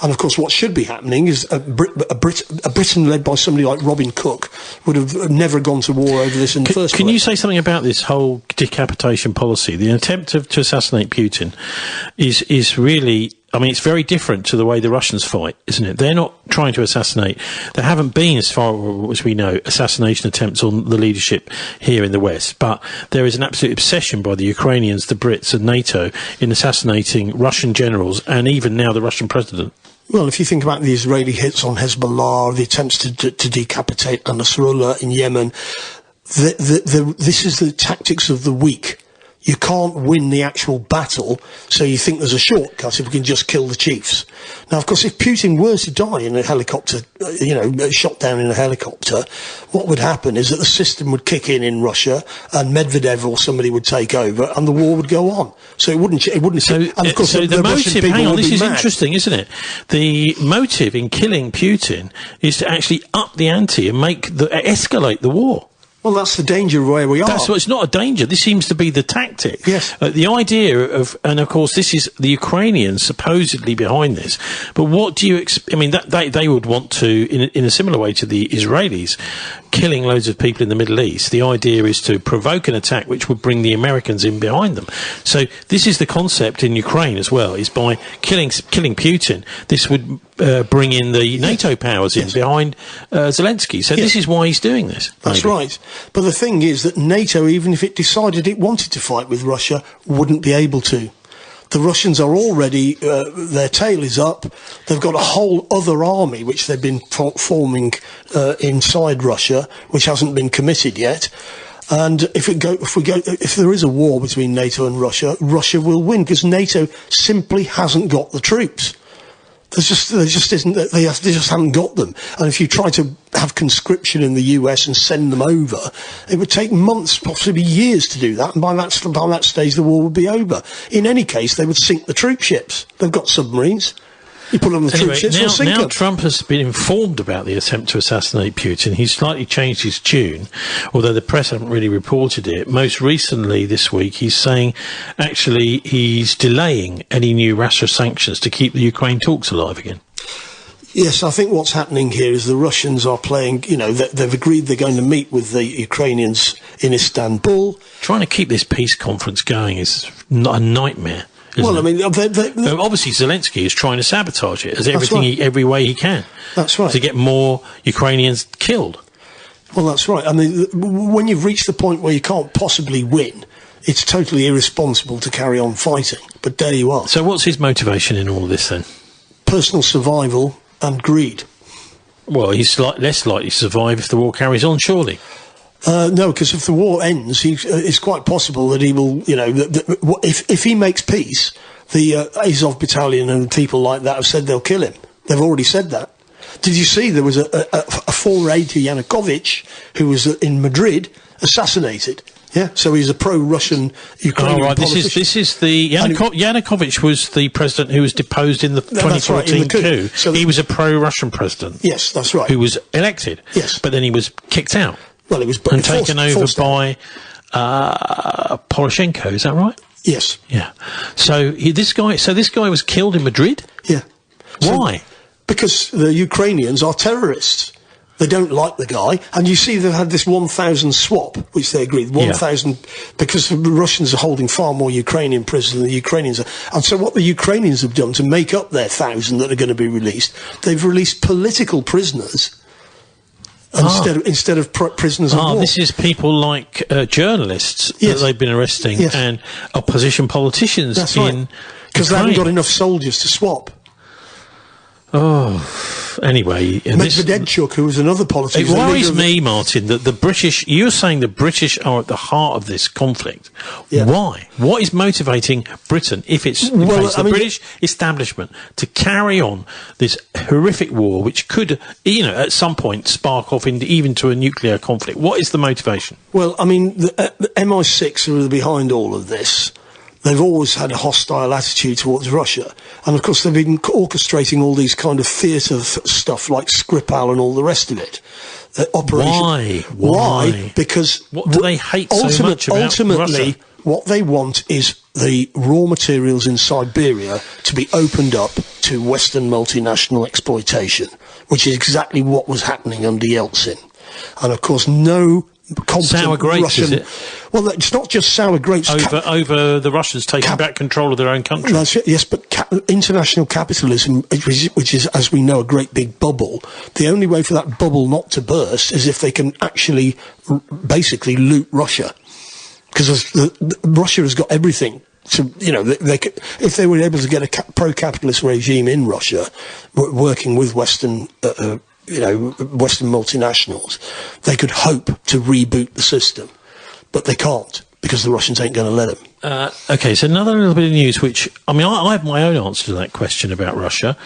And of course, what should be happening is a Britain led by somebody like Robin Cook would have never gone to war over this in the first place. Can you say something about this whole decapitation policy? The attempt to assassinate Putin is really, I mean, it's very different to the way the Russians fight, isn't it? They're not trying to assassinate. There haven't been, as far as we know, assassination attempts on the leadership here in the West. But there is an absolute obsession by the Ukrainians, the Brits and NATO in assassinating Russian generals and even now the Russian president. Well, if you think about the Israeli hits on Hezbollah, the attempts to decapitate Nasrallah in Yemen, this is the tactics of the weak. You can't win the actual battle, so you think there's a shortcut if we can just kill the chiefs. Now, of course, if Putin were to die in a helicopter, shot down in a helicopter, what would happen is that the system would kick in Russia, and Medvedev or somebody would take over, and the war would go on. So it wouldn't. So, and of course, so the motive. Hang on, this is interesting, isn't it? The motive in killing Putin is to actually up the ante and escalate the war. Well, that's the danger of where we are. That's what, it's not a danger. This seems to be the tactic. Yes. The idea of, and of course, this is the Ukrainians supposedly behind this. But what do you? I mean, they would want to, in a similar way to the Israelis, killing loads of people in the Middle East. The idea is to provoke an attack which would bring the Americans in behind them. So this is the concept in Ukraine as well. Is by killing Putin, this would bring in the NATO powers in behind Zelensky. So this is why he's doing this. That's right. But the thing is that NATO, even if it decided it wanted to fight with Russia, wouldn't be able to. The Russians are already, their tail is up. They've got a whole other army which they've been forming inside Russia, which hasn't been committed yet. And if there is a war between NATO and Russia, Russia will win because NATO simply hasn't got the troops. They just haven't got them. And if you try to have conscription in the US and send them over, it would take months, possibly years to do that. And by that stage, the war would be over. In any case, they would sink the troop ships. They've got submarines. You put them on the troop ships, they'll sink them. Now Trump has been informed about the attempt to assassinate Putin. He's slightly changed his tune, although the press haven't really reported it. Most recently this week, he's saying actually he's delaying any new Russia sanctions to keep the Ukraine talks alive again. Yes, I think what's happening here is the Russians are playing, they've agreed they're going to meet with the Ukrainians in Istanbul. Trying to keep this peace conference going is a nightmare. Well, I mean, obviously Zelensky is trying to sabotage it as every way he can. That's right. To get more Ukrainians killed. Well, that's right. I mean, when you've reached the point where you can't possibly win, it's totally irresponsible to carry on fighting. But there you are. So what's his motivation in all of this then? Personal survival and greed. Well, he's less likely to survive if the war carries on, surely. No, because if the war ends, it's quite possible that he will, if he makes peace, the Azov battalion and people like that have said they'll kill him. They've already said that. Did you see there was a former aide to Yanukovych who was in Madrid assassinated? Yeah, so he's a pro-Russian Ukrainian politician. This is the Yanukovych was the president who was deposed in the 2014 coup. So he was a pro-Russian president. Yes, that's right. Who was elected. Yes, but then he was kicked out. Well, it was taken over by Poroshenko. Is that right? Yes. Yeah. So this guy was killed in Madrid. Yeah. Why? Because the Ukrainians are terrorists. They don't like the guy, and you see they've had this 1,000 swap, which they agreed 1,000 because the Russians are holding far more Ukrainian prisoners than the Ukrainians are. And so what the Ukrainians have done to make up their 1,000 that are going to be released, they've released political prisoners. Instead of prisoners of war. This is people like journalists that they've been arresting and opposition politicians. That's right. Because they haven't got enough soldiers to swap. Oh, anyway. Medvedchuk, who was another politician. It worries me, Martin, that the British, you're saying the British are at the heart of this conflict. Yeah. Why? What is motivating Britain, if it's the British establishment, to carry on this horrific war, which could, at some point spark off even to a nuclear conflict? What is the motivation? Well, I mean, the MI6 are behind all of this. They've always had a hostile attitude towards Russia. And, of course, they've been orchestrating all these kind of theatre stuff like Skripal and all the rest of it. Why? Because... What do they hate so much about ultimately, Russia? What they want is the raw materials in Siberia to be opened up to Western multinational exploitation, which is exactly what was happening under Yeltsin. And, of course, no... Sour grapes, Russian, is it? Well, it's not just sour grapes. Over the Russians taking back control of their own country. That's it, yes, but international capitalism, which is, as we know, a great big bubble, the only way for that bubble not to burst is if they can actually basically loot Russia. Because Russia has got everything. So, if they were able to get a pro-capitalist regime in Russia, working with Western... Western multinationals, they could hope to reboot the system, but they can't because the Russians ain't going to let them. Okay, so another little bit of news, which, I have my own answer to that question about Russia,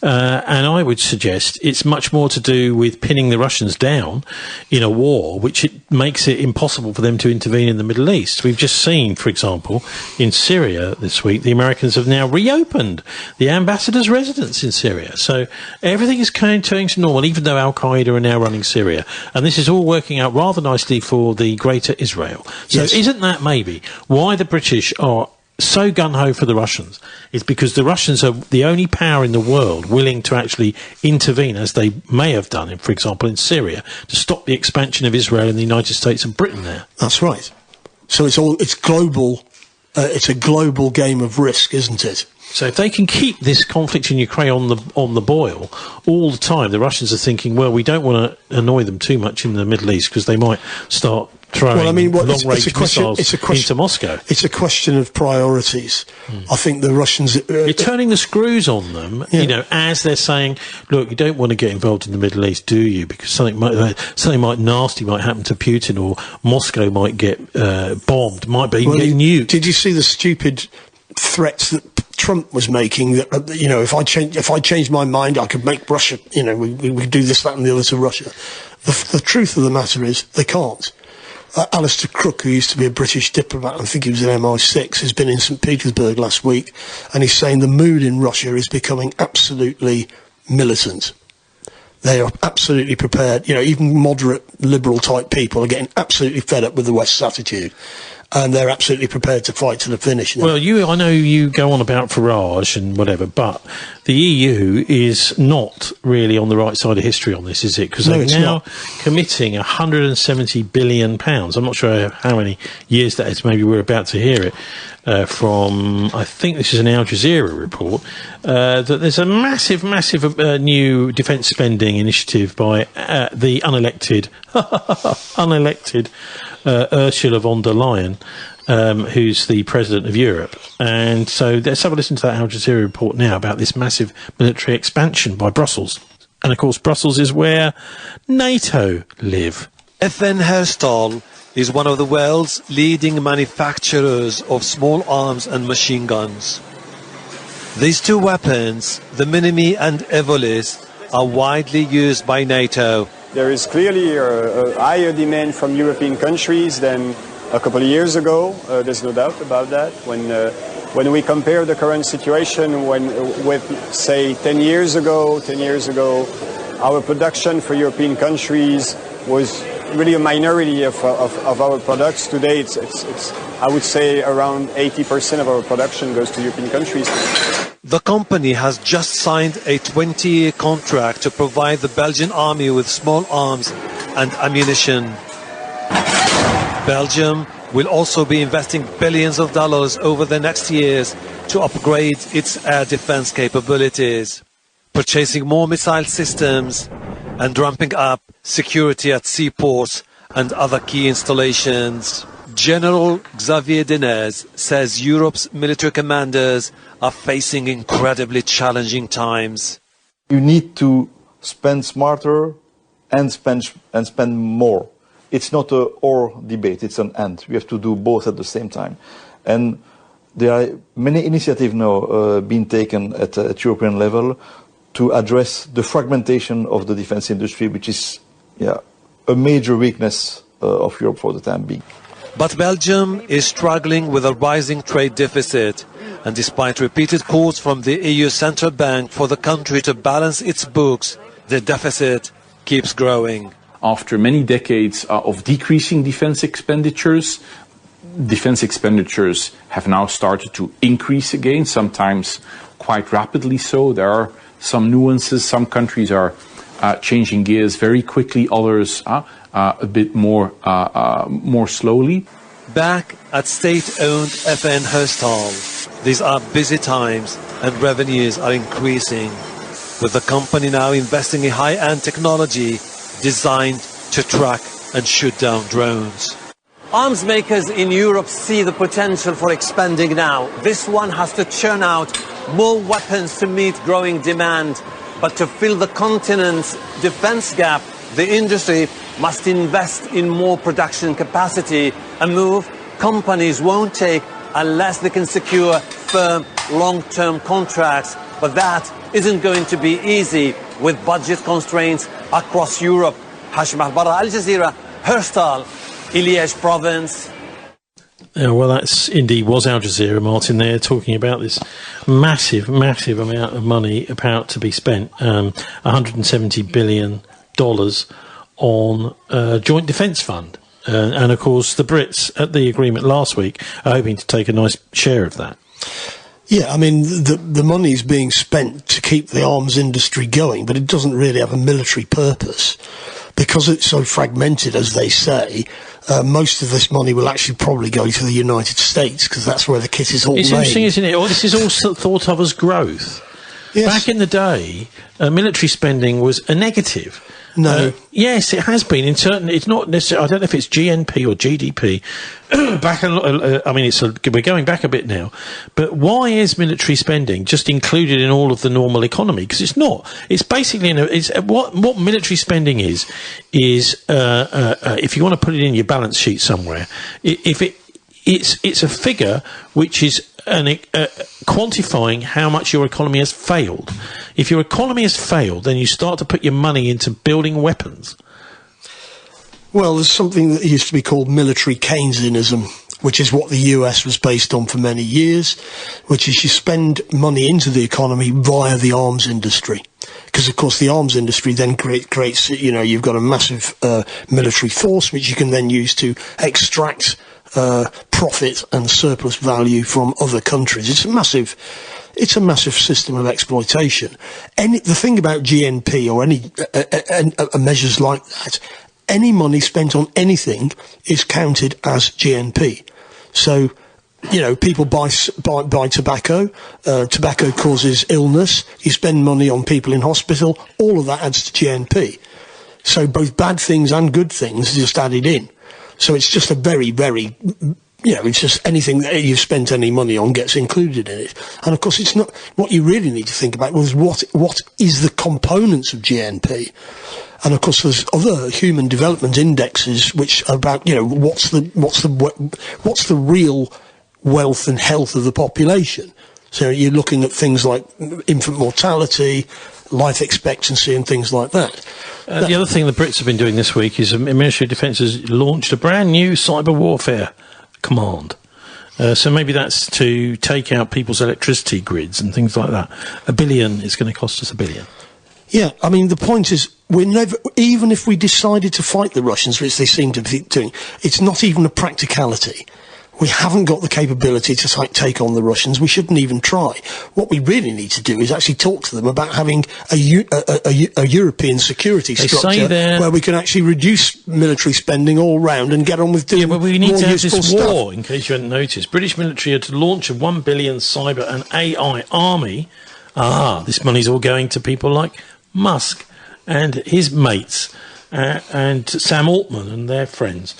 and I would suggest it's much more to do with pinning the Russians down in a war, which makes it impossible for them to intervene in the Middle East. We've just seen, for example, in Syria this week, the Americans have now reopened the ambassador's residence in Syria. So everything is turning to normal, even though Al-Qaeda are now running Syria. And this is all working out rather nicely for the greater Israel. So isn't that maybe why the British are so gung-ho for the Russians? Is because the Russians are the only power in the world willing to actually intervene, as they may have done, for example, in Syria, to stop the expansion of Israel and the United States and Britain there. That's right. So it's global. It's a global game of risk, isn't it? So if they can keep this conflict in Ukraine on the boil all the time, the Russians are thinking, well, we don't want to annoy them too much in the Middle East because they might start throwing long-range missiles into Moscow. It's a question of priorities. I think the Russians... You're turning the screws on them, as they're saying, look, you don't want to get involved in the Middle East, do you? Because something nasty might happen to Putin, or Moscow might get bombed, might be get nuked. Did you see the stupid threats that Trump was making, that if I change my mind, I could make Russia, we do this, that and the other to Russia. The truth of the matter is they can't. Alistair Crook, who used to be a British diplomat, I think he was in MI6, has been in St. Petersburg last week, and he's saying the mood in Russia is becoming absolutely militant. They are absolutely prepared. Even moderate liberal type people are getting absolutely fed up with the West's attitude. and they're absolutely prepared to fight to the finish now. Well, I know you go on about Farage and whatever, but the EU is not really on the right side of history on this, is it? Because they're now committing £170 billion. I'm not sure how many years that is. Maybe we're about to hear it from, I think this is an Al Jazeera report, that there's a massive new defence spending initiative by the unelected Ursula von der Leyen, who's the president of Europe. And so let's have a listen to that Al Jazeera report now about this massive military expansion by Brussels. And of course Brussels is where NATO live. FN Herstal is one of the world's leading manufacturers of small arms and machine guns. These two weapons, the Minimi and Evolis, are widely used by NATO. There is clearly a higher demand from European countries than a couple of years ago. There's no doubt about that. When we compare the current situation with, say, 10 years ago, our production for European countries was really a minority of our products. Today, it's I would say around 80% of our production goes to European countries. The company has just signed a 20-year contract to provide the Belgian army with small arms and ammunition. Belgium will also be investing billions of dollars over the next years to upgrade its air defense capabilities, purchasing more missile systems and ramping up security at seaports and other key installations. General Xavier Denez says Europe's military commanders are facing incredibly challenging times. You need to spend smarter and spend more. It's not a or debate, it's an and. We have to do both at the same time. And there are many initiatives now being taken at European level to address the fragmentation of the defense industry, which is a major weakness of Europe for the time being. But Belgium is struggling with a rising trade deficit, and despite repeated calls from the EU Central Bank for the country to balance its books, the deficit keeps growing. After many decades of decreasing defense expenditures have now started to increase again, sometimes quite rapidly so. There are some nuances. Some countries are changing gears very quickly, others a bit more slowly. Back at state-owned FN Herstal, these are busy times and revenues are increasing, with the company now investing in high-end technology designed to track and shoot down drones. Arms makers in Europe see the potential for expanding now. This one has to churn out more weapons to meet growing demand. But to fill the continent's defense gap, the industry must invest in more production capacity, a move companies won't take unless they can secure firm long-term contracts. But that isn't going to be easy with budget constraints across Europe. Hashim Al-Barra, Al Jazeera, Herstal, Liège province. Well, that's indeed was Al Jazeera, Martin, there talking about this massive amount of money about to be spent, $170 billion on a joint defence fund. And, of course, the Brits at the agreement last week are hoping to take a nice share of that. Yeah, I mean, the money's being spent to keep the arms industry going, but it doesn't really have a military purpose. Because it's so fragmented, as they say, most of this money will actually probably go to the United States, because that's where the kit is all made. It's interesting, isn't it? This is all thought of as growth. Yes. Back in the day, military spending was a negative. No. Yes, it has been. It's not necessarily. I don't know if it's GNP or GDP. We're going back a bit now. But why is military spending just included in all of the normal economy? Because it's not. It's basically what military spending is if you want to put it in your balance sheet somewhere, it's a figure which is quantifying how much your economy has failed. If your economy has failed, then you start to put your money into building weapons. Well, there's something that used to be called military Keynesianism, which is what the US was based on for many years, which is you spend money into the economy via the arms industry. Because, of course, the arms industry then creates, you've got a massive military force which you can then use to extract profit and surplus value from other countries. It's a massive system of exploitation. The thing about GNP or any measures like that, any money spent on anything is counted as GNP. So, people buy tobacco. Tobacco causes illness. You spend money on people in hospital. All of that adds to GNP. So both bad things and good things are just added in. So it's just a very, very, it's just anything that you've spent any money on gets included in it. And of course, it's not what you really need to think about was what is the components of GNP. And of course, there's other human development indexes which are about what's the real wealth and health of the population. So you're looking at things like infant mortality, life expectancy and things like that. The other thing the Brits have been doing this week is the Ministry of Defence has launched a brand new cyber warfare command. So maybe that's to take out people's electricity grids and things like that. $1 billion is going to cost us $1 billion. Yeah, I mean, the point is, even if we decided to fight the Russians, which they seem to be doing, it's not even a practicality. We haven't got the capability to take on the Russians. We shouldn't even try. What we really need to do is actually talk to them about having a European security structure where we can actually reduce military spending all round and get on with doing more useful stuff. Yeah, but we need to have this war, in case you hadn't noticed. British military are to launch a $1 billion cyber and AI army. This money's all going to people like Musk and his mates and Sam Altman and their friends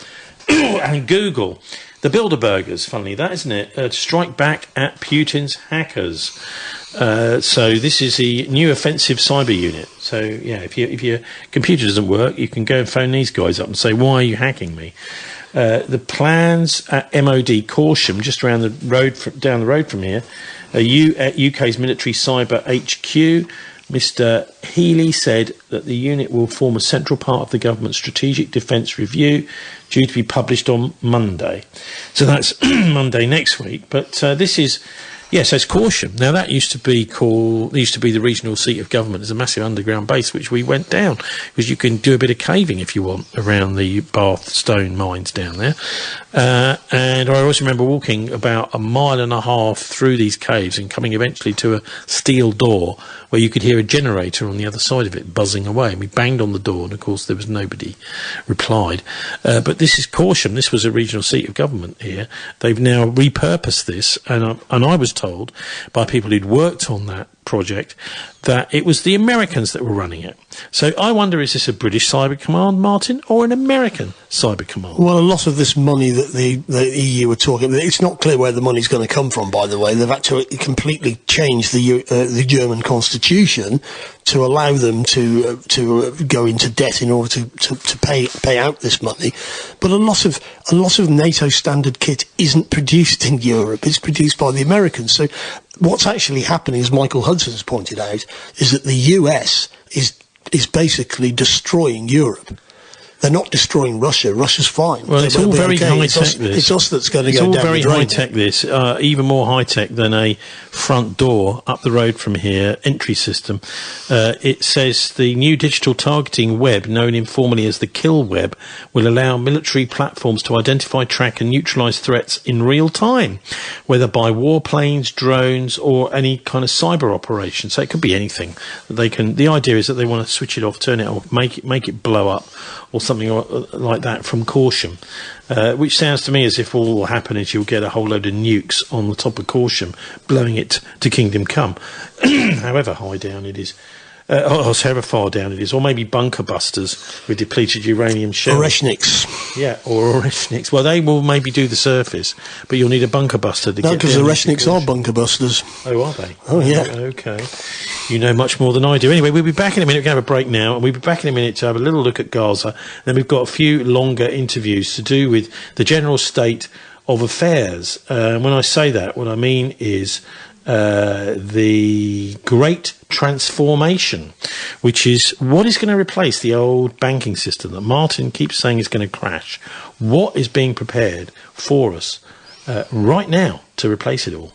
and Google. The Bilderbergers, funnily that, isn't it? To strike back at Putin's hackers. So this is the new offensive cyber unit. So, yeah, if your computer doesn't work, you can go and phone these guys up and say, why are you hacking me? The plans at MOD Corsham, just around the road, down the road from here, at UK's military cyber HQ, Mr. Healy said that the unit will form a central part of the government's strategic defence review, due to be published on Monday. So that's Monday next week. But this is, so it's Corsham. Now that used to be the regional seat of government. There's a massive underground base which we went down because you can do a bit of caving if you want around the Bath stone mines down there. And I always remember walking about 1.5 miles through these caves and coming eventually to a steel door where you could hear a generator on the other side of it buzzing away. And we banged on the door, and of course there was nobody replied. But this is Corsham. This was a regional seat of government here. They've now repurposed this, and I was told by people who'd worked on that project that it was the Americans that were running it. So I wonder, is this a British cyber command, Martin, or an American cyber command? Well, a lot of this money that the EU were talking about, it's not clear where the money's going to come from, by the way. They've had to completely change the German constitution to allow them to go into debt in order to pay out this money. But a lot of NATO standard kit isn't produced in Europe. It's produced by the Americans. So what's actually happening, as Michael Hudson's pointed out, is that the US is basically destroying Europe. They're not destroying Russia. Russia's fine. Well, it's all very high-tech, this. It's us that's going to go down the drain. It's all very high-tech, this. Even more high-tech than a front door up the road from here, entry system. It says the new digital targeting web, known informally as the kill web, will allow military platforms to identify, track and neutralise threats in real time, whether by warplanes, drones or any kind of cyber operation. So it could be anything. The idea is that they want to switch it off, turn it off, make it blow up, or something like that from Corsham, which sounds to me as if all will happen is you'll get a whole load of nukes on the top of Corsham, blowing it to Kingdom Come, however high down it is. Or however far down it is, or maybe bunker busters with depleted uranium shells. Oreshniks. Yeah, or Oreshniks. Well, they will maybe do the surface, but you'll need a bunker buster to get down. No, because Oreshniks are bunker busters. Oh, are they? Oh, yeah. Okay. You know much more than I do. Anyway, we'll be back in a minute. We're going to have a break now, and we'll be back in a minute to have a little look at Gaza. Then we've got a few longer interviews to do with the general state of affairs. When I say that, what I mean is the Great Transformation, which is what is going to replace the old banking system that Martin keeps saying is going to crash. What is being prepared for us right now to replace it all?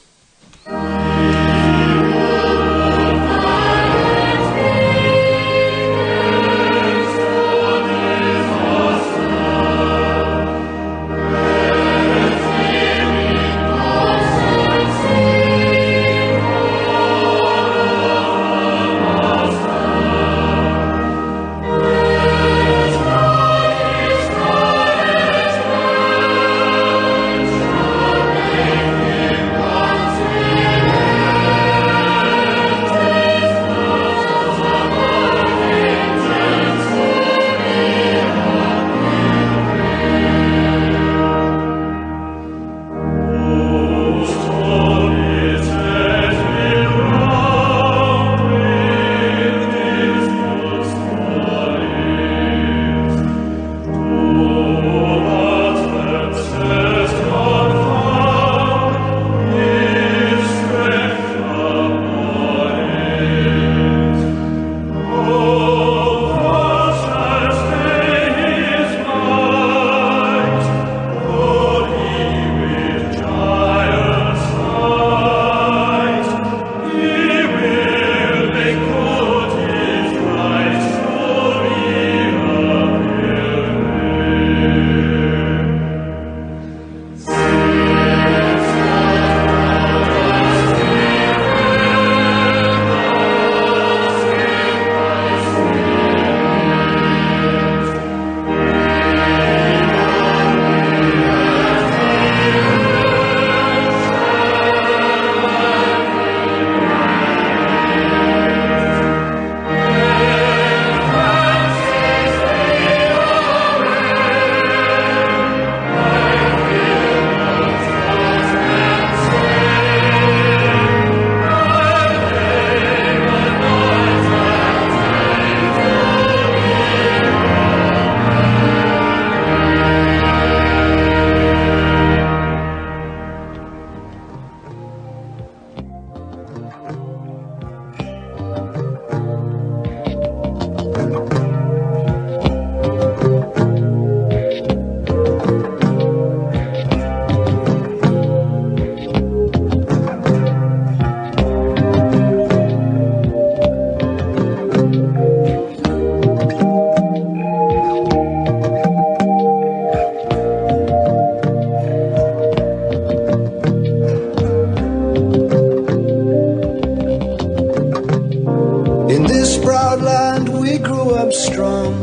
we grew up strong.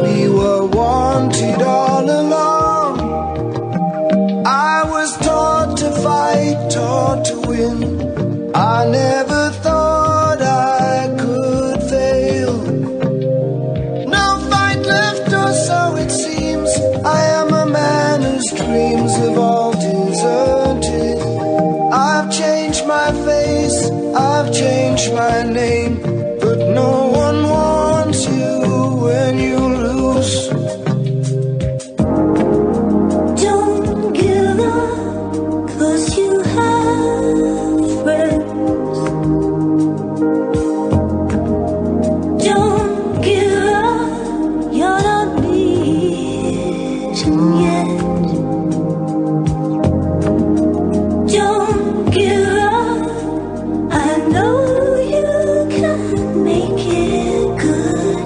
We were wanted all along. I was taught to fight, taught to win. I never thought I could fail. No fight left, or so it seems. I am a man whose dreams have all deserted. I've changed my face, I've changed my name, but no one wants you when you lose. Don't give up, 'cause you have friends. Don't give up, you're not beaten yet. Don't give up, I know you can make it good.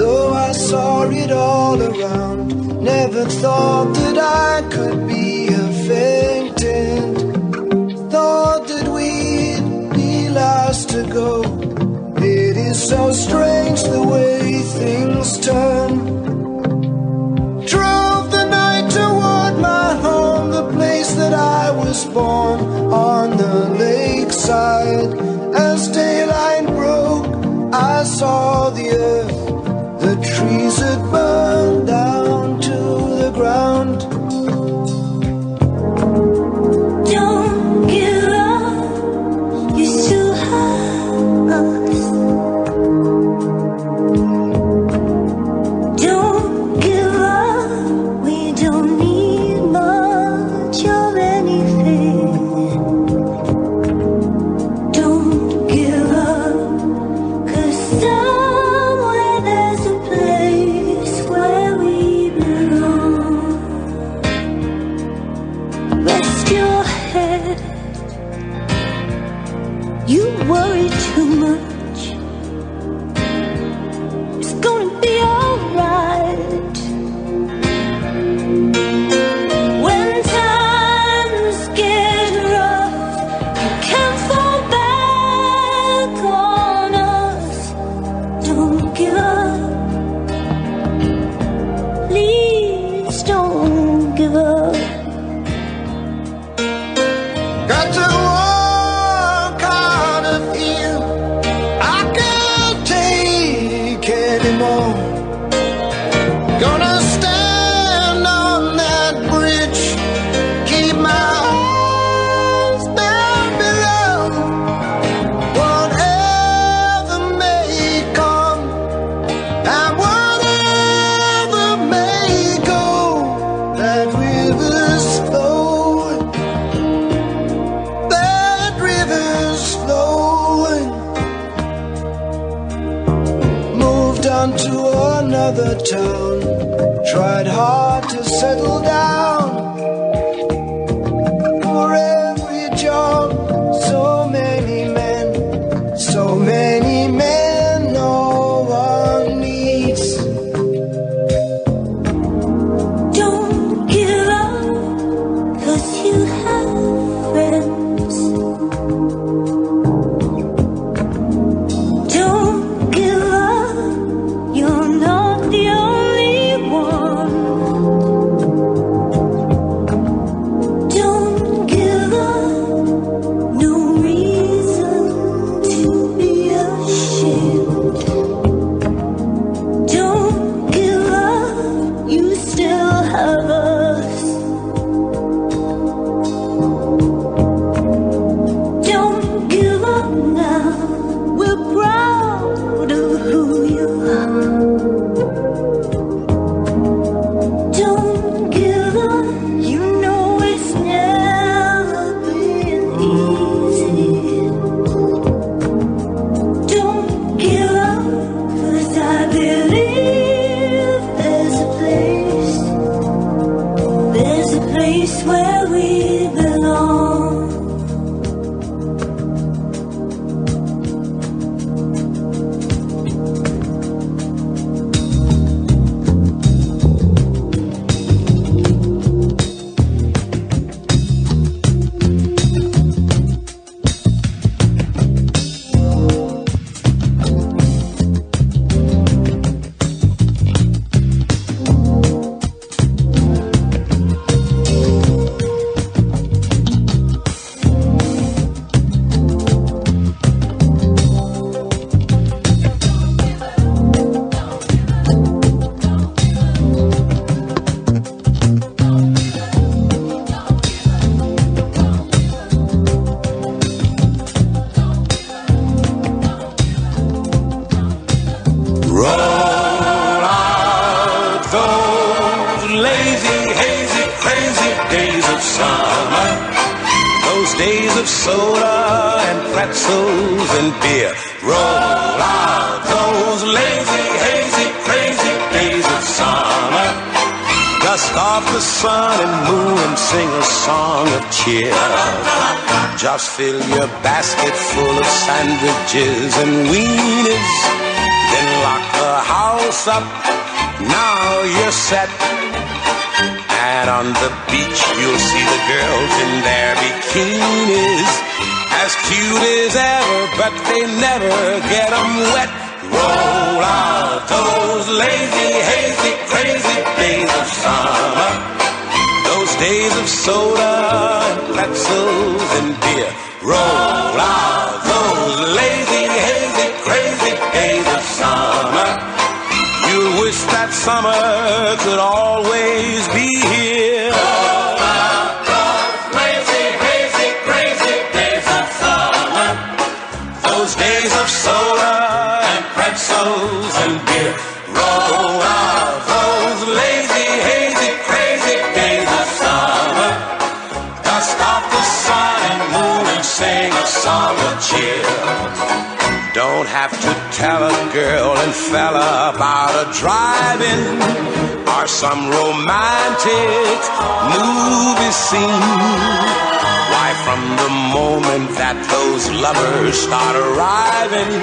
Though I saw it all around, never thought that I could be a faintant. Thought that we'd be last to go. It is so strange the way things turn. Drove the night toward my home, the place that I was born, on the lakeside. As daylight broke, I saw the earth, the trees had burned down to the ground. Don't give up, you still have us. Don't give up, we don't need much of anything. Don't give up, 'cause somewhere there's a place where we belong. Rest your head, you worry too much. It's gonna be alright. When times get rough, you can fall back on us. Don't give up, please don't give up. Got to walk out of here, I can't take anymore. Gonna stand on that bridge, keep my eyes down below. Whatever may come, and whatever may go, that river's flowing, that river's flowing. Moved on to another town, tried hard to settle down. For every job, so many men, no one needs. Don't give up, 'cause you have friends. Don't give up, you're not the only one. of summer, those days of soda and pretzels and beer. Roll out those lazy, hazy, crazy days of summer. Dust off the sun and moon and sing a song of cheer. Just fill your basket full of sandwiches and wieners, then lock the house up. Now you're set. And on the beach you'll see the girls in their bikinis, as cute as ever, but they never get them wet. Roll out those lazy, hazy, crazy days of summer, those days of soda and pretzels and beer. Roll out those lazy, hazy, crazy days of summer. You wish that summer could always be here. Roll out those lazy, hazy, crazy days of summer, those days of soda and pretzels and beer. Roll out those lazy, hazy, crazy days of summer. Dust off the sun and moon and sing a song of cheer. Don't have to tell a girl and fella about a drive-in or some romantic movie scene. Why, from the moment that those lovers start arriving,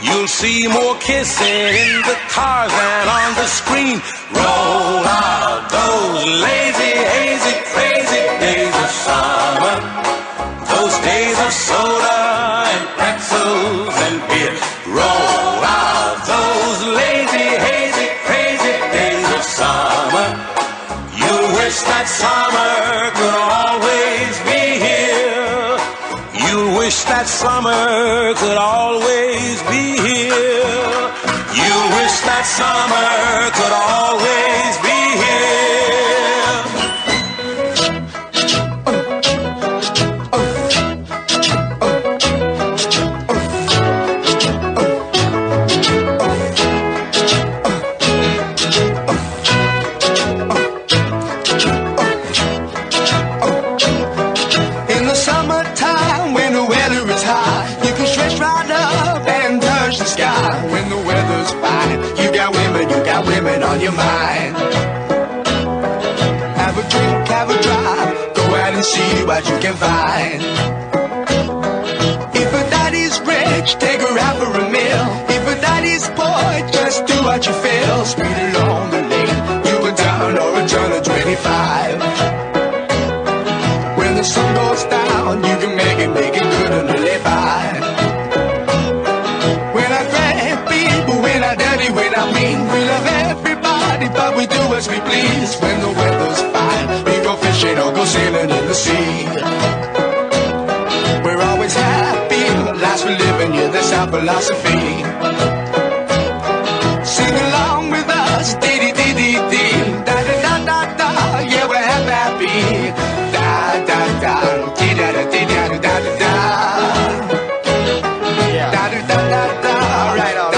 you'll see more kissing in the cars than on the screen. Roll out those lazy, hazy, crazy days of summer, those days of soda and pretzels and beer. Roll out those lazy, hazy, crazy days of summer. You wish that summer could always be here. You wish that summer could always be here. You wish that summer could always be here. When the weather's fine, you got women on your mind. Have a drink, have a drive, go out and see what you can find. If a daddy's rich, take her out for a meal. If a daddy's poor, just do what you feel. Speed along the lane, you a down or a turn of 25. When the sun goes down, you can make it good and live by. When I mean, we love everybody, but we do as we please. When the weather's fine, we go fishing or go sailing in the sea. We're always happy, life's we're living, yeah, that's our philosophy. Sing along with us, dee-dee-dee-dee-dee, da-da-da-da-da, yeah, we're happy. Da-da-da, dee-da-da-dee-da-da-da-da. Da-da-da-da-da, right on.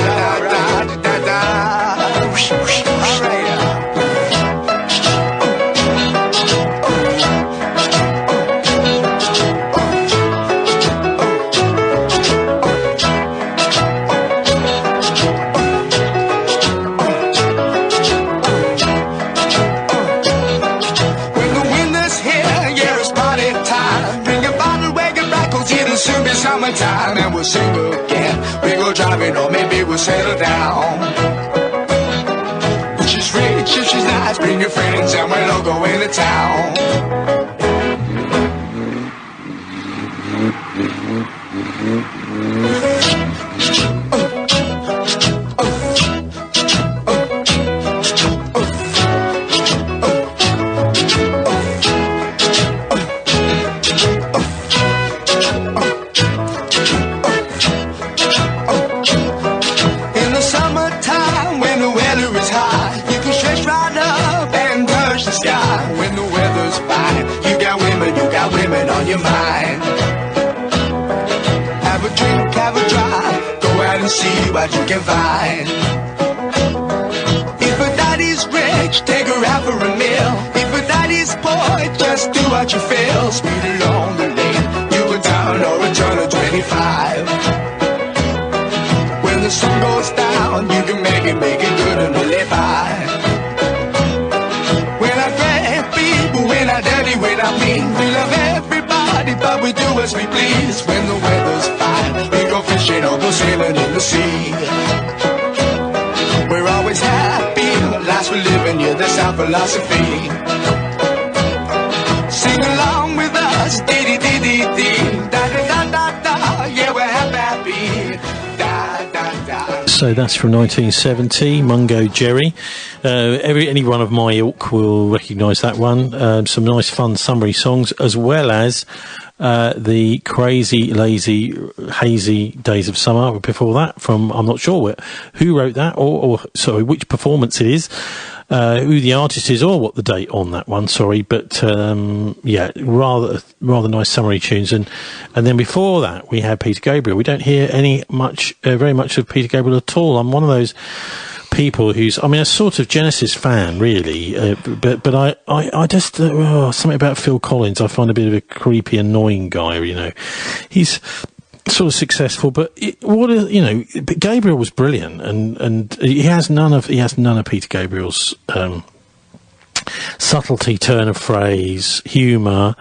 Summertime and we'll sing again. We go driving or maybe we'll settle down. If she's rich, if she's nice, bring your friends and we'll all go into town. On your mind. Have a drink, have a drive, go out and see what you can find. If a daddy's rich, take her out for a meal. If a daddy Nobody's poet, just do what you feel. Speed along the lane, you go down or return to 25. When the sun goes down, you can make it good and live by. We're not bad people, we're not dirty, we're not mean. We love everybody, but we do as we please. When the weather's fine, we go fishing or go sailing in the sea. We're always happy, the lives we live in, yeah, that's our philosophy. Sing along with us, dee-dee-dee-dee-dee, da-da-da-da-da, yeah, we're happy, da-da-da. So that's from 1970, Mungo Jerry. Any one of my ilk will recognise that one. Some nice, fun summary songs, as well as the crazy, lazy, hazy Days of Summer before that from, I'm not sure who wrote that, or sorry, which performance it is, who the artist is, or what the date on that one, sorry, but yeah, rather nice summary tunes. And then before that we had Peter Gabriel. We don't hear very much of Peter Gabriel at all. I'm one of those people who's, I mean, a sort of Genesis fan, really, but I just something about Phil Collins I find a bit of a creepy, annoying guy. You know, he's sort of successful, but but Gabriel was brilliant, and he has none of Peter Gabriel's subtlety, turn of phrase, humour,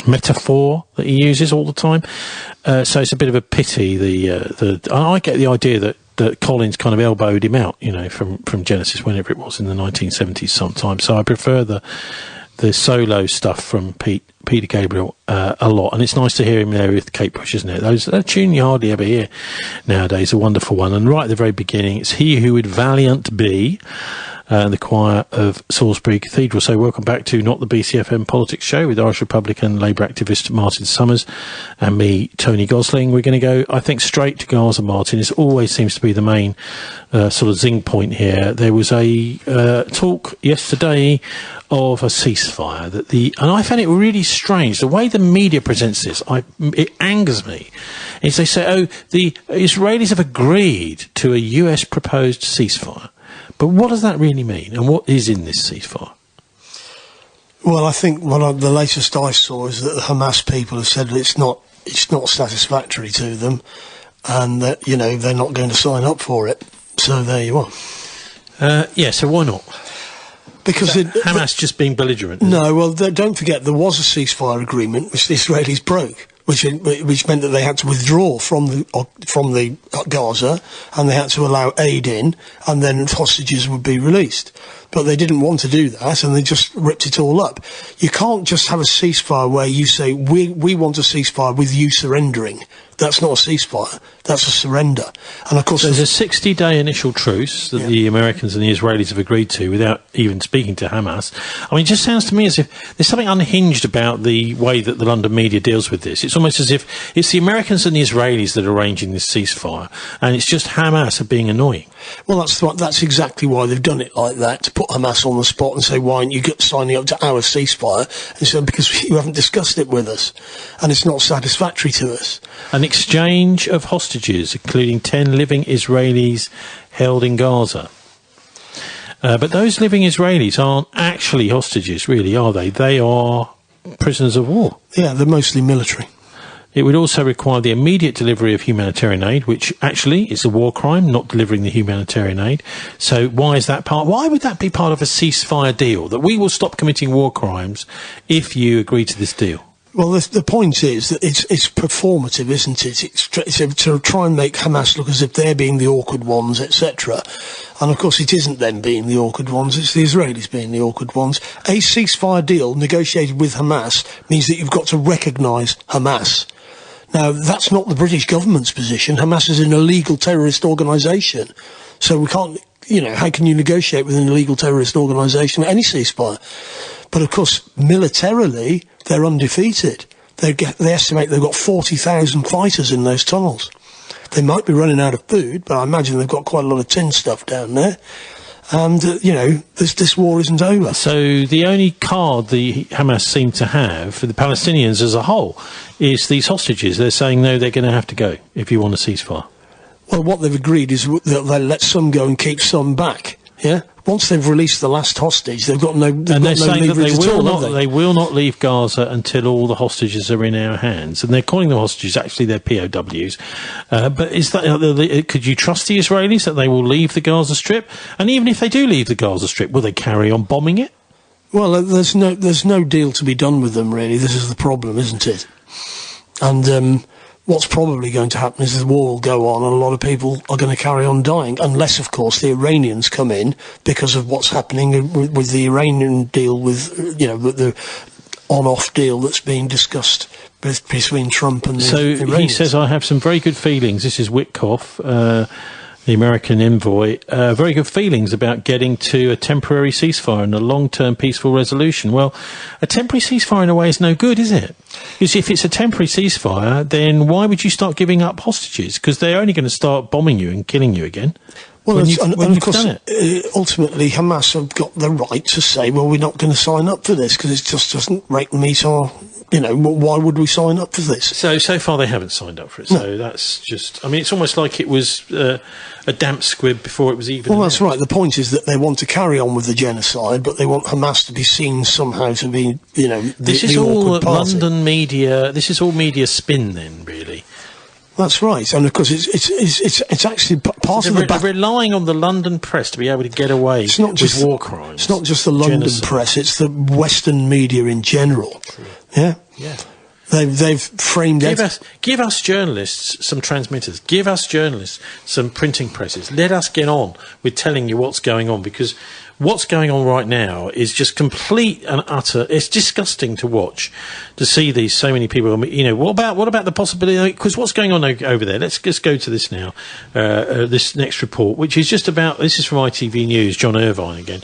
metaphor that he uses all the time. So it's a bit of a pity. I get the idea that Collins kind of elbowed him out, you know, from Genesis, whenever it was in the 1970s sometime. So I prefer the solo stuff from Peter Gabriel a lot, and it's nice to hear him there with Kate Bush, isn't it? That tune you hardly ever hear nowadays, a wonderful one. And right at the very beginning, it's He Who Would Valiant Be, the choir of Salisbury Cathedral. So welcome back to Not the BCFM Politics Show with Irish Republican Labour activist Martin Summers and me, Tony Gosling. We're going to go, I think, straight to Gaza, Martin. It always seems to be the main sort of zing point here. There was a talk yesterday of a ceasefire and I found it really strange the way the media presents this. It angers me. Is they say, the Israelis have agreed to a US proposed ceasefire. But what does that really mean, and what is in this ceasefire? Well, I think the latest I saw is that the Hamas people have said that it's not satisfactory to them, and that they're not going to sign up for it. So there you are. Yeah. So why not? Because Hamas just being belligerent. No. Well, don't forget there was a ceasefire agreement which the Israelis broke. Which meant that they had to withdraw from the Gaza, and they had to allow aid in, and then hostages would be released. But they didn't want to do that, and they just ripped it all up. You can't just have a ceasefire where you say, we want a ceasefire with you surrendering. That's not a ceasefire. That's a surrender. And of course, there's a 60-day initial truce that the Americans and the Israelis have agreed to without even speaking to Hamas. I mean, it just sounds to me as if there's something unhinged about the way that the London media deals with this. It's almost as if it's the Americans and the Israelis that are arranging this ceasefire, and it's just Hamas are being annoying. Well, that's exactly why they've done it like that, to put Hamas on the spot and say, why aren't you signing up to our ceasefire? And so, because you haven't discussed it with us, and it's not satisfactory to us. An exchange of hostages, including 10 living Israelis held in Gaza. But those living Israelis aren't actually hostages, really, are they? They are prisoners of war. Yeah, they're mostly military. It would also require the immediate delivery of humanitarian aid, which actually is a war crime, not delivering the humanitarian aid. So why is that why would that be part of a ceasefire deal, that we will stop committing war crimes if you agree to this deal? Well, the point is that it's performative, isn't it? It's to try and make Hamas look as if they're being the awkward ones, etc. And of course, it isn't them being the awkward ones, it's the Israelis being the awkward ones. A ceasefire deal negotiated with Hamas means that you've got to recognise Hamas. Now, that's not the British government's position. Hamas is an illegal terrorist organisation. So we can't, how can you negotiate with an illegal terrorist organisation any ceasefire? But of course, militarily, they're undefeated. They estimate they've got 40,000 fighters in those tunnels. They might be running out of food, but I imagine they've got quite a lot of tin stuff down there. And, this war isn't over. So the only card the Hamas seem to have for the Palestinians as a whole is these hostages. They're saying, no, they're going to have to go if you want a ceasefire. Well, what they've agreed is that they'll let some go and keep some back, yeah? once they've released the last hostage, they've got no. And they're saying that they will not leave Gaza until all the hostages are in our hands, and they're calling them hostages. Actually, they're POWs. But is that could you trust the Israelis that they will leave the Gaza Strip? And even if they do leave the Gaza Strip, will they carry on bombing it? Well, there's no deal to be done with them, really. This is the problem, isn't it? And what's probably going to happen is the war will go on and a lot of people are going to carry on dying, unless, of course, the Iranians come in because of what's happening with the Iranian deal, with, the on-off deal that's being discussed between Trump and the Iranians. So he says, I have some very good feelings. This is Witkoff, the American envoy, very good feelings about getting to a temporary ceasefire and a long-term peaceful resolution. Well, a temporary ceasefire in a way is no good, is it? Because if it's a temporary ceasefire, then why would you start giving up hostages? Because they're only going to start bombing you and killing you again. Well, of course, ultimately Hamas have got the right to say, well, we're not going to sign up for this because it just doesn't meet our... why would we sign up for this? So far they haven't signed up for it. So that's just... I mean, it's almost like it was a damp squib before it was even... Well, that's right. The point is that they want to carry on with the genocide, but they want Hamas to be seen somehow to be, This is all London media... This is all media spin, then, really. That's right, and of course it's actually part of the... They're relying on the London press to be able to get away with war crimes. It's not just the London press, it's the Western media in general. True. Yeah? Yeah. They've framed it. Give us journalists some transmitters. Give us journalists some printing presses. Let us get on with telling you what's going on, because what's going on right now is just complete and utter. It's disgusting to watch, to see these so many people. What about the possibility? Because what's going on over there? Let's just go to this now. This next report, which is just about. This is from ITV News. John Irvine again.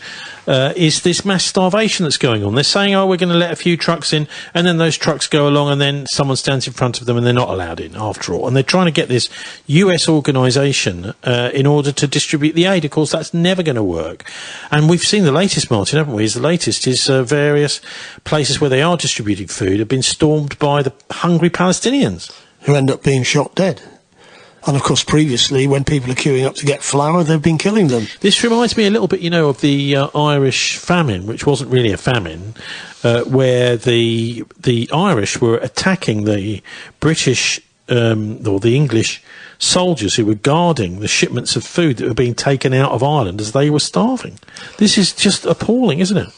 Is this mass starvation that's going on? They're saying, we're going to let a few trucks in, and then those trucks go along, and then someone stands in front of them, and they're not allowed in after all. And they're trying to get this US organisation in order to distribute the aid. Of course, that's never going to work. And we've seen the latest, Martin, haven't we? The latest is various places where they are distributing food have been stormed by the hungry Palestinians, who end up being shot dead. And, of course, previously, when people are queuing up to get flour, they've been killing them. This reminds me a little bit, of the Irish famine, which wasn't really a famine, where the Irish were attacking the British or the English soldiers who were guarding the shipments of food that were being taken out of Ireland as they were starving. This is just appalling, isn't it?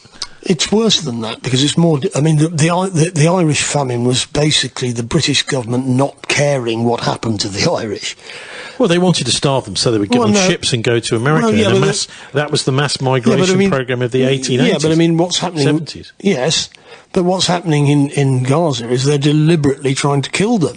It's worse than that, because it's more... I mean, the Irish famine was basically the British government not caring what happened to the Irish. Well, they wanted to starve them so they would get on ships and go to America. That was the mass migration program of the 1880s. Yeah, but I mean, what's happening... 70s. Yes, but what's happening in Gaza is they're deliberately trying to kill them,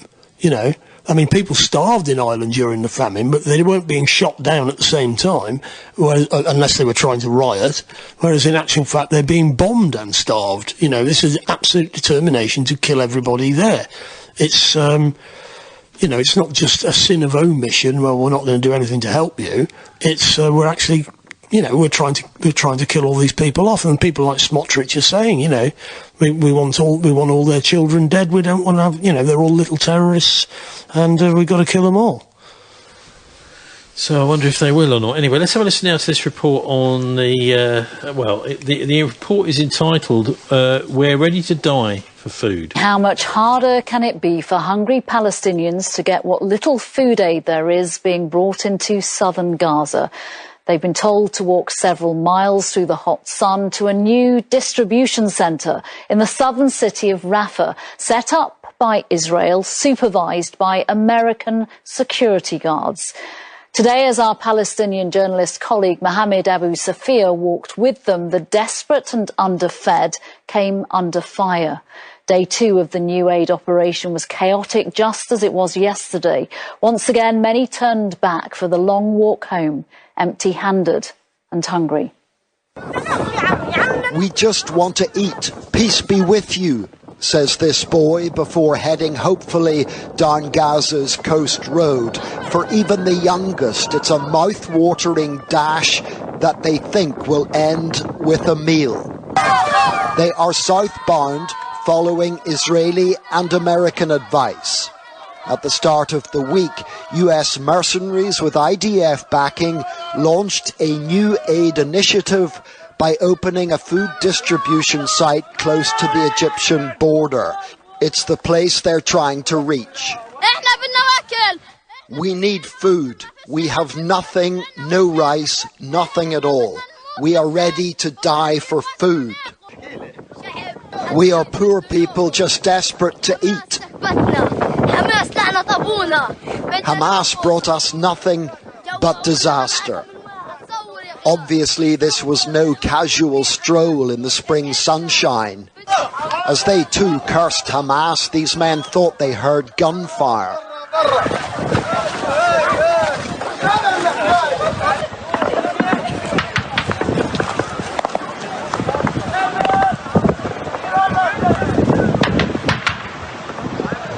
I mean, people starved in Ireland during the famine, but they weren't being shot down at the same time, unless they were trying to riot, whereas in actual fact they're being bombed and starved. This is absolute determination to kill everybody there. It's, it's not just a sin of omission, well, we're not going to do anything to help you. It's, we're actually... we're trying to kill all these people off, and people like Smotrich are saying, we want all their children dead. We don't want to have, they're all little terrorists, and we've got to kill them all. So I wonder if they will or not. Anyway, let's have a listen now to this report on the report is entitled "We're Ready to Die for Food." How much harder can it be for hungry Palestinians to get what little food aid there is being brought into southern Gaza? They've been told to walk several miles through the hot sun to a new distribution centre in the southern city of Rafah, set up by Israel, supervised by American security guards. Today, as our Palestinian journalist colleague Mohammed Abu Safia walked with them, the desperate and underfed came under fire. Day 2 of the new aid operation was chaotic, just as it was yesterday. Once again, many turned back for the long walk home, empty-handed and hungry. We just want to eat. Peace be with you, says this boy before heading hopefully down Gaza's coast road. For even the youngest, it's a mouth-watering dash that they think will end with a meal. They are southbound, following Israeli and American advice. At the start of the week, US mercenaries with IDF backing launched a new aid initiative by opening a food distribution site close to the Egyptian border. It's the place they're trying to reach. We need food. We have nothing, no rice, nothing at all. We are ready to die for food. We are poor people just desperate to eat. Hamas brought us nothing but disaster. Obviously, this was no casual stroll in the spring sunshine. As they too cursed Hamas, these men thought they heard gunfire.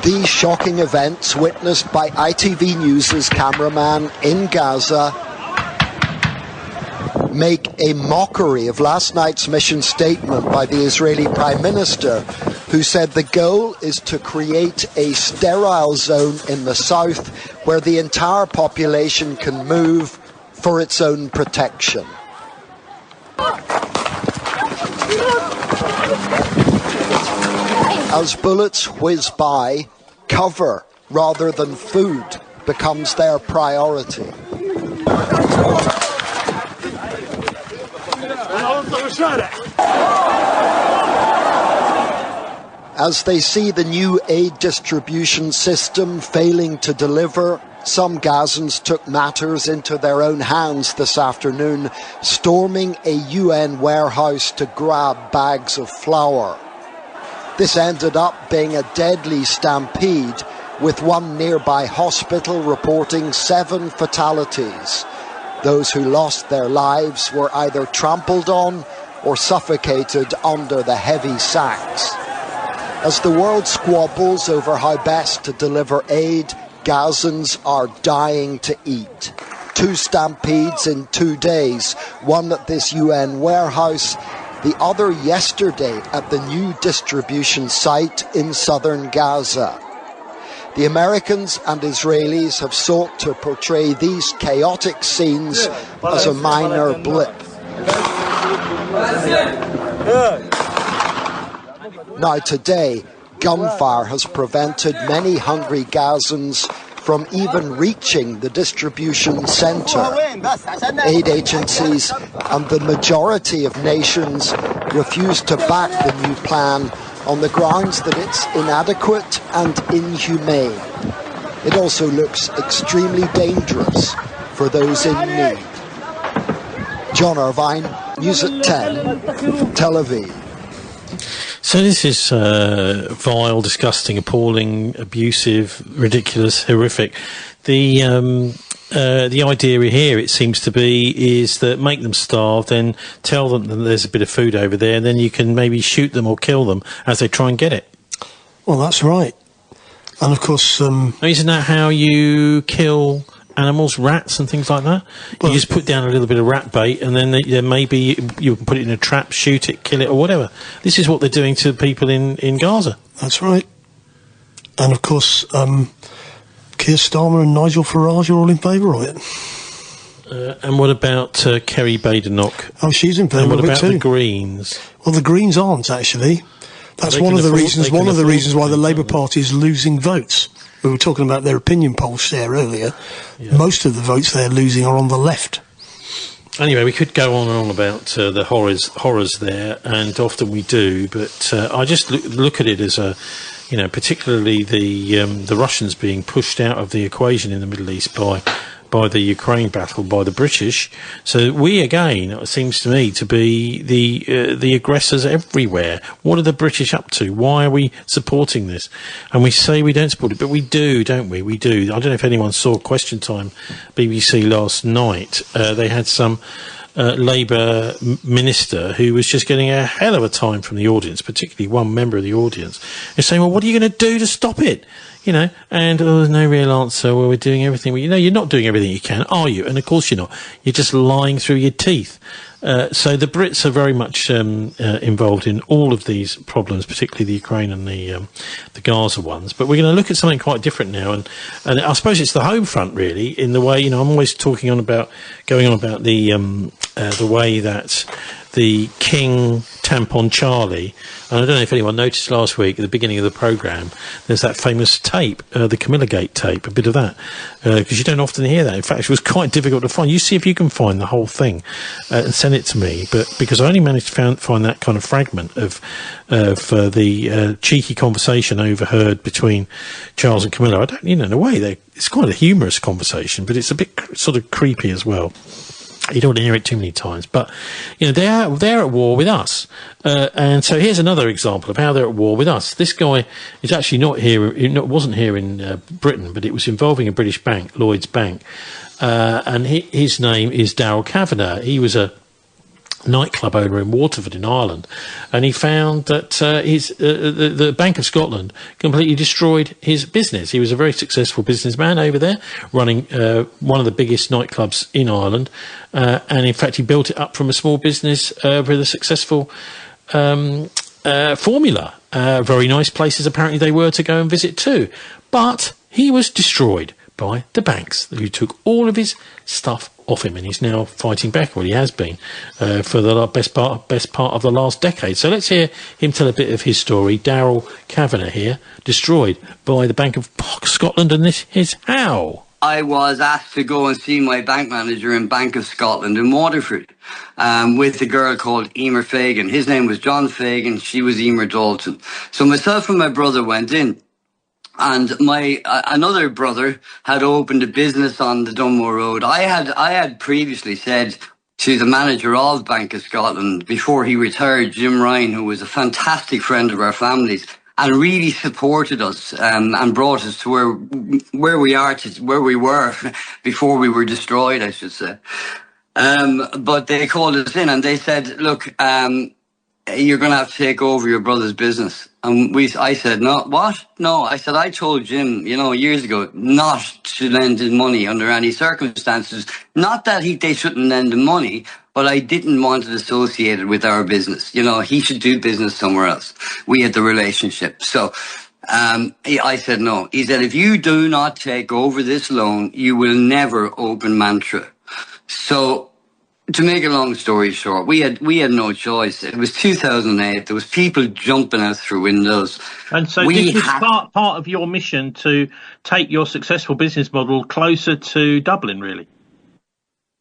These shocking events, witnessed by ITV News' cameraman in Gaza, make a mockery of last night's mission statement by the Israeli Prime Minister, who said the goal is to create a sterile zone in the south where the entire population can move for its own protection. As bullets whiz by, cover rather than food becomes their priority. As they see the new aid distribution system failing to deliver, some Gazans took matters into their own hands this afternoon, storming a UN warehouse to grab bags of flour. This ended up being a deadly stampede, with one nearby hospital reporting 7 fatalities. Those who lost their lives were either trampled on or suffocated under the heavy sacks. As the world squabbles over how best to deliver aid, Gazans are dying to eat. 2 stampedes in 2 days, one at this UN warehouse, the other yesterday at the new distribution site in southern Gaza. The Americans and Israelis have sought to portray these chaotic scenes as a minor blip. Now today, gunfire has prevented many hungry Gazans from even reaching the distribution centre. Aid agencies and the majority of nations refuse to back the new plan on the grounds that it's inadequate and inhumane. It also looks extremely dangerous for those in need. John Irvine, News at 10, Tel Aviv. So this is vile, disgusting, appalling, abusive, ridiculous, horrific. The idea here, it seems to be, is that make them starve, then tell them that there's a bit of food over there, and then you can maybe shoot them or kill them as they try and get it. Well, that's right. And of course... isn't that how you kill animals, rats and things like that? You just put down a little bit of rat bait, and then maybe you can put it in a trap, shoot it, kill it, or whatever. This is what they're doing to people in Gaza. That's right. And of course, Keir Starmer and Nigel Farage are all in favour of it. And what about Kerry Badenoch? Oh, she's in favour of it too. And what about the Greens? Well, the Greens aren't, actually. That's one of the reasons why the Labour Party is losing votes. We were talking about their opinion polls there earlier. Yeah. Most of the votes they're losing are on the left. Anyway, we could go on and on about the horrors there, and often we do, but I just look at it as particularly the Russians being pushed out of the equation in the Middle East by the Ukraine battle, by the British. So we, again, it seems to me, to be the aggressors everywhere. What are the British up to? Why are we supporting this? And we say we don't support it, but we do, don't we? We do. I don't know if anyone saw Question Time, BBC last night. They had some Labour minister who was just getting a hell of a time from the audience, particularly one member of the audience, is saying, well, what are you going to do to stop it? you know, and there's no real answer. Well, we're doing everything. Well, you know, you're not doing everything you can, are you? And of course you're not. You're just lying through your teeth. So the Brits are very much involved in all of these problems, particularly the Ukraine and the Gaza ones. But we're going to look at something quite different now, and I suppose it's the home front, really, in the way, you know, I'm always going on about the way that the King tampon Charlie, and I don't know if anyone noticed last week at the beginning of the programme, there's that famous tape, the Camillagate tape, a bit of that, because you don't often hear that. In fact, it was quite difficult to find. You see if you can find the whole thing and send it to me, but because I only managed to find that kind of fragment of the cheeky conversation overheard between Charles and Camilla. I don't, you know, in a way, it's quite a humorous conversation, but it's a bit sort of creepy as well. You don't want to hear it too many times, but you know they're at war with us, and so here's another example of how they're at war with us. This guy is actually wasn't here in Britain, but it was involving a British bank, Lloyd's Bank, and his name is Darrell Kavanagh. He was a nightclub owner in Waterford in Ireland, and he found that the Bank of Scotland completely destroyed his business. He was a very successful businessman over there, running one of the biggest nightclubs in Ireland, and in fact he built it up from a small business with a successful formula. Very nice places apparently they were to go and visit too, but he was destroyed by the banks who took all of his stuff off him, and he's now fighting back. Well, he has been for the best part of the last decade. So let's hear him tell a bit of his story. Darrell Kavanagh here, destroyed by the Bank of Scotland, and this is how. I was asked to go and see my bank manager in Bank of Scotland in Waterford with a girl called Emer Fagan. His name was John Fagan, she was Emer Dalton. So myself and my brother went in. And my another brother had opened a business on the Dunmore Road. I had previously said to the manager of Bank of Scotland before he retired, Jim Ryan, who was a fantastic friend of our families and really supported us and brought us to where we were before we were destroyed, I should say. But they called us in and they said, look, you're going to have to take over your brother's business. And I said, no, what? No, I said, I told Jim, you know, years ago, not to lend him money under any circumstances. Not that they shouldn't lend him money, but I didn't want it associated with our business. You know, he should do business somewhere else. We had the relationship. So I said, no. He said, if you do not take over this loan, you will never open Mantra. So, to make a long story short, we had no choice. It was 2008. There was people jumping out through windows. And so this was part of your mission to take your successful business model closer to Dublin, really.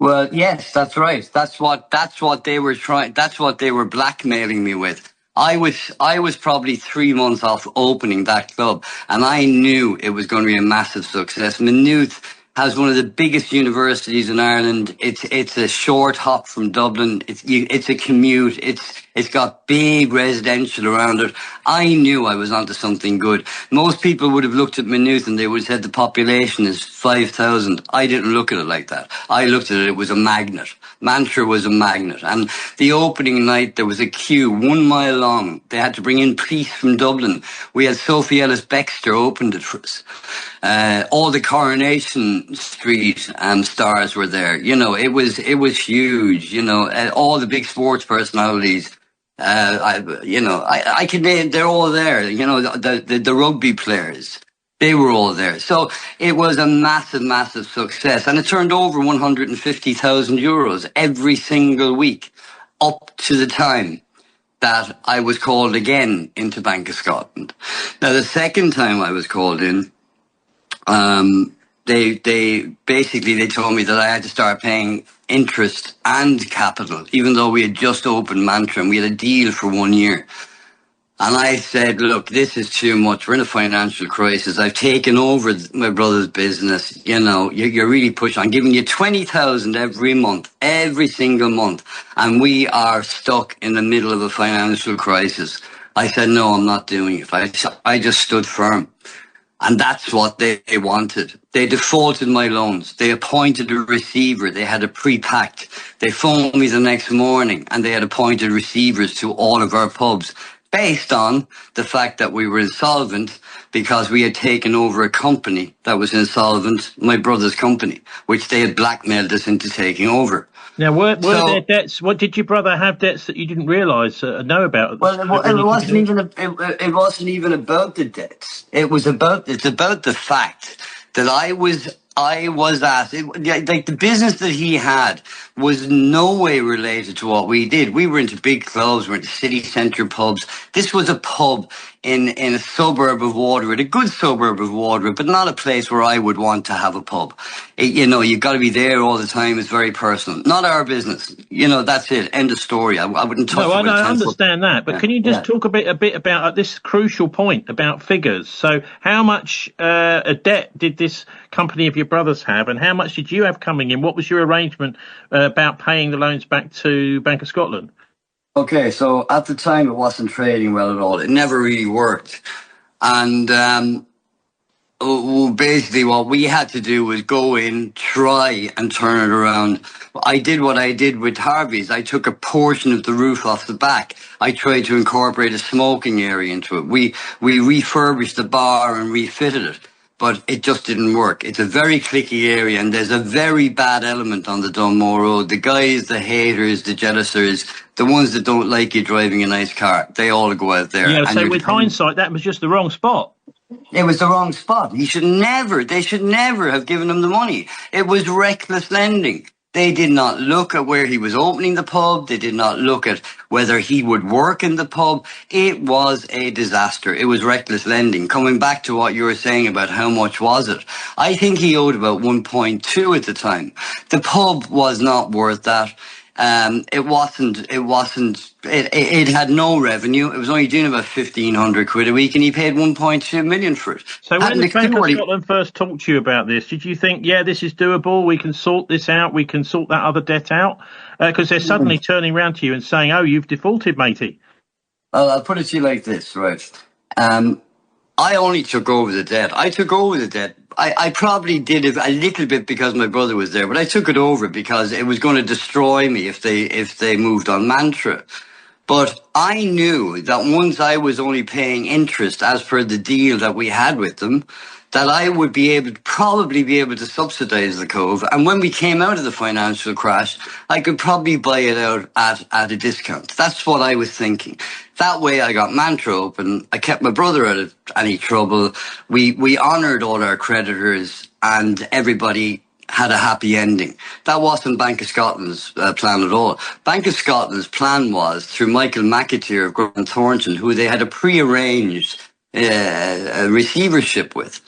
Well, yes, that's right. That's what they were trying. That's what they were blackmailing me with. I was probably 3 months off opening that club, and I knew it was going to be a massive success. Maynooth has one of the biggest universities in Ireland. It's a short hop from Dublin. It's a commute. It's got big residential around it. I knew I was onto something good. Most people would have looked at Maynooth and they would have said the population is 5,000. I didn't look at it like that. I looked at it was a magnet. Mantra was a magnet. And the opening night, there was a queue 1 mile long. They had to bring in police from Dublin. We had Sophie Ellis-Bextor opened it for us. All the Coronation Street stars were there. You know, it was huge. You know, all the big sports personalities. I can name, they're all there. You know, the rugby players, they were all there. So it was a massive, massive success, and it turned over 150,000 euros every single week, up to the time that I was called again into Bank of Scotland. Now, the second time I was called in, they basically told me that I had to start paying interest and capital, even though we had just opened Mantra and we had a deal for 1 year. And I said, look, this is too much. We're in a financial crisis. I've taken over my brother's business. You know, you're really pushing. I'm giving you 20,000 every month, every single month. And we are stuck in the middle of a financial crisis. I said, no, I'm not doing it. I just stood firm. And that's what they wanted. They defaulted my loans. They appointed a receiver. They had a pre-packed. They phoned me the next morning and they had appointed receivers to all of our pubs based on the fact that we were insolvent because we had taken over a company that was insolvent, my brother's company, which they had blackmailed us into taking over. Now, were there debts? What did your brother have debts that you didn't realise, know about? Well, it wasn't even about the debts. It's about the fact that I was asked, like the business that he had was no way related to what we did. We were into big clubs, we were into city centre pubs. This was a pub in a suburb of Waterford, a good suburb of Waterford, but not a place where I would want to have a pub. You've got to be there all the time. It's very personal. Not our business. That's it. End of story. I wouldn't touch it. No, I understand that, but can you just talk a bit about this crucial point about figures? So, how much a debt did this company of your brothers have, and how much did you have coming in? What was your arrangement about paying the loans back to Bank of Scotland? Okay, so at the time it wasn't trading well at all. It never really worked. And basically what we had to do was go in, try and turn it around. I did what I did with Harvey's. I took a portion of the roof off the back. I tried to incorporate a smoking area into it. We refurbished the bar and refitted it. But it just didn't work. It's a very cliquey area, and there's a very bad element on the Dunmore Road. The guys, the haters, the jealousers, the ones that don't like you driving a nice car, they all go out there. Yeah, so with hindsight, that was just the wrong spot. It was the wrong spot. They should never have given him the money. It was reckless lending. They did not look at where he was opening the pub. They did not look at whether he would work in the pub. It was a disaster. It was reckless lending. Coming back to what you were saying about how much was it, I think he owed about 1.2 at the time. The pub was not worth that. It had no revenue. It was only doing about 1,500 quid a week, and he paid 1.2 million for it. So when the Bank of Scotland first talked to you about this, did you think, yeah, this is doable, we can sort this out, we can sort that other debt out? Because they're suddenly turning around to you and saying, oh, you've defaulted, matey. Well, I'll put it to you like this, right? I only took over the debt. I probably did it a little bit because my brother was there, but I took it over because it was going to destroy me if they moved on Mantra. But I knew that once I was only paying interest as per the deal that we had with them, that I would probably be able to subsidise the Cove. And when we came out of the financial crash, I could probably buy it out at a discount. That's what I was thinking. That way I got Mantra open. I kept my brother out of any trouble. We honoured all our creditors, and everybody had a happy ending. That wasn't Bank of Scotland's plan at all. Bank of Scotland's plan was, through Michael McAteer of Grant Thornton, who they had a pre-arranged receivership with.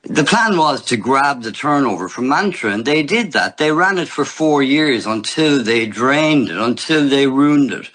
The plan was to grab the turnover from Mantra, and they did that. They ran it for 4 years until they drained it, until they ruined it.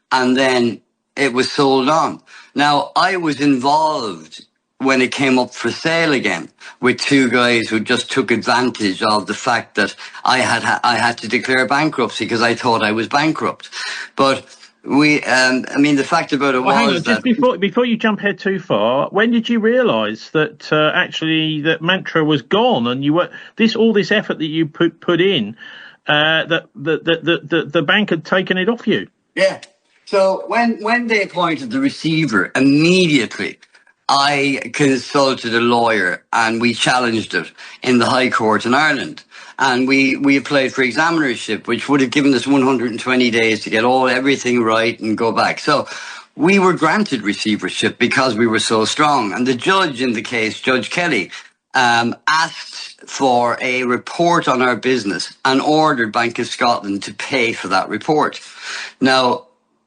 And then it was sold on. Now, I was involved when it came up for sale again with two guys who just took advantage of the fact that I had to declare bankruptcy because I thought I was bankrupt. But the fact about it was that... Just before you jump ahead too far, when did you realise that actually that Mantra was gone, and you were all this effort that you put in, that the bank had taken it off you? Yeah. So when they appointed the receiver, immediately I consulted a lawyer and we challenged it in the High Court in Ireland. And we applied for examinership, which would have given us 120 days to get everything right and go back. So we were granted receivership because we were so strong. And the judge in the case, Judge Kelly, asked for a report on our business and ordered Bank of Scotland to pay for that report. Now,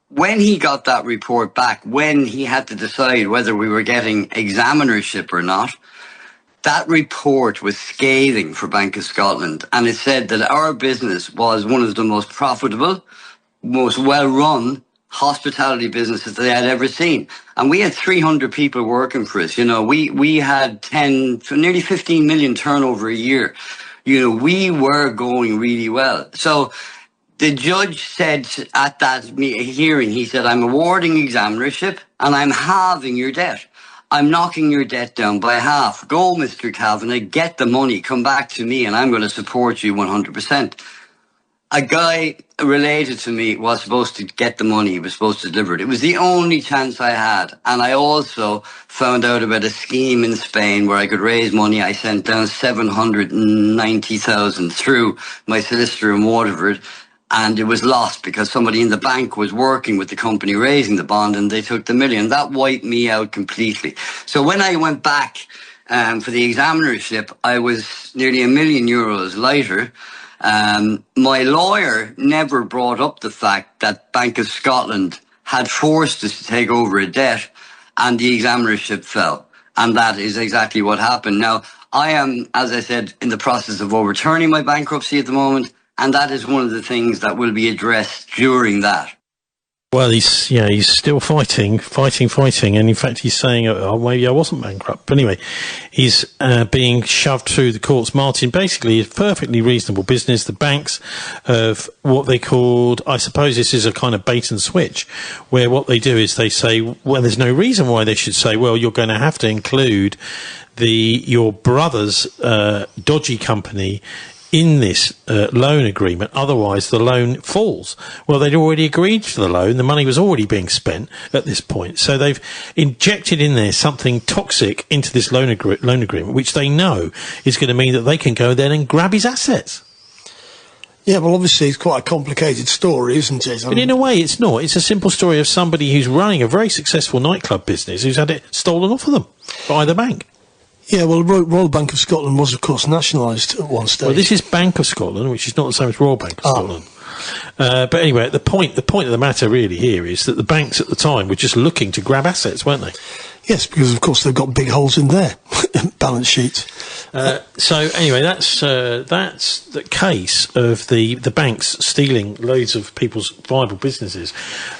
when he got that report back, when he had to decide whether we were getting examinership or not, that report was scathing for Bank of Scotland, and it said that our business was one of the most profitable, most well-run hospitality businesses they had ever seen. And we had 300 people working for us. We had nearly 15 million turnover a year. We were going really well. So the judge said at that hearing, he said, I'm awarding examinership and I'm halving your debt. I'm knocking your debt down by half. Go, Mr. Kavanagh, get the money, come back to me, and I'm going to support you 100%. a guy related to me was supposed to get the money. He was supposed to deliver it. It was the only chance I had. And I also found out about a scheme in Spain where I could raise money. I sent down 790,000 through my solicitor in Waterford. And it was lost because somebody in the bank was working with the company raising the bond, and they took the million. That wiped me out completely. So when I went back for the examinership, I was nearly €1 million lighter. My lawyer never brought up the fact that Bank of Scotland had forced us to take over a debt, and the examinership fell. And that is exactly what happened. Now, I am, as I said, in the process of overturning my bankruptcy at the moment, and that is one of the things that will be addressed during that. Well, he's still fighting, and in fact he's saying, oh, maybe I wasn't bankrupt. But anyway, he's being shoved through the courts. Martin, basically, it's perfectly reasonable business. The banks have what they called, I suppose this is a kind of bait and switch, where what they do is they say, well, there's no reason why they should say, well, you're going to have to include your brother's dodgy company in this loan agreement, otherwise the loan falls. Well, they'd already agreed to the loan. The money was already being spent at this point. So they've injected in there something toxic into this loan agreement, which they know is going to mean that they can go then and grab his assets. Yeah, well, obviously it's quite a complicated story, isn't it? But in a way, it's not. It's a simple story of somebody who's running a very successful nightclub business who's had it stolen off of them by the bank. Yeah, well, Royal Bank of Scotland was, of course, nationalised at one stage. Well, this is Bank of Scotland, which is not the same as Royal Bank of Scotland. But anyway, the point of the matter really here is that the banks at the time were just looking to grab assets, weren't they? Yes, because of course they've got big holes in their balance sheets. So anyway, that's the case of the banks stealing loads of people's viable businesses.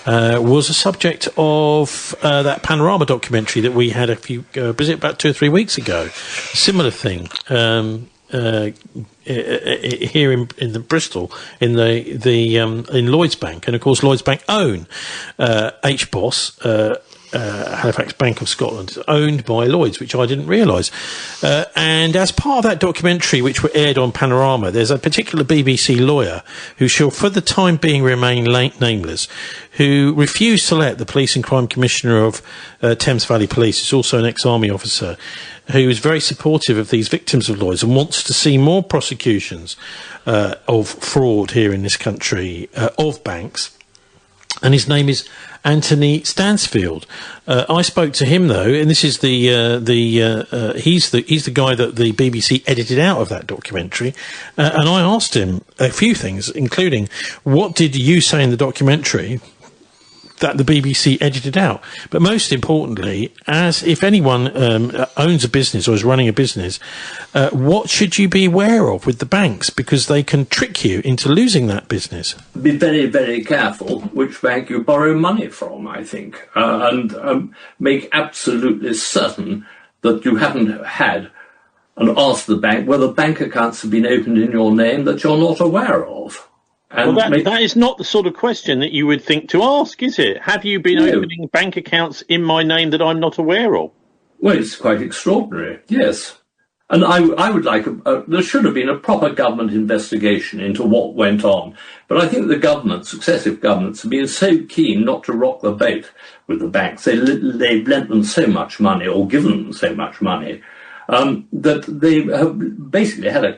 Was a subject of that Panorama documentary that we had was it about 2 or 3 weeks ago? Similar thing. Here in the Bristol, in Lloyds Bank, and of course Lloyds Bank own HBOS. Halifax Bank of Scotland is owned by Lloyds, which I didn't realise. And as part of that documentary, which were aired on Panorama, there's a particular BBC lawyer who shall for the time being remain nameless, who refused to let the Police and Crime Commissioner of Thames Valley Police, who's also an ex-army officer, who is very supportive of these victims of Lloyds and wants to see more prosecutions of fraud here in this country of banks. And his name is Anthony Stansfield. I spoke to him though, and this is he's the guy that the BBC edited out of that documentary, and I asked him a few things, including what did you say in the documentary that the BBC edited out? But most importantly, as if anyone owns a business or is running a business, what should you be aware of with the banks? Because they can trick you into losing that business. Be very, very careful which bank you borrow money from, I think, and make absolutely certain that you haven't had and ask the bank whether bank accounts have been opened in your name that you're not aware of. Well, that is not the sort of question that you would think to ask, is it? Have you been opening bank accounts in my name that I'm not aware of? Well, it's quite extraordinary, yes. And I would like, there should have been a proper government investigation into what went on. But I think the successive governments, have been so keen not to rock the boat with the banks. They've lent them so much money, or given them so much money, that they have basically had a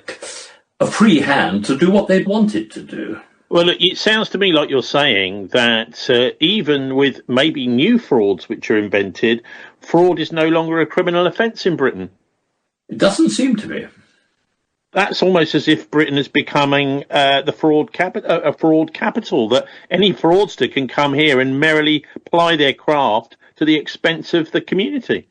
free hand to do what they'd wanted to do. Well, it sounds to me like you're saying that even with maybe new frauds which are invented, fraud is no longer a criminal offence in Britain. It doesn't seem to be. That's almost as if Britain is becoming a fraud capital, that any fraudster can come here and merrily ply their craft to the expense of the community.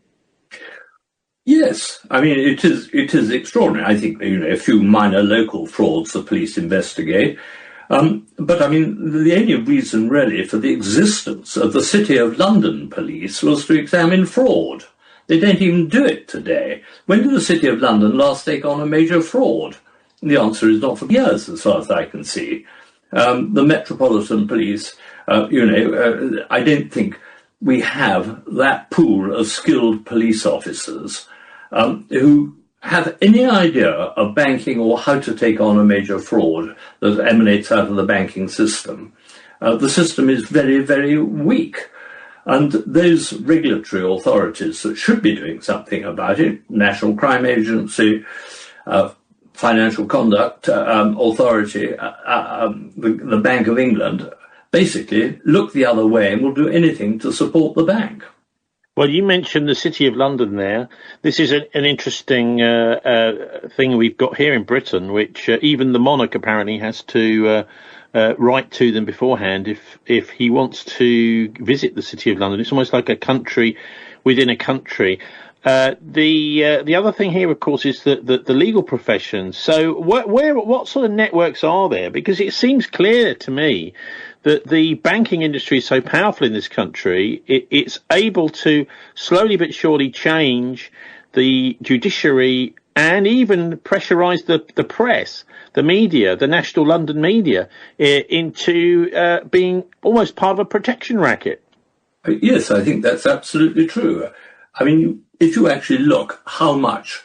Yes, I mean, it is extraordinary. I think, a few minor local frauds the police investigate. But, I mean, the only reason, really, for the existence of the City of London police was to examine fraud. They don't even do it today. When did the City of London last take on a major fraud? And the answer is not for years, as far as I can see. The Metropolitan Police, I don't think we have that pool of skilled police officers who have any idea of banking or how to take on a major fraud that emanates out of the banking system. The system is very, very weak. And those regulatory authorities that should be doing something about it, National Crime Agency, Financial Conduct Authority, the Bank of England, basically look the other way and will do anything to support the bank. Well, you mentioned the City of London there. This is an interesting thing we've got here in Britain, which even the monarch apparently has to write to them beforehand if he wants to visit the City of London. It's almost like a country within a country. The other thing here, of course, is that the legal profession. So what sort of networks are there? Because it seems clear to me that the banking industry is so powerful in this country, it's able to slowly but surely change the judiciary and even pressurise the press, the media, the national London media, into being almost part of a protection racket. Yes, I think that's absolutely true. I mean, if you actually look how much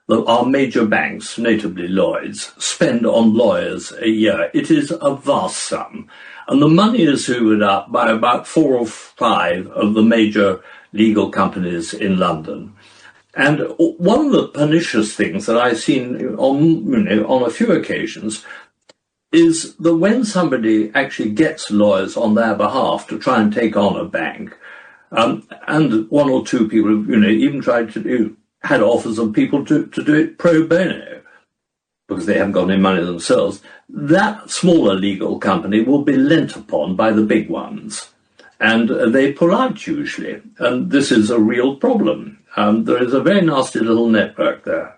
our major banks, notably Lloyds, spend on lawyers a year, it is a vast sum. And the money is hoovered up by about 4 or 5 of the major legal companies in London. And one of the pernicious things that I've seen on a few occasions is that when somebody actually gets lawyers on their behalf to try and take on a bank, and 1 or 2 people, even tried to had offers of people to do it pro bono, because they haven't got any money themselves, that smaller legal company will be lent upon by the big ones. And they pull out usually. And this is a real problem. There is a very nasty little network there.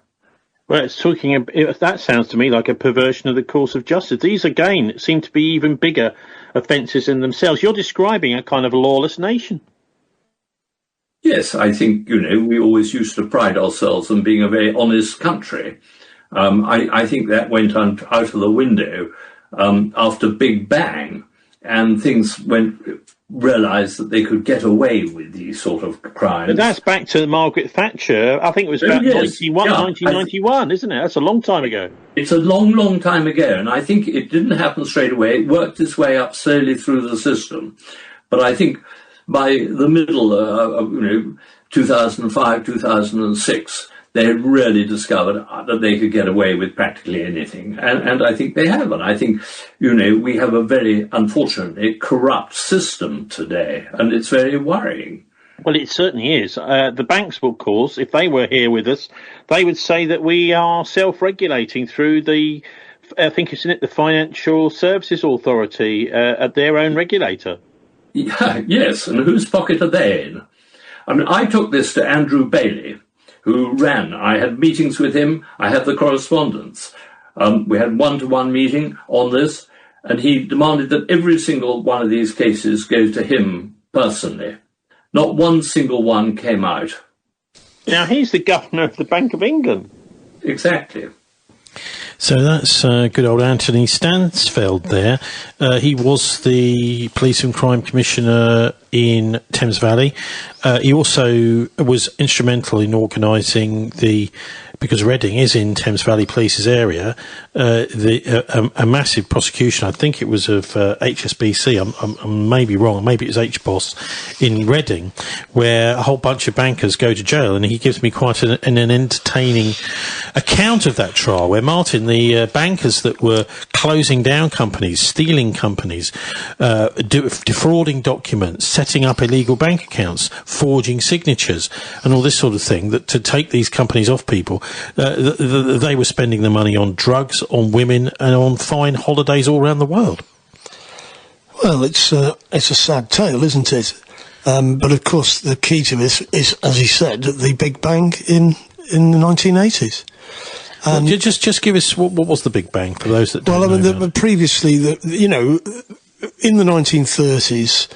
Well, that sounds to me like a perversion of the course of justice. These, again, seem to be even bigger offences in themselves. You're describing a kind of lawless nation. Yes, I think, we always used to pride ourselves on being a very honest country. I think that went out of the window after Big Bang, and things realised that they could get away with these sort of crimes. But that's back to Margaret Thatcher. I think it was about 1991, isn't it? That's a long time ago. It's a long, long time ago, and I think it didn't happen straight away. It worked its way up slowly through the system. But I think by the middle of 2005, 2006, they had really discovered that they could get away with practically anything. And I think they have. And I think, we have a very, unfortunately, corrupt system today. And it's very worrying. Well, it certainly is. The banks, of course, if they were here with us, they would say that we are self-regulating through the, I think isn't it the Financial Services Authority, at their own regulator. Yeah, yes. And whose pocket are they in? I mean, I took this to Andrew Bailey, who ran. I had meetings with him. I had the correspondence. We had one-to-one meeting on this, and he demanded that every single one of these cases go to him personally. Not one single one came out. Now, he's the governor of the Bank of England. Exactly. So that's good old Anthony Stansfeld there. He was the Police and Crime Commissioner in Thames Valley. He also was instrumental in organising because Reading is in Thames Valley Police's area, a massive prosecution, I think it was of HSBC, I may be wrong, maybe it was HBOS, in Reading, where a whole bunch of bankers go to jail, and he gives me quite an entertaining account of that trial, where, Martin, the bankers that were closing down companies, stealing companies, defrauding documents, setting up illegal bank accounts, forging signatures, and all this sort of thing, that to take these companies off people, they were spending the money on drugs, on women, and on fine holidays all around the world. Well, it's a sad tale, isn't it? But of course, the key to this is, as he said, the Big Bang in the 1980s. Well, just give us what was the Big Bang for those that don't know. Well, previously, in the 1930s,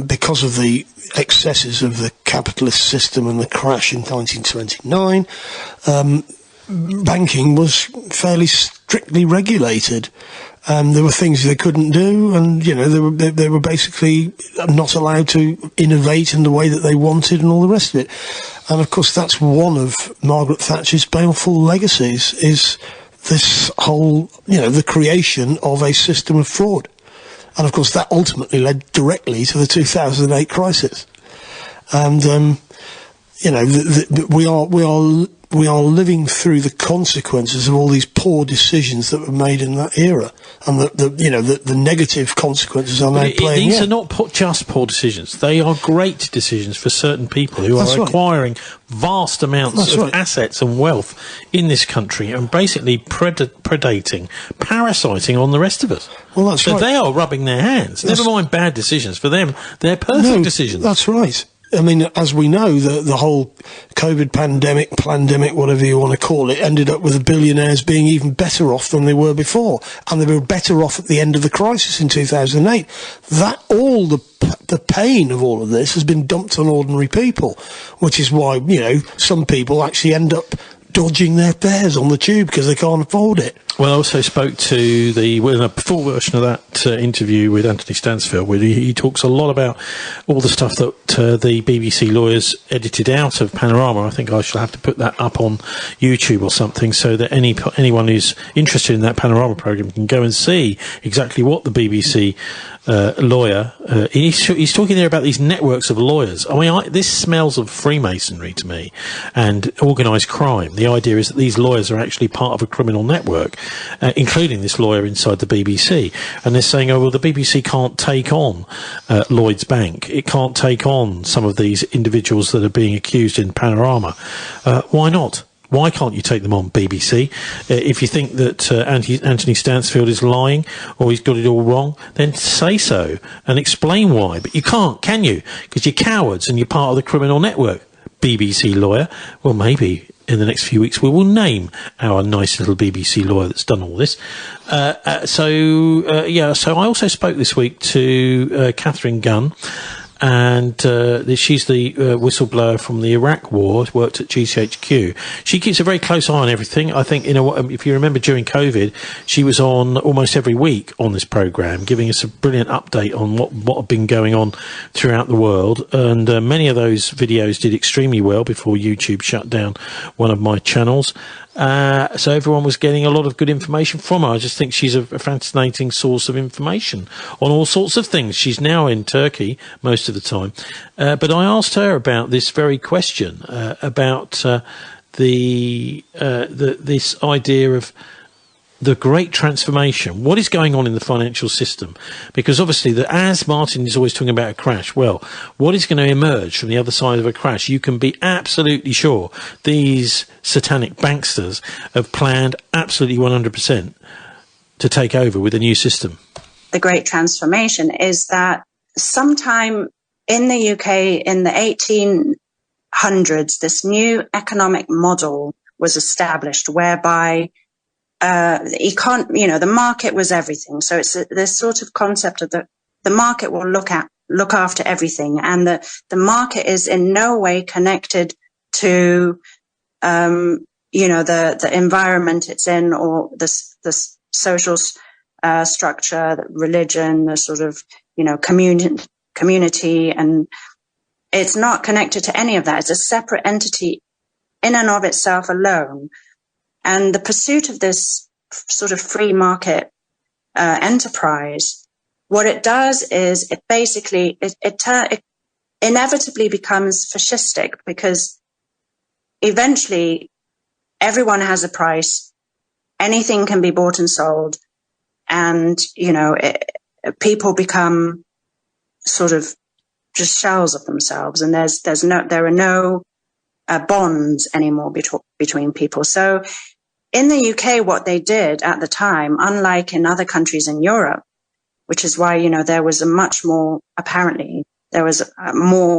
because of the excesses of the capitalist system and the crash in 1929, banking was fairly strictly regulated. There were things they couldn't do, and they were basically not allowed to innovate in the way that they wanted, and all the rest of it. And of course, that's one of Margaret Thatcher's baleful legacies: is this whole, the creation of a system of fraud. And of course, that ultimately led directly to the 2008 crisis. And we are living through the consequences of all these poor decisions that were made in that era, and the negative consequences are now playing. These are not just poor decisions; they are great decisions for certain people who are acquiring vast amounts of assets and wealth in this country, and basically predating, parasiting on the rest of us. Well, that's right. So they are rubbing their hands. Never mind bad decisions for them; they're perfect decisions. That's right. I mean, as we know, the whole COVID pandemic, whatever you want to call it, ended up with the billionaires being even better off than they were before. And they were better off at the end of the crisis in 2008. All the pain of all of this has been dumped on ordinary people, which is why, some people actually end up dodging their fares on the tube because they can't afford it. Well, I also spoke to the full version of that interview with Anthony Stansfield, where he talks a lot about all the stuff that the BBC lawyers edited out of Panorama. I think I shall have to put that up on YouTube or something, so that anyone who's interested in that Panorama programme can go and see exactly what the BBC lawyer, he's talking there about these networks of lawyers. I mean, this smells of Freemasonry to me, and organised crime. The idea is that these lawyers are actually part of a criminal network, including this lawyer inside the BBC. And they're saying, oh, well, the BBC can't take on Lloyds Bank. It can't take on some of these individuals that are being accused in Panorama. Why not? Why can't you take them on, BBC? If you think that Anthony Stansfield is lying or he's got it all wrong, then say so and explain why. But you can't, can you? Because you're cowards and you're part of the criminal network. BBC lawyer. Well, maybe in the next few weeks we will name our nice little BBC lawyer that's done all this. So I also spoke this week to Catherine Gunn. And she's the whistleblower from the Iraq War, worked at GCHQ. She keeps a very close eye on everything. I think, if you remember during COVID, she was on almost every week on this programme, giving us a brilliant update on what had been going on throughout the world. And many of those videos did extremely well before YouTube shut down one of my channels. So everyone was getting a lot of good information from her. I just think she's a fascinating source of information on all sorts of things. She's now in Turkey most of the time. But I asked her about this very question, about this idea of the great transformation. What is going on in the financial system? Because obviously, as Martin is always talking about a crash, well, what is going to emerge from the other side of a crash? You can be absolutely sure these satanic banksters have planned absolutely 100% to take over with a new system. The great transformation is that sometime in the UK in the 1800s, this new economic model was established whereby the market was everything. So it's this sort of concept of the market will look after everything, and the market is in no way connected to the environment it's in, or the social structure, the religion, the sort of community, and it's not connected to any of that. It's a separate entity in and of itself alone. And the pursuit of this sort of free market enterprise, what it does is it basically, it inevitably becomes fascistic, because eventually everyone has a price, anything can be bought and sold, and, people become sort of just shells of themselves, and there are no bonds anymore between people. So in the UK, what they did at the time, unlike in other countries in Europe, which is why, there was a more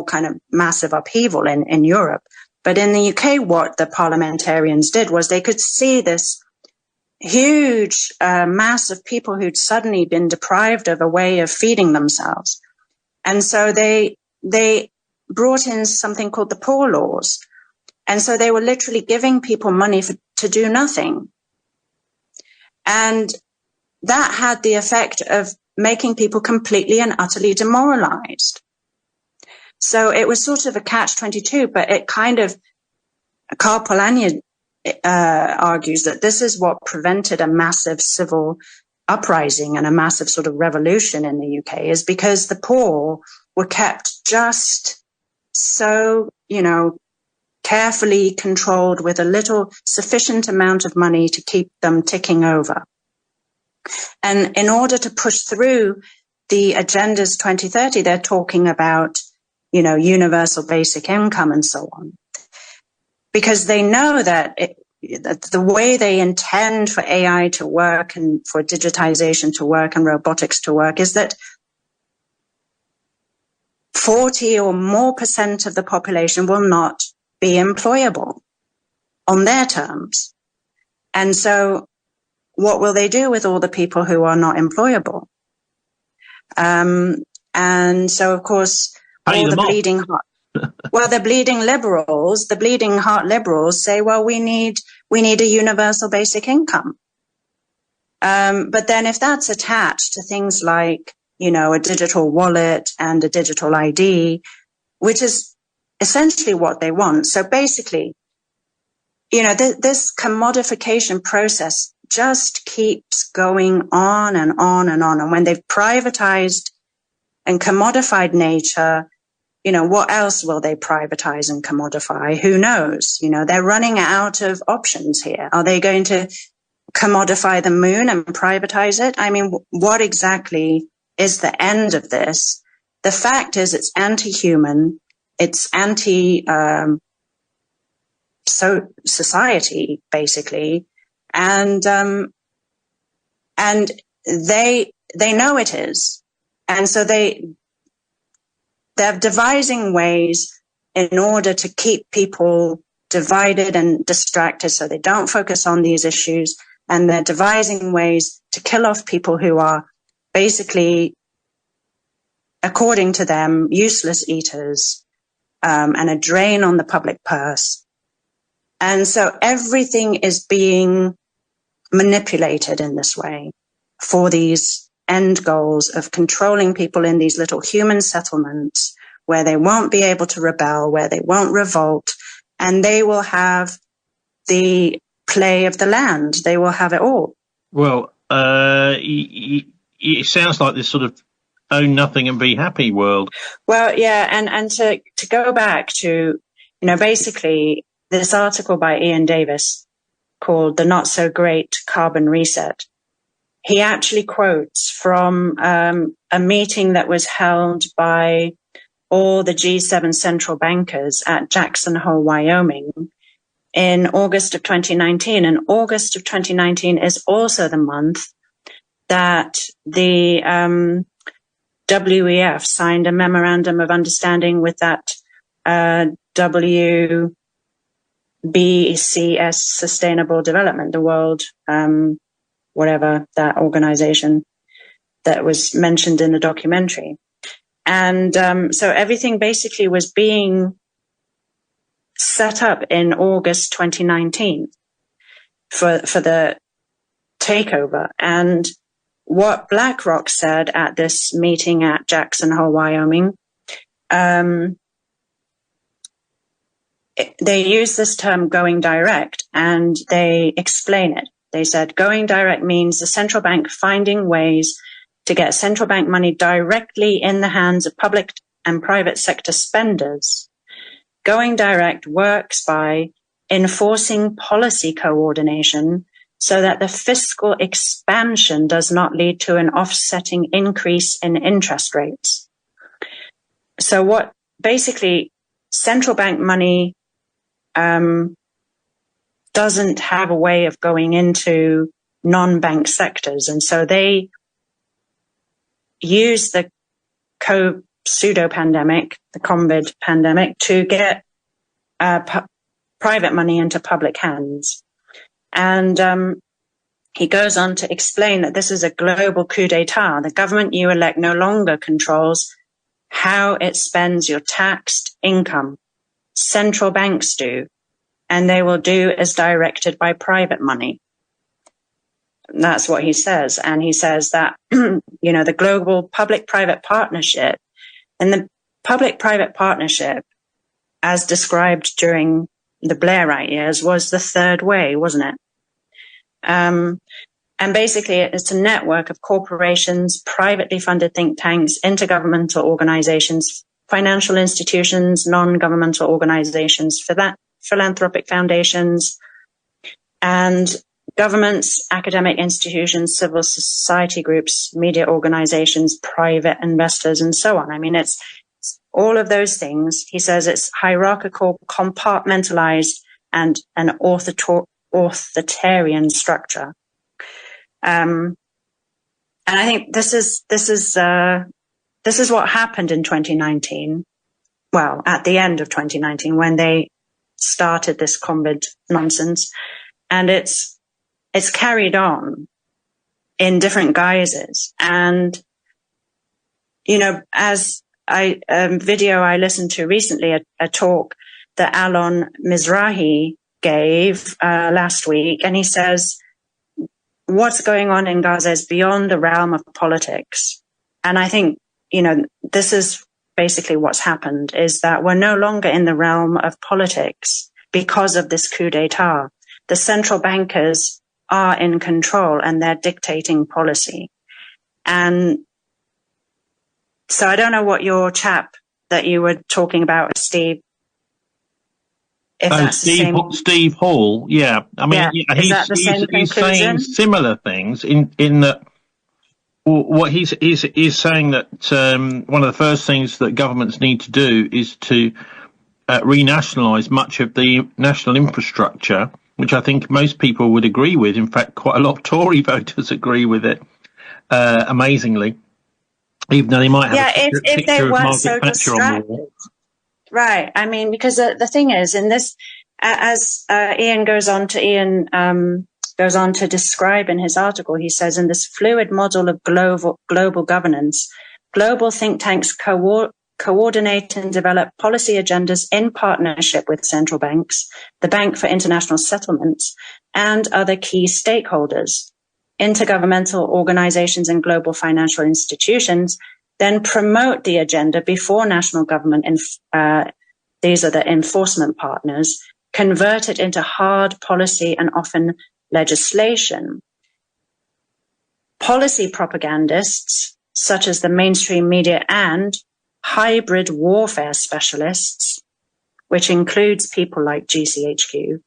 kind of massive upheaval in Europe. But in the UK, what the parliamentarians did was they could see this huge mass of people who'd suddenly been deprived of a way of feeding themselves. And so they brought in something called the Poor Laws. And so they were literally giving people money to do nothing. And that had the effect of making people completely and utterly demoralized. So it was sort of a catch-22, but it kind of, Karl Polanyi argues that this is what prevented a massive civil uprising and a massive sort of revolution in the UK, is because the poor were kept just so, carefully controlled with a little sufficient amount of money to keep them ticking over. And in order to push through the agendas 2030, they're talking about, universal basic income and so on. Because they know that the way they intend for AI to work and for digitization to work and robotics to work is that 40 or more % of the population will not be employable on their terms. And so what will they do with all the people who are not employable? And so, of course, all the bleeding heart. Well, the bleeding heart liberals say, well, we need a universal basic income. But then if that's attached to things like, a digital wallet and a digital ID, which is essentially what they want. So basically, this commodification process just keeps going on and on and on. And when they've privatized and commodified nature, what else will they privatize and commodify? Who knows? They're running out of options here. Are they going to commodify the moon and privatize it? I mean, what exactly is the end of this? The fact is it's anti-human. It's society, basically. And they know it is. And so they're devising ways in order to keep people divided and distracted so they don't focus on these issues. And they're devising ways to kill off people who are basically, according to them, useless eaters, and a drain on the public purse. And so everything is being manipulated in this way for these end goals of controlling people in these little human settlements where they won't be able to rebel, where they won't revolt, and they will have the play of the land. They will have it all. Well, it sounds like this sort of own nothing and be happy world. Well, yeah, and to go back to, basically this article by Ian Davis called The Not So Great Carbon Reset, he actually quotes from a meeting that was held by all the G7 central bankers at Jackson Hole, Wyoming in August of 2019. And August of 2019 is also the month that the WEF signed a memorandum of understanding with that WBCS Sustainable Development, the World whatever, that organization that was mentioned in the documentary. And so everything basically was being set up in August 2019 for the takeover. And what BlackRock said at this meeting at Jackson Hole, Wyoming, they use this term going direct, and they explain it. They said going direct means the central bank finding ways to get central bank money directly in the hands of public and private sector spenders. Going direct works by enforcing policy coordination so that the fiscal expansion does not lead to an offsetting increase in interest rates. So what basically central bank money doesn't have a way of going into non-bank sectors. And so they use the pseudo-pandemic, the COVID pandemic, to get private money into public hands. And he goes on to explain that this is a global coup d'etat. The government you elect no longer controls how it spends your taxed income. Central banks do, and they will do as directed by private money. That's what he says. And he says that, the global public-private partnership, and the public-private partnership, as described during the Blairite years, was the third way, wasn't it? And basically it's a network of corporations, privately funded think tanks, intergovernmental organizations, financial institutions, non-governmental organizations, philanthropic foundations, and governments, academic institutions, civil society groups, media organizations, private investors, and so on. I mean, it's all of those things. He says it's hierarchical, compartmentalized, and an authoritarian structure. And I think this is what happened in 2019. Well, at the end of 2019, when they started this COVID nonsense, and it's carried on in different guises. And, as video I listened to recently, a talk that Alon Mizrahi gave last week, and he says, what's going on in Gaza is beyond the realm of politics. And I think, this is basically what's happened, is that we're no longer in the realm of politics because of this coup d'etat. The central bankers are in control and they're dictating policy. And so I don't know what your chap that you were talking about, Steve, if that's the same. Steve Hall, yeah. I mean, he's saying similar things in that what he's saying that one of the first things that governments need to do is to renationalise much of the national infrastructure, which I think most people would agree with. In fact, quite a lot of Tory voters agree with it, amazingly, even though they might have a if they weren't so distracted. Right. I mean, because the thing is, in this, as Ian goes on to describe in his article, he says, in this fluid model of global governance, global think tanks coordinate and develop policy agendas in partnership with central banks, the Bank for International Settlements, and other key stakeholders. Intergovernmental organizations and global financial institutions then promote the agenda before national government, these are the enforcement partners, convert it into hard policy and often legislation. Policy propagandists, such as the mainstream media and hybrid warfare specialists, which includes people like GCHQ,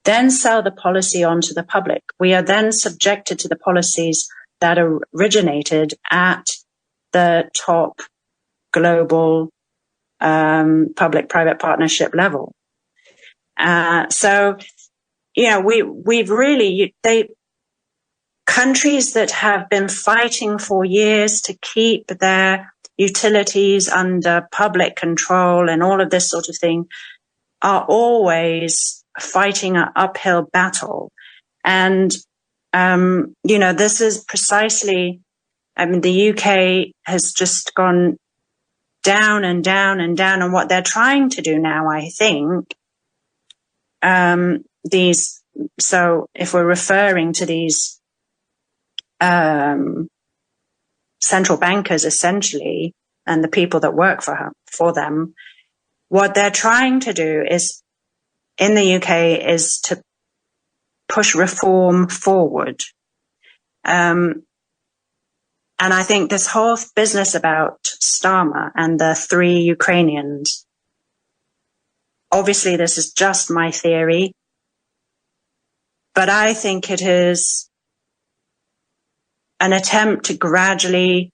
then sell the policy on to the public. We are then subjected to the policies that originated at the top global public-private partnership level. Countries that have been fighting for years to keep their utilities under public control and all of this sort of thing are always fighting an uphill battle. And, this is precisely, the UK has just gone down and down and down. And what they're trying to do now, I think, so if we're referring to these central bankers, essentially, and the people that work for them, what they're trying to do is, in the UK, is to push reform forward. And I think this whole business about Starmer and the 3 Ukrainians, obviously this is just my theory, but I think it is an attempt to gradually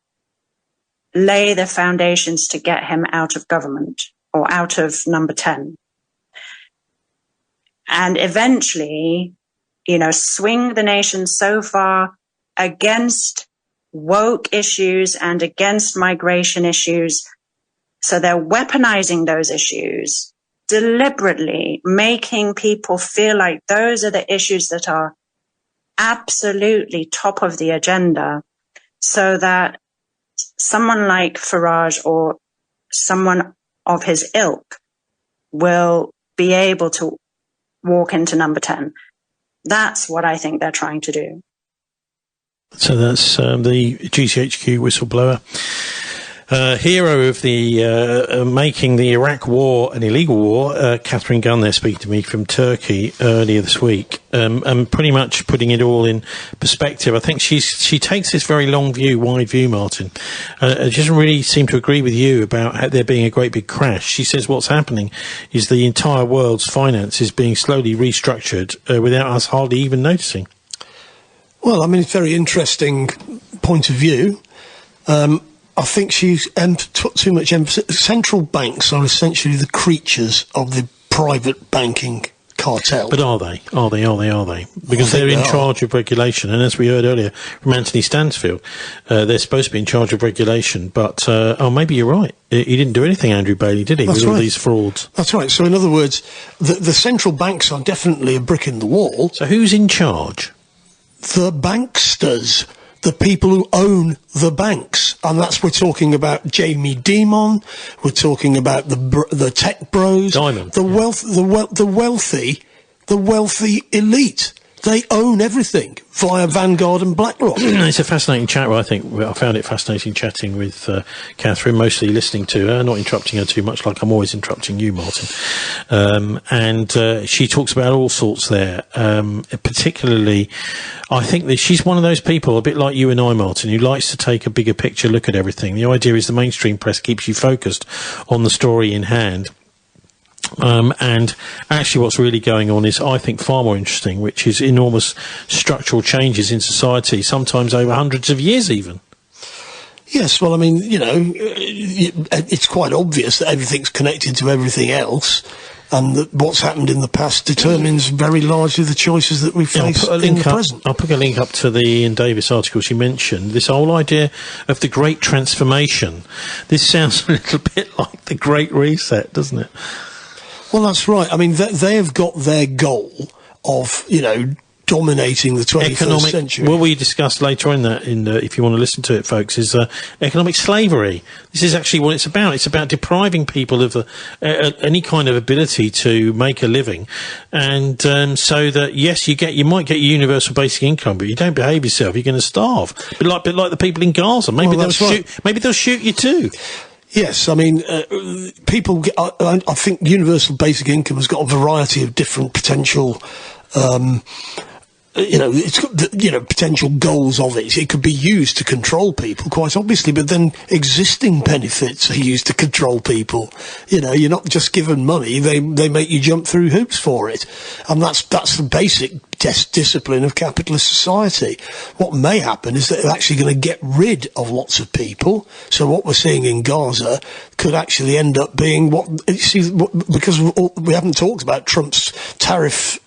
lay the foundations to get him out of government or out of number 10. And eventually, swing the nation so far against woke issues and against migration issues. So they're weaponizing those issues, deliberately making people feel like those are the issues that are absolutely top of the agenda, so that someone like Farage or someone of his ilk will be able to walk into number 10. That's what I think they're trying to do. So that's the GCHQ whistleblower. Hero of the making the Iraq war an illegal war, Catherine Gunn there speaking to me from Turkey earlier this week, and pretty much putting it all in perspective. I think she takes this very long view, wide view, Martin. It doesn't really seem to agree with you about there being a great big crash. She says what's happening is the entire world's finances being slowly restructured without us hardly even noticing. Well, I mean, it's a very interesting point of view. I think she's put too much emphasis. Central banks are essentially the creatures of the private banking cartel. But are they? Are they? Because they're in charge of regulation. And as we heard earlier from Anthony Stansfield, they're supposed to be in charge of regulation. But, maybe you're right. He didn't do anything, Andrew Bailey, did he, with all these frauds? That's right. So in other words, the central banks are definitely a brick in the wall. So who's in charge? The banksters. The people who own the banks, and we're talking about Jamie Dimon, we're talking about the tech bros, Diamond, the wealthy elite. They own everything via Vanguard and BlackRock. It's a fascinating chat. Well, I think I found it fascinating chatting with Catherine, mostly listening to her, not interrupting her too much, like I'm always interrupting you, Martin. And she talks about all sorts there. Particularly, I think that she's one of those people, a bit like you and I, Martin, who likes to take a bigger picture look at everything. The idea is the mainstream press keeps you focused on the story in hand. And actually what's really going on is, I think, far more interesting, which is enormous structural changes in society, sometimes over hundreds of years even. Yes, well, I mean, it's quite obvious that everything's connected to everything else, and that what's happened in the past determines very largely the choices that we face in the present. I'll put a link up to the Ian Davis article she mentioned, this whole idea of the Great Transformation. This sounds a little bit like the Great Reset, doesn't it? Well, that's right. I mean, they have got their goal of, dominating the 21st century. What we discussed later on that, if you want to listen to it, folks, is economic slavery. This is actually what it's about. It's about depriving people of any kind of ability to make a living, and so that yes, you might get your universal basic income, but you don't behave yourself, you're going to starve. Bit like the people in Gaza. Maybe they'll shoot you too. Yes, I mean, people. I think universal basic income has got a variety of different potential. It's got potential goals of it. It could be used to control people, quite obviously, but then existing benefits are used to control people. You're not just given money; they make you jump through hoops for it, and that's the basic discipline of capitalist society. What may happen is that they're actually going to get rid of lots of people. So what we're seeing in Gaza could actually end up being because we haven't talked about Trump's tariff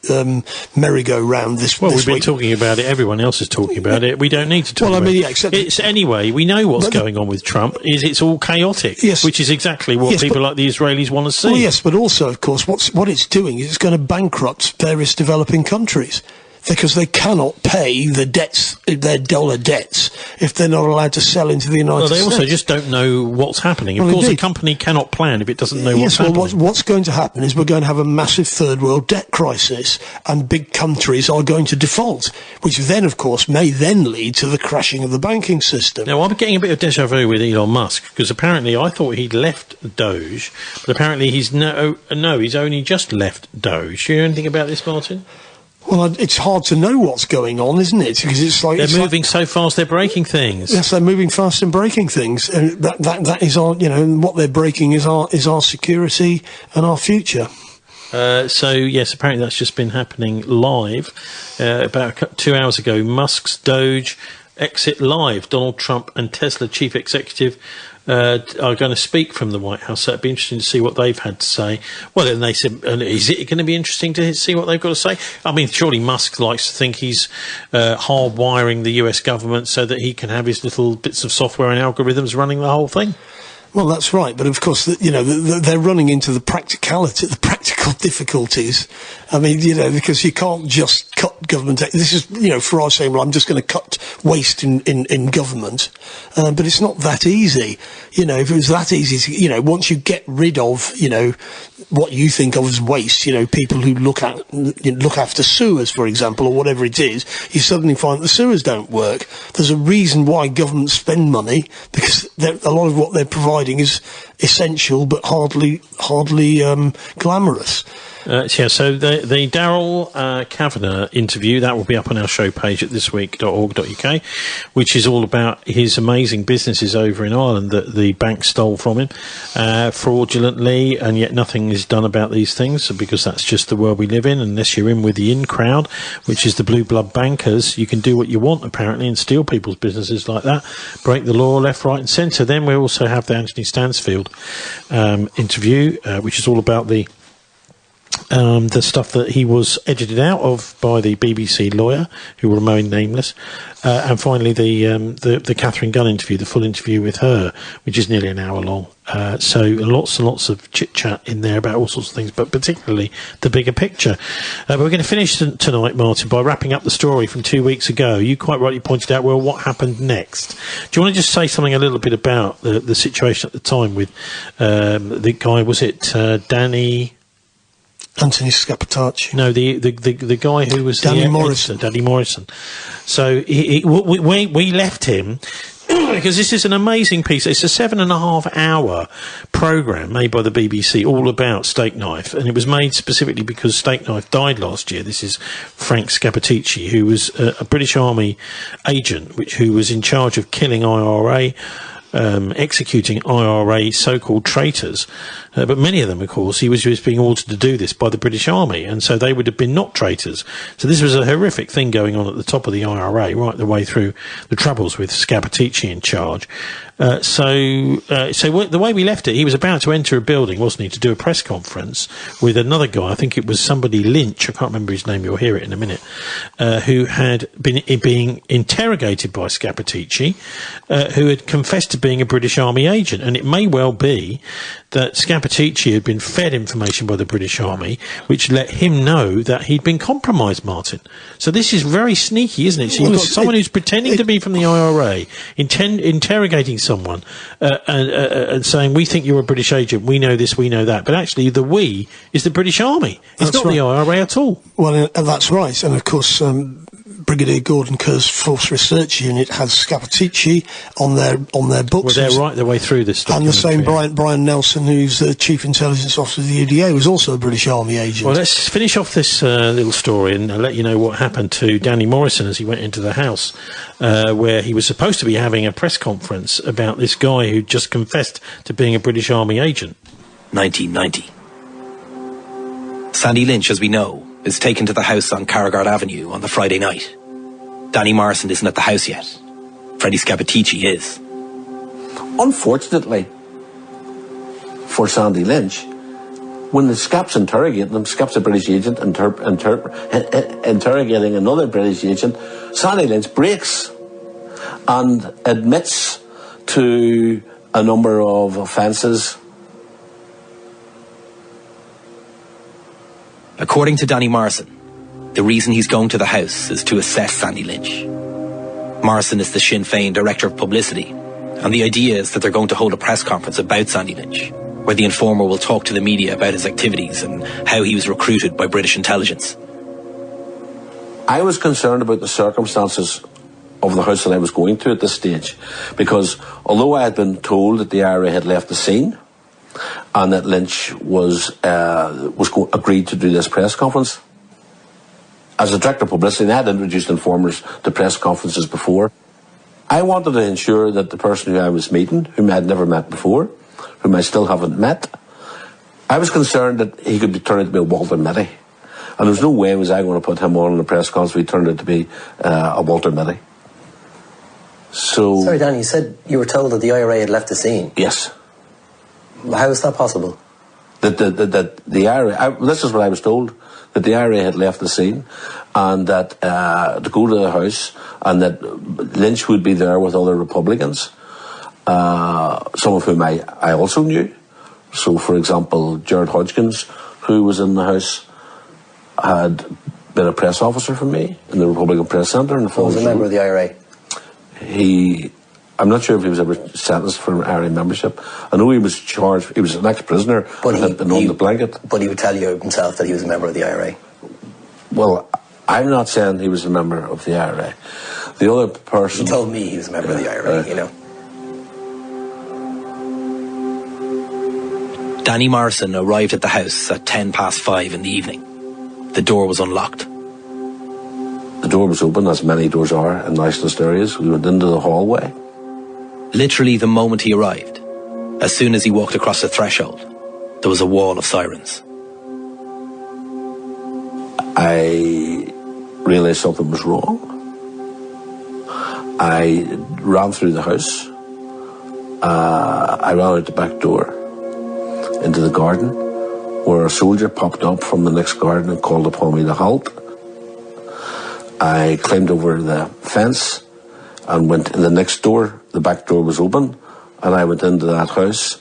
merry-go-round this week. We've been talking about it. Everyone else is talking about it. We don't need to talk about it. Anyway, we know what's going on with Trump. It's all chaotic, yes, which is exactly what people like the Israelis want to see. Well, yes, but also, of course, what it's doing is it's going to bankrupt various developing countries, because they cannot pay the debts, their dollar debts, if they're not allowed to sell into the United States. Well, they also just don't know what's happening. Of course, a company cannot plan if it doesn't know what's happening. Well, what's going to happen is we're going to have a massive third world debt crisis, and big countries are going to default, which then, of course, may then lead to the crashing of the banking system. Now, I'm getting a bit of déjà vu with Elon Musk, because apparently I thought he'd left Doge, but apparently he's only just left Doge. Do you know anything about this, Martin? Well, it's hard to know what's going on, isn't it? Because they're moving so fast, they're breaking things. Yes, they're moving fast and breaking things, and that is our, what they're breaking is our security and our future. So yes, apparently that's just been happening live about 2 hours ago. Musk's Doge exit live. Donald Trump and Tesla chief executive are going to speak from the White House, so it'd be interesting to see what they've had to say. Well, and they said, is it going to be interesting to see what they've got to say? I mean, surely Musk likes to think he's hardwiring the US government so that he can have his little bits of software and algorithms running the whole thing. Well, that's right, but of course, they're running into the practical difficulties. I mean, because you can't just cut government. This is, Farage saying, well, I'm just going to cut waste in government, but it's not that easy. If it was that easy, once you get rid of, what you think of as waste, people who look after sewers, for example, or whatever it is, you suddenly find the sewers don't work. There's a reason why governments spend money, because a lot of what they're providing is essential but hardly glamorous. So the Daryl Kavanagh interview, that will be up on our show page at thisweek.org.uk, which is all about his amazing businesses over in Ireland that the bank stole from him fraudulently, and yet nothing is done about these things, because that's just the world we live in. Unless you're in with the in crowd, which is the blue blood bankers, you can do what you want apparently and steal people's businesses like that, break the law left, right and centre. Then we also have the Anthony Stansfield interview, which is all about the stuff that he was edited out of by the BBC lawyer, who will remain nameless, and finally the Catherine Gunn interview, the full interview with her, which is nearly an hour long. So lots and lots of chit chat in there about all sorts of things, but particularly the bigger picture. But we're going to finish tonight, Martin, by wrapping up the story from 2 weeks ago. You quite rightly pointed out, well, what happened next? Do you want to just say something a little bit about the situation at the time with the guy? Was it Anthony Scapitacci. No, the guy who was Danny Morrison. Danny Morrison. So we left him because this is an amazing piece. It's a 7.5 hour programme made by the BBC all about Steak Knife, and it was made specifically because Steak Knife died last year. This is Frank Scapitacci, who was a British Army agent who was in charge of killing IRA, executing IRA so-called traitors, but many of them, of course, he was being ordered to do this by the British Army, and so they would have been not traitors. So this was a horrific thing going on at the top of the IRA, right the way through the troubles with Scapitacci in charge. So the way we left it, he was about to enter a building, wasn't he, to do a press conference with another guy. I think it was somebody Lynch, I can't remember his name, you'll hear it in a minute, who had been being interrogated by Scapitacci, who had confessed to being a British Army agent. And it may well be that Scapitacci had been fed information by the British Army which let him know that he'd been compromised, Martin. So this is very sneaky, isn't it? So you've got someone who's pretending to be from the IRA, interrogating someone and saying, we think you're a British agent, we know this, we know that. But actually the we is the British Army. It's not the IRA at all. Well, that's right. And of course, Brigadier Gordon Kerr's Force Research Unit had Scapitacci on their books. Well, they're right their way through this stuff. And the same Brian Nelson, who's the Chief Intelligence Officer of the UDA, was also a British Army agent. Well, let's finish off this little story and let you know what happened to Danny Morrison as he went into the house, where he was supposed to be having a press conference about this guy who just confessed to being a British Army agent. 1990. Sandy Lynch, as we know, is taken to the house on Carragard Avenue on the Friday night. Danny Morrison isn't at the house yet. Freddie Scapitacci is. Unfortunately for Sandy Lynch, when the Scap's interrogating him, Scap's a British agent interrogating another British agent, Sandy Lynch breaks and admits to a number of offences. According to Danny Morrison, the reason he's going to the house is to assess Sandy Lynch. Morrison is the Sinn Féin Director of Publicity, and the idea is that they're going to hold a press conference about Sandy Lynch, where the informer will talk to the media about his activities and how he was recruited by British intelligence. I was concerned about the circumstances of the house that I was going to at this stage, because although I had been told that the IRA had left the scene, and that Lynch was agreed to do this press conference. As a director of publicity, I had introduced informers to press conferences before. I wanted to ensure that the person who I was meeting, whom I had never met before, whom I still haven't met, I was concerned that he could be turned out to be a Walter Mitty. And there's no way was I going to put him on in a press conference if he turned out to be a Walter Mitty. So... Sorry, Dan, you said you were told that the IRA had left the scene. Yes. How is that possible? That the IRA, this is what I was told, that the IRA had left the scene, and that to go to the house, and that Lynch would be there with other Republicans, some of whom I also knew. So, for example, Gerard Hodgkins, who was in the house, had been a press officer for me in the Republican Press Centre. And was a member of the IRA? He I'm not sure if he was ever sentenced for IRA membership. I know he was charged, he was an ex-prisoner and had been on the blanket. But he would tell you himself that he was a member of the IRA. Well, I'm not saying he was a member of the IRA. The other person... He told me he was a member of the IRA, you know. Danny Morrison arrived at the house at 5:10 in the evening. The door was unlocked. The door was open, as many doors are in nationalist areas. We went into the hallway. Literally the moment he arrived, as soon as he walked across the threshold, there was a wall of sirens. I realised something was wrong. I ran through the house. I ran out the back door into the garden, where a soldier popped up from the next garden and called upon me to halt. I climbed over the fence and went in the next door. The back door was open, and I went into that house.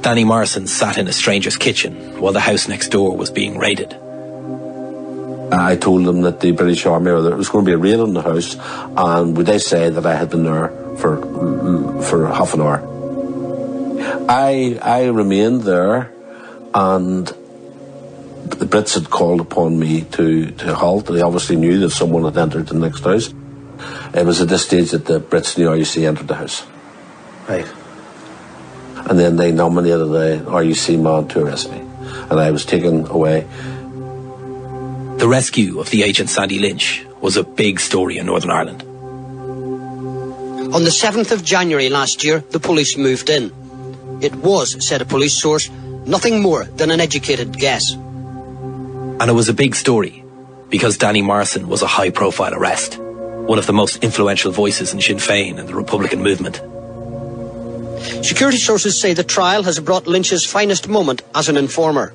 Danny Morrison sat in a stranger's kitchen while the house next door was being raided. I told them that the British Army, or there was going to be a raid on the house, and would they say that I had been there for half an hour. I remained there, and the Brits had called upon me to halt. They obviously knew that someone had entered the next house. It was at this stage that the Brits in the RUC entered the house. Right. And then they nominated a RUC man to arrest me, and I was taken away. The rescue of the agent Sandy Lynch was a big story in Northern Ireland. On the 7th of January last year, the police moved in. It was, said a police source, nothing more than an educated guess. And it was a big story because Danny Morrison was a high-profile arrest, one of the most influential voices in Sinn Féin and the Republican movement. Security sources say the trial has brought Lynch's finest moment as an informer.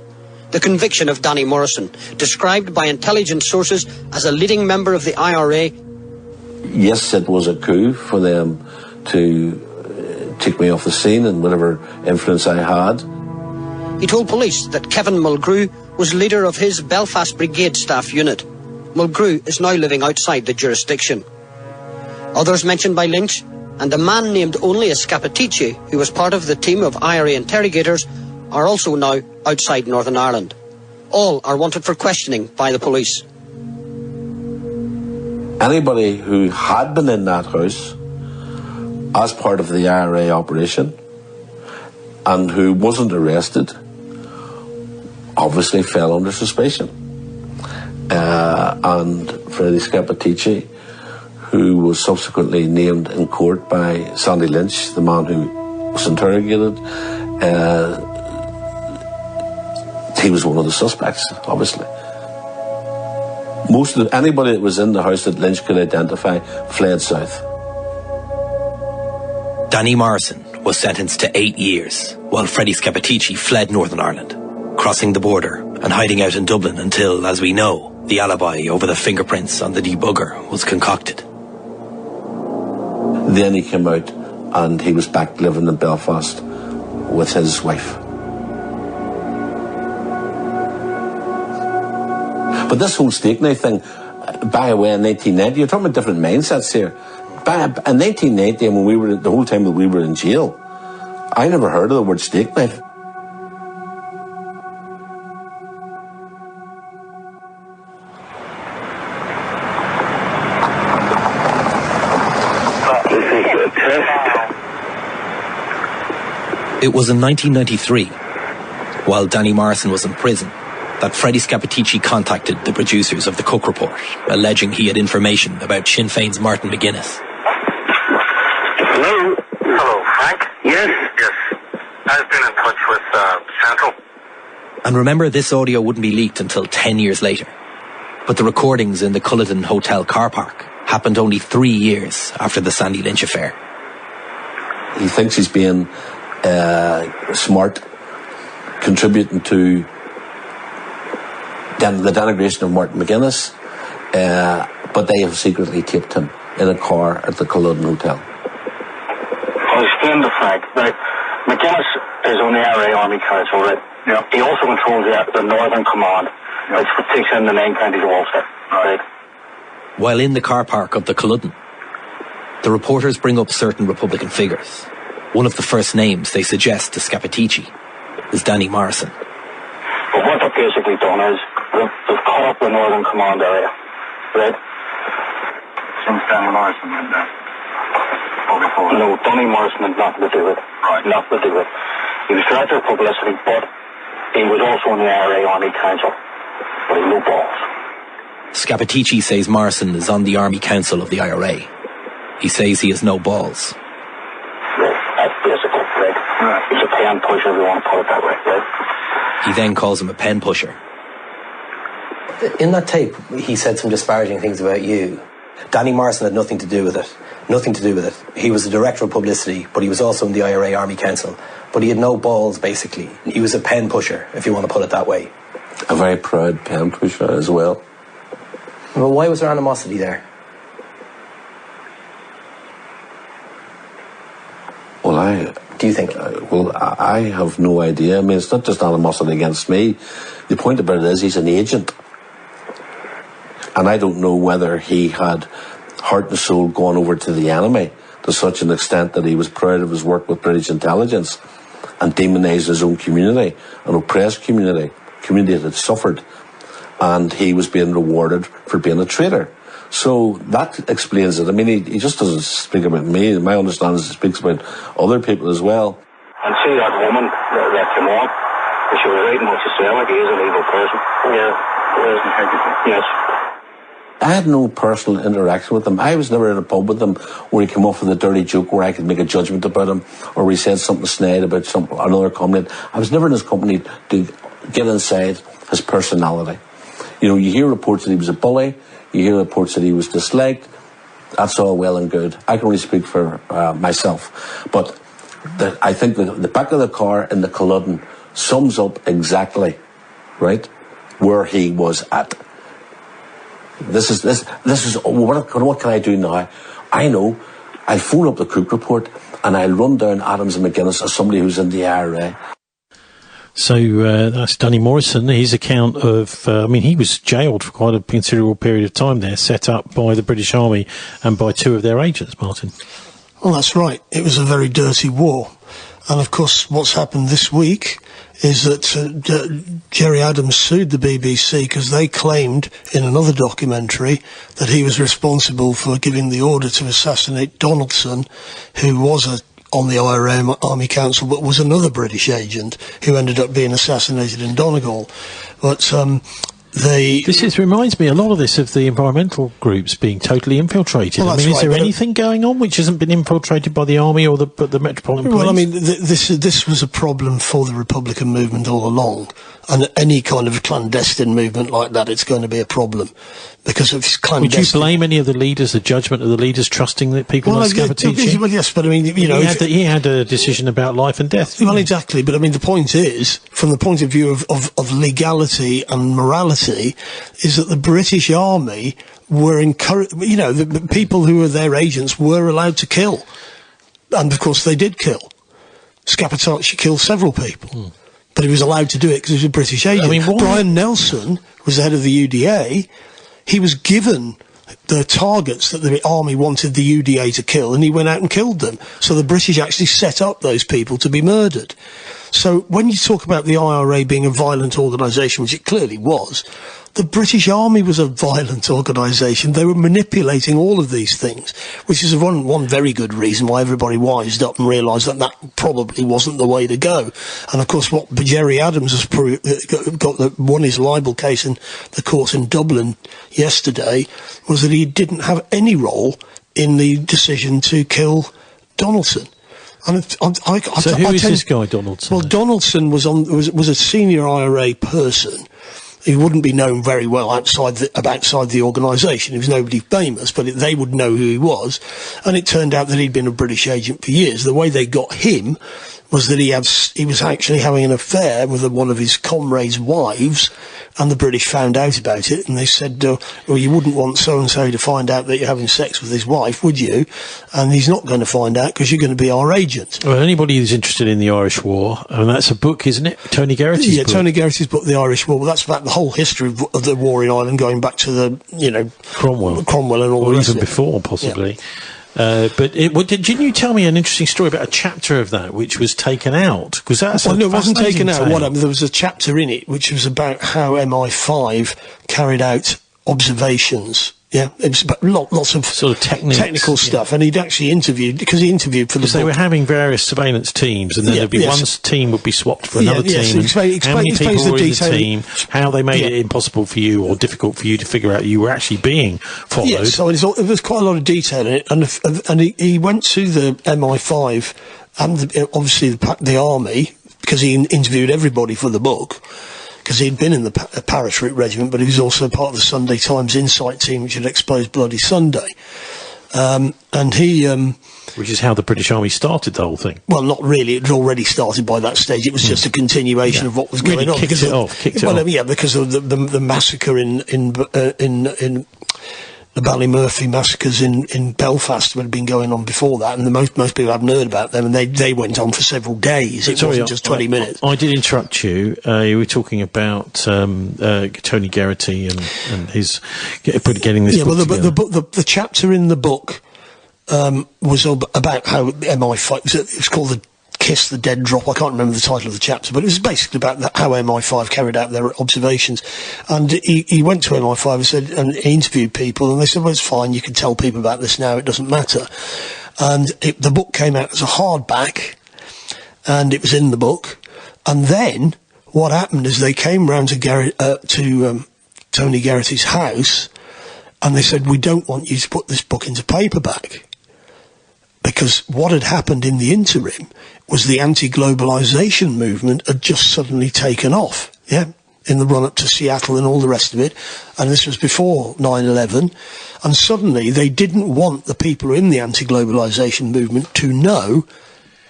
The conviction of Danny Morrison, described by intelligence sources as a leading member of the IRA. Yes, it was a coup for them to take me off the scene and whatever influence I had. He told police that Kevin Mulgrew was leader of his Belfast Brigade staff unit. Mulgrew is now living outside the jurisdiction. Others mentioned by Lynch, and a man named only Scappaticci, who was part of the team of IRA interrogators, are also now outside Northern Ireland. All are wanted for questioning by the police. Anybody who had been in that house as part of the IRA operation and who wasn't arrested obviously fell under suspicion. And Freddie Scappaticci, who was subsequently named in court by Sandy Lynch, the man who was interrogated, he was one of the suspects, obviously. Anybody that was in the house that Lynch could identify fled south. Danny Morrison was sentenced to 8 years, while Freddie Scappaticci fled Northern Ireland, crossing the border and hiding out in Dublin until, as we know, the alibi over the fingerprints on the debugger was concocted. Then he came out and he was back living in Belfast with his wife. But this whole stake knife thing, by the way, in 1990, you're talking about different mindsets here. In 1990, and when the whole time that we were in jail, I never heard of the word stake knife. It was in 1993, while Danny Morrison was in prison, that Freddie Scappaticci contacted the producers of the Cook Report, alleging he had information about Sinn Féin's Martin McGuinness. Hello? Hello, Frank? Yes? Yes. I've been in touch with Central. And remember, this audio wouldn't be leaked until 10 years later. But the recordings in the Culloden Hotel car park happened only 3 years after the Sandy Lynch affair. He thinks he's being smart, contributing to the denigration of Martin McGuinness, but they have secretly taped him in a car at the Culloden Hotel. I'll explain the fact that McGuinness is on the IRA Army Council, right? Yeah. He also controls the Northern Command, which takes in the 9 counties of Ulster, right? While in the car park of the Culloden, The reporters bring up certain Republican figures. One of the first names they suggest to Scapitici is Danny Morrison. But what they've basically done is they've caught up the Northern Command area, right? Since Danny Morrison went there? Or before? No, Danny Morrison had nothing to do with it. Right. Nothing to do with it. He was director of publicity, but he was also in the IRA Army Council. But he had no balls. Scapitici says Morrison is on the Army Council of the IRA. He says he has no balls. Right, that's basically right. Right. He's a pen pusher, if you want to put it that way, right? He then calls him a pen pusher. In that tape, he said some disparaging things about you. Danny Morrison had nothing to do with it. Nothing to do with it. He was the director of publicity, but he was also in the IRA Army Council. But he had no balls, basically. He was a pen pusher, if you want to put it that way. A very proud pen pusher as well. Well, why was there animosity there? Well, do you think? I have no idea. I mean, it's not just animosity against me. The point about it is he's an agent. And I don't know whether he had heart and soul gone over to the enemy to such an extent that he was proud of his work with British intelligence and demonised his own community, an oppressed community that had suffered. And he was being rewarded for being a traitor. So that explains it. I mean, he just doesn't speak about me. My understanding is he speaks about other people as well. And see that woman that came on, she was writing what she said, like he's an evil person. Yeah. Yes. I had no personal interaction with him. I was never in a pub with him where he came off with a dirty joke where I could make a judgment about him, or he said something snide about another company. I was never in his company to get inside his personality. You know, you hear reports that he was a bully, you hear reports that he was disliked. That's all well and good. I can only speak for myself. But I think the back of the car in the Culloden sums up exactly, right, where he was at. This is what can I do now? I know I phone up the Cook report and I run down Adams and McGuinness as somebody who's in the IRA. So that's Danny Morrison. His account of, he was jailed for quite a considerable period of time there, set up by the British Army and by two of their agents, Martin. Well, that's right. It was a very dirty war. And of course, what's happened this week is that Gerry Adams sued the BBC because they claimed in another documentary that he was responsible for giving the order to assassinate Donaldson, who was on the IRA Army Council, but was another British agent who ended up being assassinated in Donegal. But reminds me a lot of this of the environmental groups being totally infiltrated. Well, is there anything going on which hasn't been infiltrated by the army or the Metropolitan Police? Well, this was a problem for the Republican movement all along, and any kind of clandestine movement like that, it's going to be a problem because of clandestine. Would you blame any of the leaders, the judgment of the leaders, trusting that people like Scapitici? Well, yes, but I mean, he had a decision about life and death. Well, exactly, but I mean, the point is, from the point of view of legality and morality, is that the British Army were encouraged. The people who were their agents were allowed to kill, and of course they did kill. Scapitici killed several people. But he was allowed to do it because he was a British agent. Brian Nelson was the head of the UDA. He was given the targets that the army wanted the UDA to kill, and he went out and killed them. So the British actually set up those people to be murdered. So when you talk about the IRA being a violent organisation, which it clearly was, the British Army was a violent organisation. They were manipulating all of these things, which is one very good reason why everybody wised up and realised that probably wasn't the way to go. And of course, what Gerry Adams has won his libel case in the courts in Dublin yesterday was that he didn't have any role in the decision to kill Donaldson. And who is this guy, Donaldson? Well, Donaldson was a senior IRA person. He wouldn't be known very well outside the organisation. He was nobody famous, but they would know who he was. And it turned out that he'd been a British agent for years. The way they got him was that he was actually having an affair with one of his comrades' wives, and the British found out about it, and they said, well, you wouldn't want so-and-so to find out that you're having sex with his wife, would you? And he's not going to find out because you're going to be our agent. Well, anybody who's interested in the Irish War, and that's a book, isn't it? Tony Garrity's book. Yeah, Tony Garrity's book, The Irish War. Well, that's about the whole history of the war in Ireland, going back to the, Cromwell and all the rest even of it. before, possibly. Yeah. Didn't you tell me an interesting story about a chapter of that which was taken out? Because that's well, no, it wasn't taken out. tale. There was a chapter in it which was about how MI5 carried out observations. Yeah, it was about lots of sort of technical stuff, and he'd actually interviewed for the book. They were having various surveillance teams, and then there'd be one team would be swapped for another team. So how many people were in the team? How they made it impossible for you or difficult for you to figure out you were actually being followed. Yeah, so there was quite a lot of detail in it, and he went to the MI5 and obviously the army, because he interviewed everybody for the book. Because he'd been in the parachute regiment, but he was also part of the Sunday Times Insight team, which had exposed Bloody Sunday. And he... which is how the British Army started the whole thing. Well, not really. It had already started by that stage. It was just a continuation of what was going on. Kicked it off. Yeah, because of the massacre in the Ballymurphy massacres in Belfast had been going on before that, and most people hadn't heard about them, and they went on for several days. It wasn't just 20 minutes. I did interrupt you. You were talking about Tony Geraghty and his getting this book together. The chapter in the book was about how MI5... It was called the Kiss the Dead Drop. I can't remember the title of the chapter, but it was basically about how MI5 carried out their observations. And he went to MI5 and he interviewed people, and they said, well, it's fine, you can tell people about this now, it doesn't matter. And the book came out as a hardback, and it was in the book. And then what happened is they came round to Tony Geraghty's house, and they said, we don't want you to put this book into paperback. Because what had happened in the interim was the anti-globalisation movement had just suddenly taken off, in the run-up to Seattle and all the rest of it. And this was before 9/11. And suddenly they didn't want the people in the anti-globalisation movement to know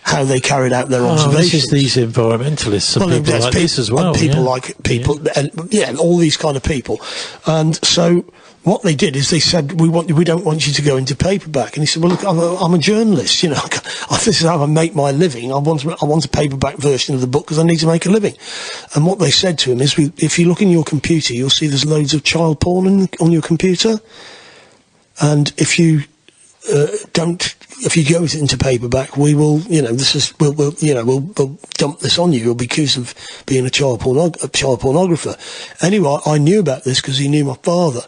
how they carried out their observations. This is these environmentalists and people like this as well. And all these kind of people. And so... what they did is they said, we don't want you to go into paperback. And he said, well, look, I'm a journalist, this is how I make my living. I want a paperback version of the book because I need to make a living. And what they said to him is, if you look in your computer, you'll see there's loads of child porn on your computer. And if you go into paperback, we will, we'll dump this on you. You'll be accused of being a child pornographer. Anyway, I knew about this because he knew my father.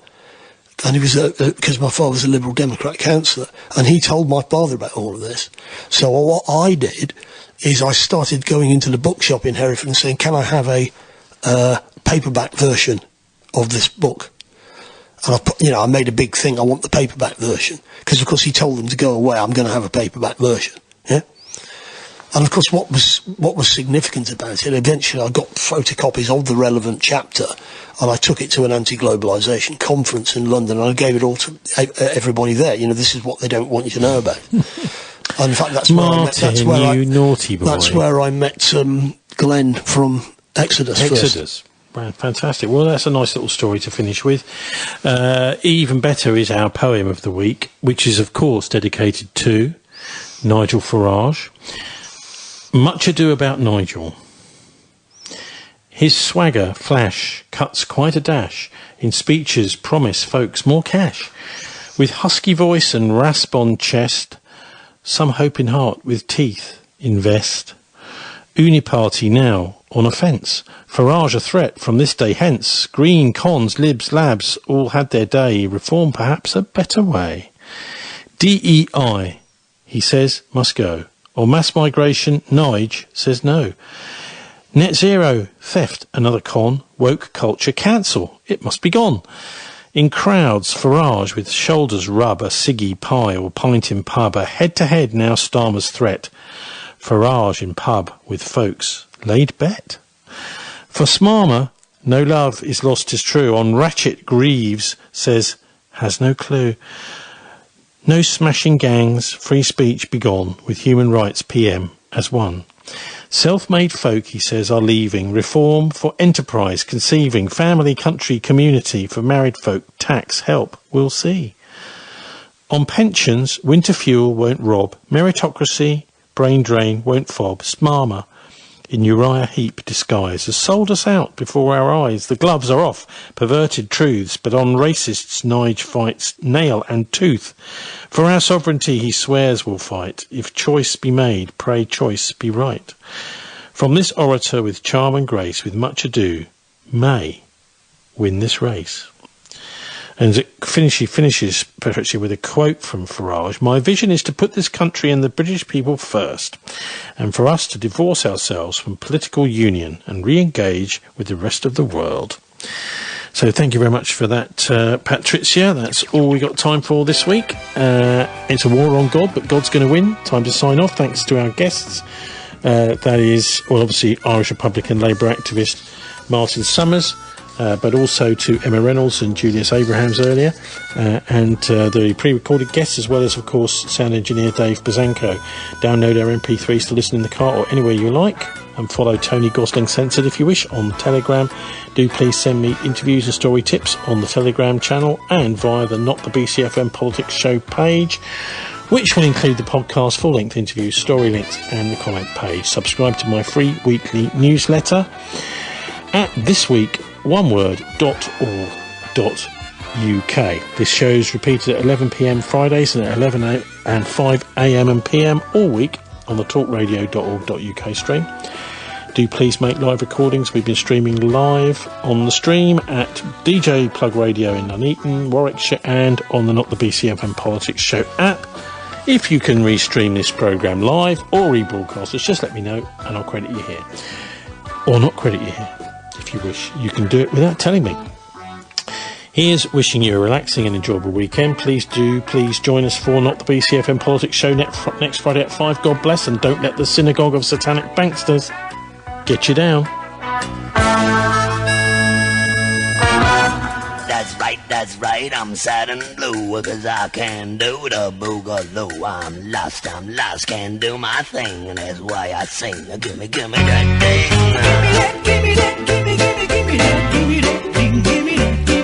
And he was because my father was a Liberal Democrat councillor, and he told my father about all of this. So what I did is I started going into the bookshop in Hereford and saying, can I have a paperback version of this book? And I made a big thing, I want the paperback version. Because, of course, he told them to go away, I'm going to have a paperback version. Yeah? And, of course, what was significant about it, eventually I got photocopies of the relevant chapter, and I took it to an anti-globalisation conference in London, and I gave it all to everybody there. This is what they don't want you to know about. And in fact, that's where I met Glenn from Exodus first. Wow, fantastic. Well, that's a nice little story to finish with. Even better is our poem of the week, which is, of course, dedicated to Nigel Farage. Much ado about Nigel. His swagger, flash, cuts quite a dash. In speeches, promise folks more cash. With husky voice and rasp on chest, some hope in heart with teeth invest. Uniparty now on offence. Farage a threat from this day hence. Green, cons, libs, labs, all had their day. Reform perhaps a better way. DEI, he says, must go. Or mass migration, Nige says no. Net zero, theft, another con. Woke culture, cancel, it must be gone. In crowds, Farage with shoulders rub, a ciggy, pie or pint in pub, a head-to-head now Starmer's threat. Farage in pub with folks, laid bet. For Smarmer, no love is lost is true. On Ratchet, Greaves says, has no clue. No smashing gangs, free speech be gone, with human rights PM as one. Self-made folk, he says, are leaving. Reform for enterprise, conceiving. Family, country, community. For married folk, tax, help, we'll see. On pensions, winter fuel won't rob. Meritocracy, brain drain, won't fob. Smarmer, in Uriah Heep disguise has sold us out before our eyes. The gloves are off, perverted truths, but on racists Nige fights nail and tooth. For our sovereignty he swears will fight. If choice be made, pray choice be right. From this orator with charm and grace, with much ado, may win this race. And he finishes actually with a quote from Farage. My vision is to put this country and the British people first, and for us to divorce ourselves from political union and re-engage with the rest of the world. So thank you very much for that, Patricia. That's all we got time for this week. It's a war on God, but God's going to win. Time to sign off. Thanks to our guests. That is, well, obviously Irish Republican Labour activist Martin Summers, but also to Emma Reynolds and Julius Abrahams earlier, and the pre-recorded guests, as well as, of course, sound engineer Dave Bazanko. Download our MP3s to listen in the car or anywhere you like, and follow Tony Gosling Censored if you wish on Telegram. Do please send me interviews and story tips on the Telegram channel and via the Not the BCFM Politics Show page, which will include the podcast, full-length interviews, story links and the comment page. Subscribe to my free weekly newsletter at thisweek.org.uk. This show is repeated at 11 p.m. Fridays and at 11 and 5 a.m. and p.m. all week on the talkradio.org.uk stream. Do please make live recordings. We've been streaming live on the stream at DJ Plug Radio in Nuneaton, Warwickshire, and on the Not the BCFM Politics Show app. If you can restream this programme live or rebroadcast it, just let me know and I'll credit you here. Or not credit you here. If you wish, you can do it without telling me. Here's wishing you a relaxing and enjoyable weekend. Please join us for Not the BCFM Politics Show next Friday at 5. God bless, and don't let the synagogue of satanic banksters get you down. That's right, I'm sad and blue, 'cause I can't do the boogaloo. I'm lost, can't do my thing, and that's why I sing. Give me that thing. Give me that, give me that, give me that, give me that, give me that, give me that, give me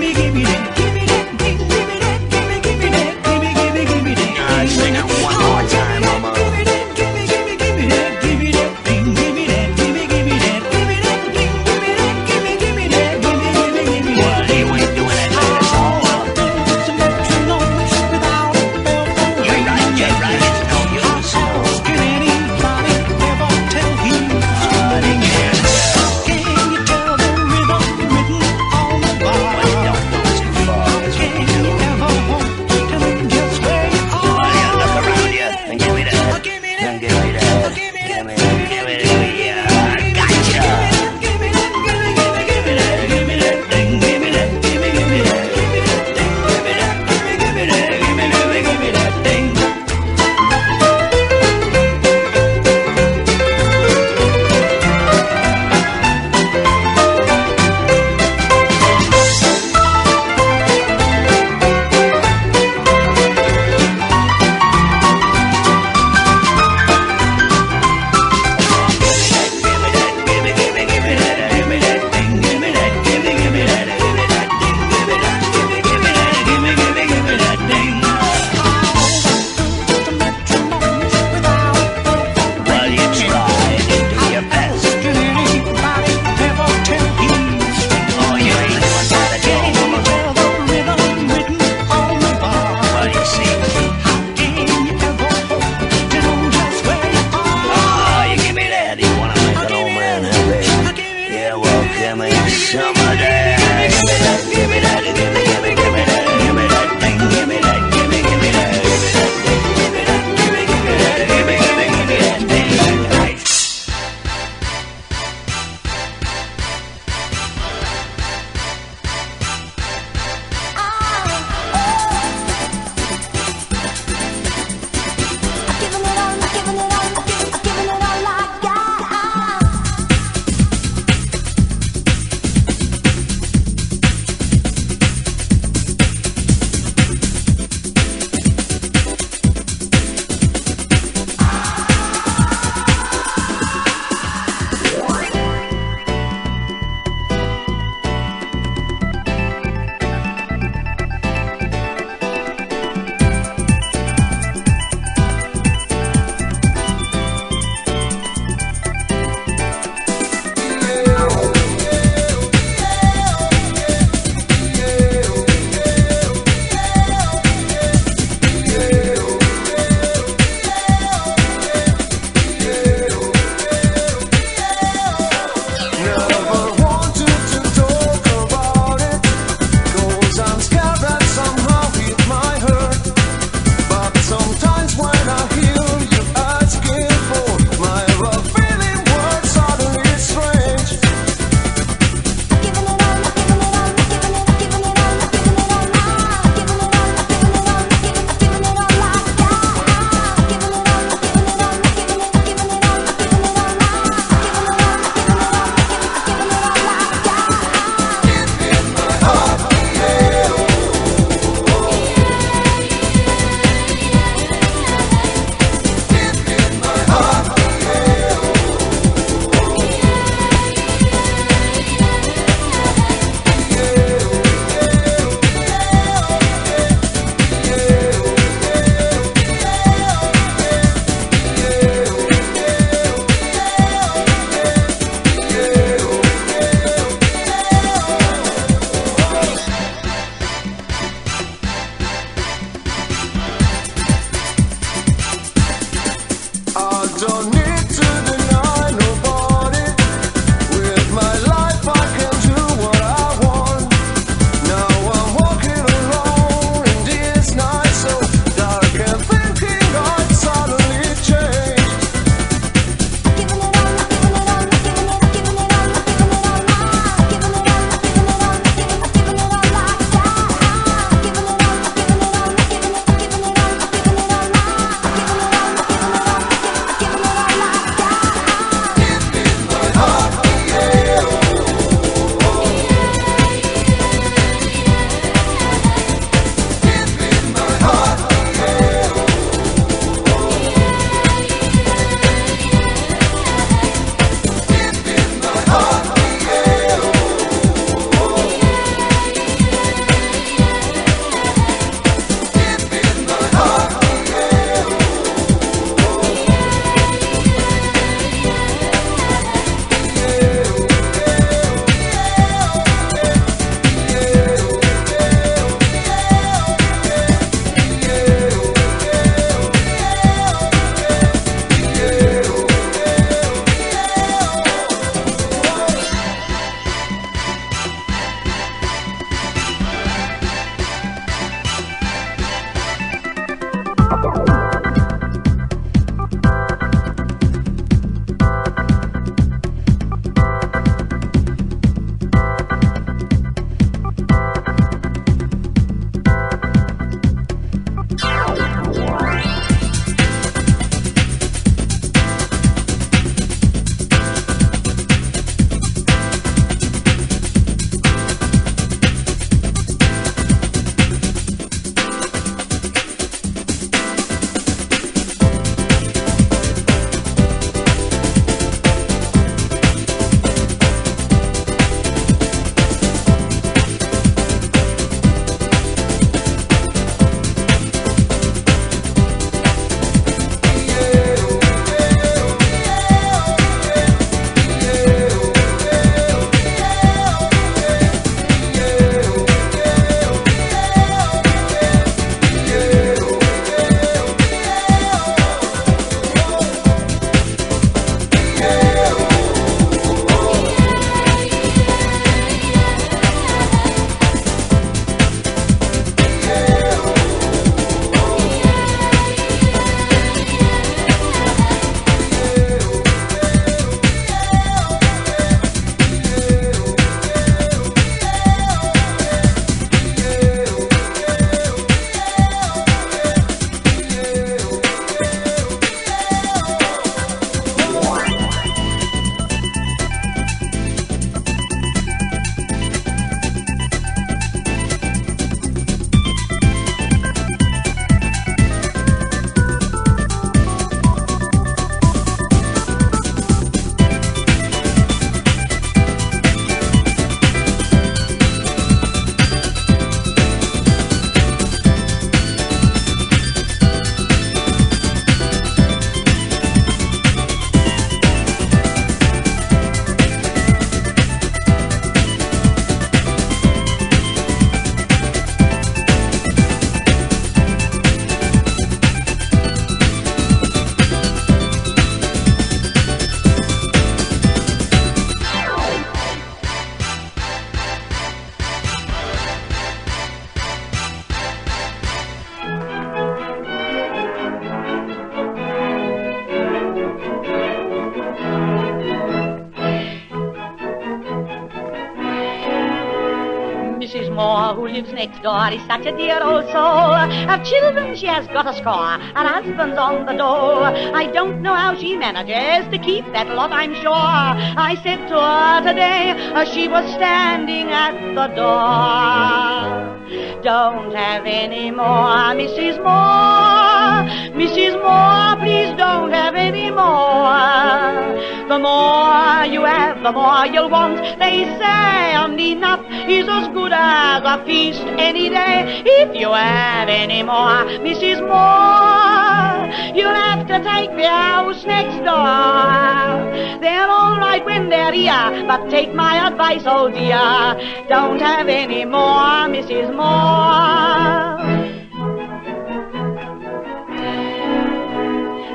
that, give me that, give me that, give me that. I sing it one more time, mama. Give me that, give me that, give me that, give me that, give me that, give me that, give me that, give me that, give me that, give me. Well, you ain't doing that. don't need to deny nobody. With my life I can do what I want. Now I'm walking alone in this night so dark and thinking I'd suddenly change. Who lives next door is such a dear old soul. Of children she has got a score, and husbands on the dole. I don't know how she manages to keep that lot, I'm sure. I said to her today as she was standing at the door, don't have any more, Mrs. Moore. Mrs. Moore, please don't have any more. The more you have, the more you'll want. They say enough is as good as a feast any day. If you have any more, Mrs. Moore, you'll have to take the house next door. They're all right when they're here, but take my advice, oh dear, don't have any more, Mrs. Moore.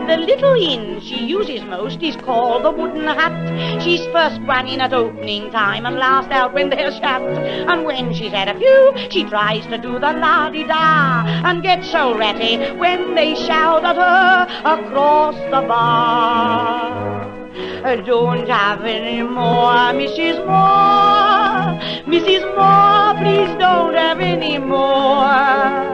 The little inn she uses most is called the Wooden Hut. She's first run in at opening time and last out when they're shut. And when she's had a few, she tries to do the la-di-da and gets so ratty when they shout at her across the bar. Don't have any more, Mrs. Moore. Mrs. Moore, please don't have any more.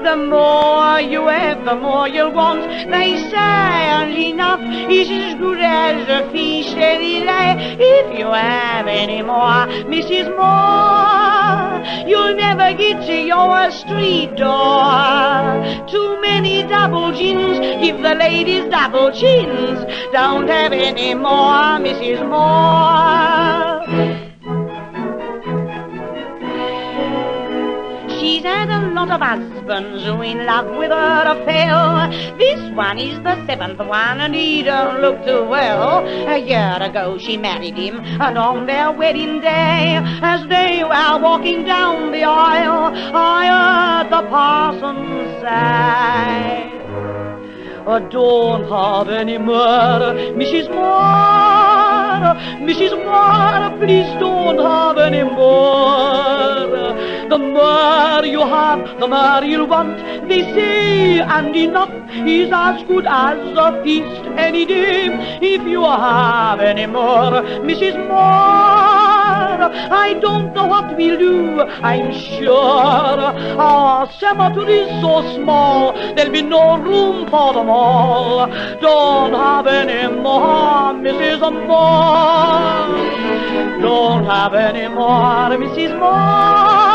The more you have, the more you'll want. They say, and enough is as good as a feast any day. If you have any more, Mrs. Moore, you'll never get to your street door. Too many double gins give the ladies double chins. Don't have any more, Mrs. Moore. She's had a lot of husbands who in love with her fell. This one is the seventh one and he don't look too well. A year ago she married him and on their wedding day, as they were walking down the aisle, I heard the parson say, don't have any more, Mrs. Moore. Mrs. Moore, please don't have any more. The more you have, the more you'll want, they say, and enough is as good as a feast any day. If you have any more, Mrs. Moore, I don't know what we'll do, I'm sure. Our cemetery's so small, there'll be no room for them all. Don't have any more, Mrs. Moore. Don't have any more, Mrs. Moore.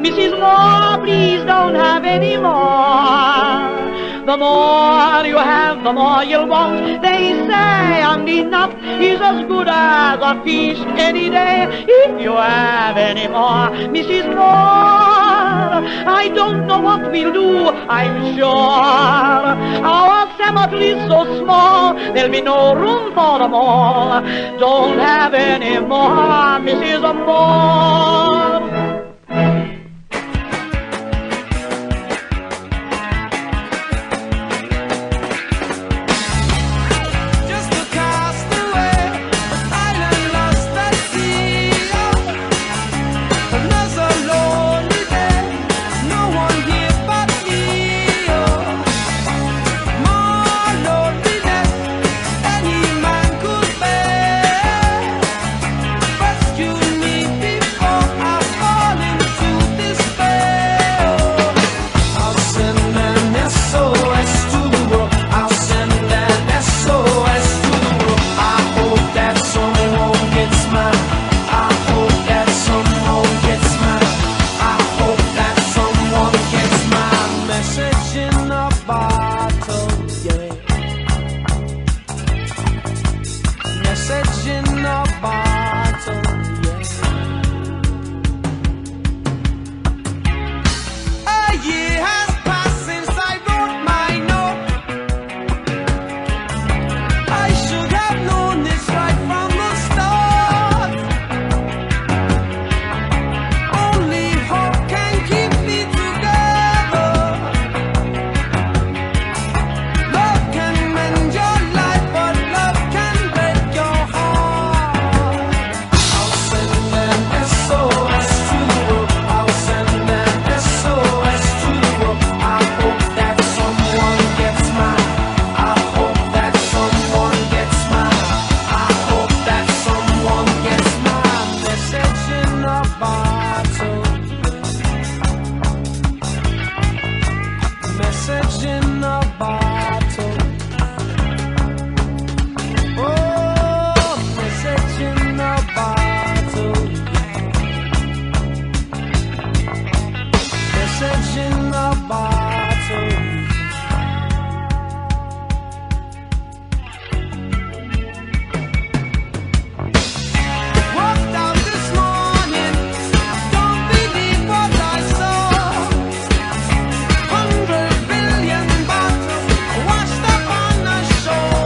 Mrs. Moore, please don't have any more. The more you have, the more you'll want. They say, and enough is as good as a feast any day. If you have any more, Mrs. Moore, I don't know what we'll do, I'm sure. Our cemetery's so small, there'll be no room for them all. Don't have any more, Mrs. Moore.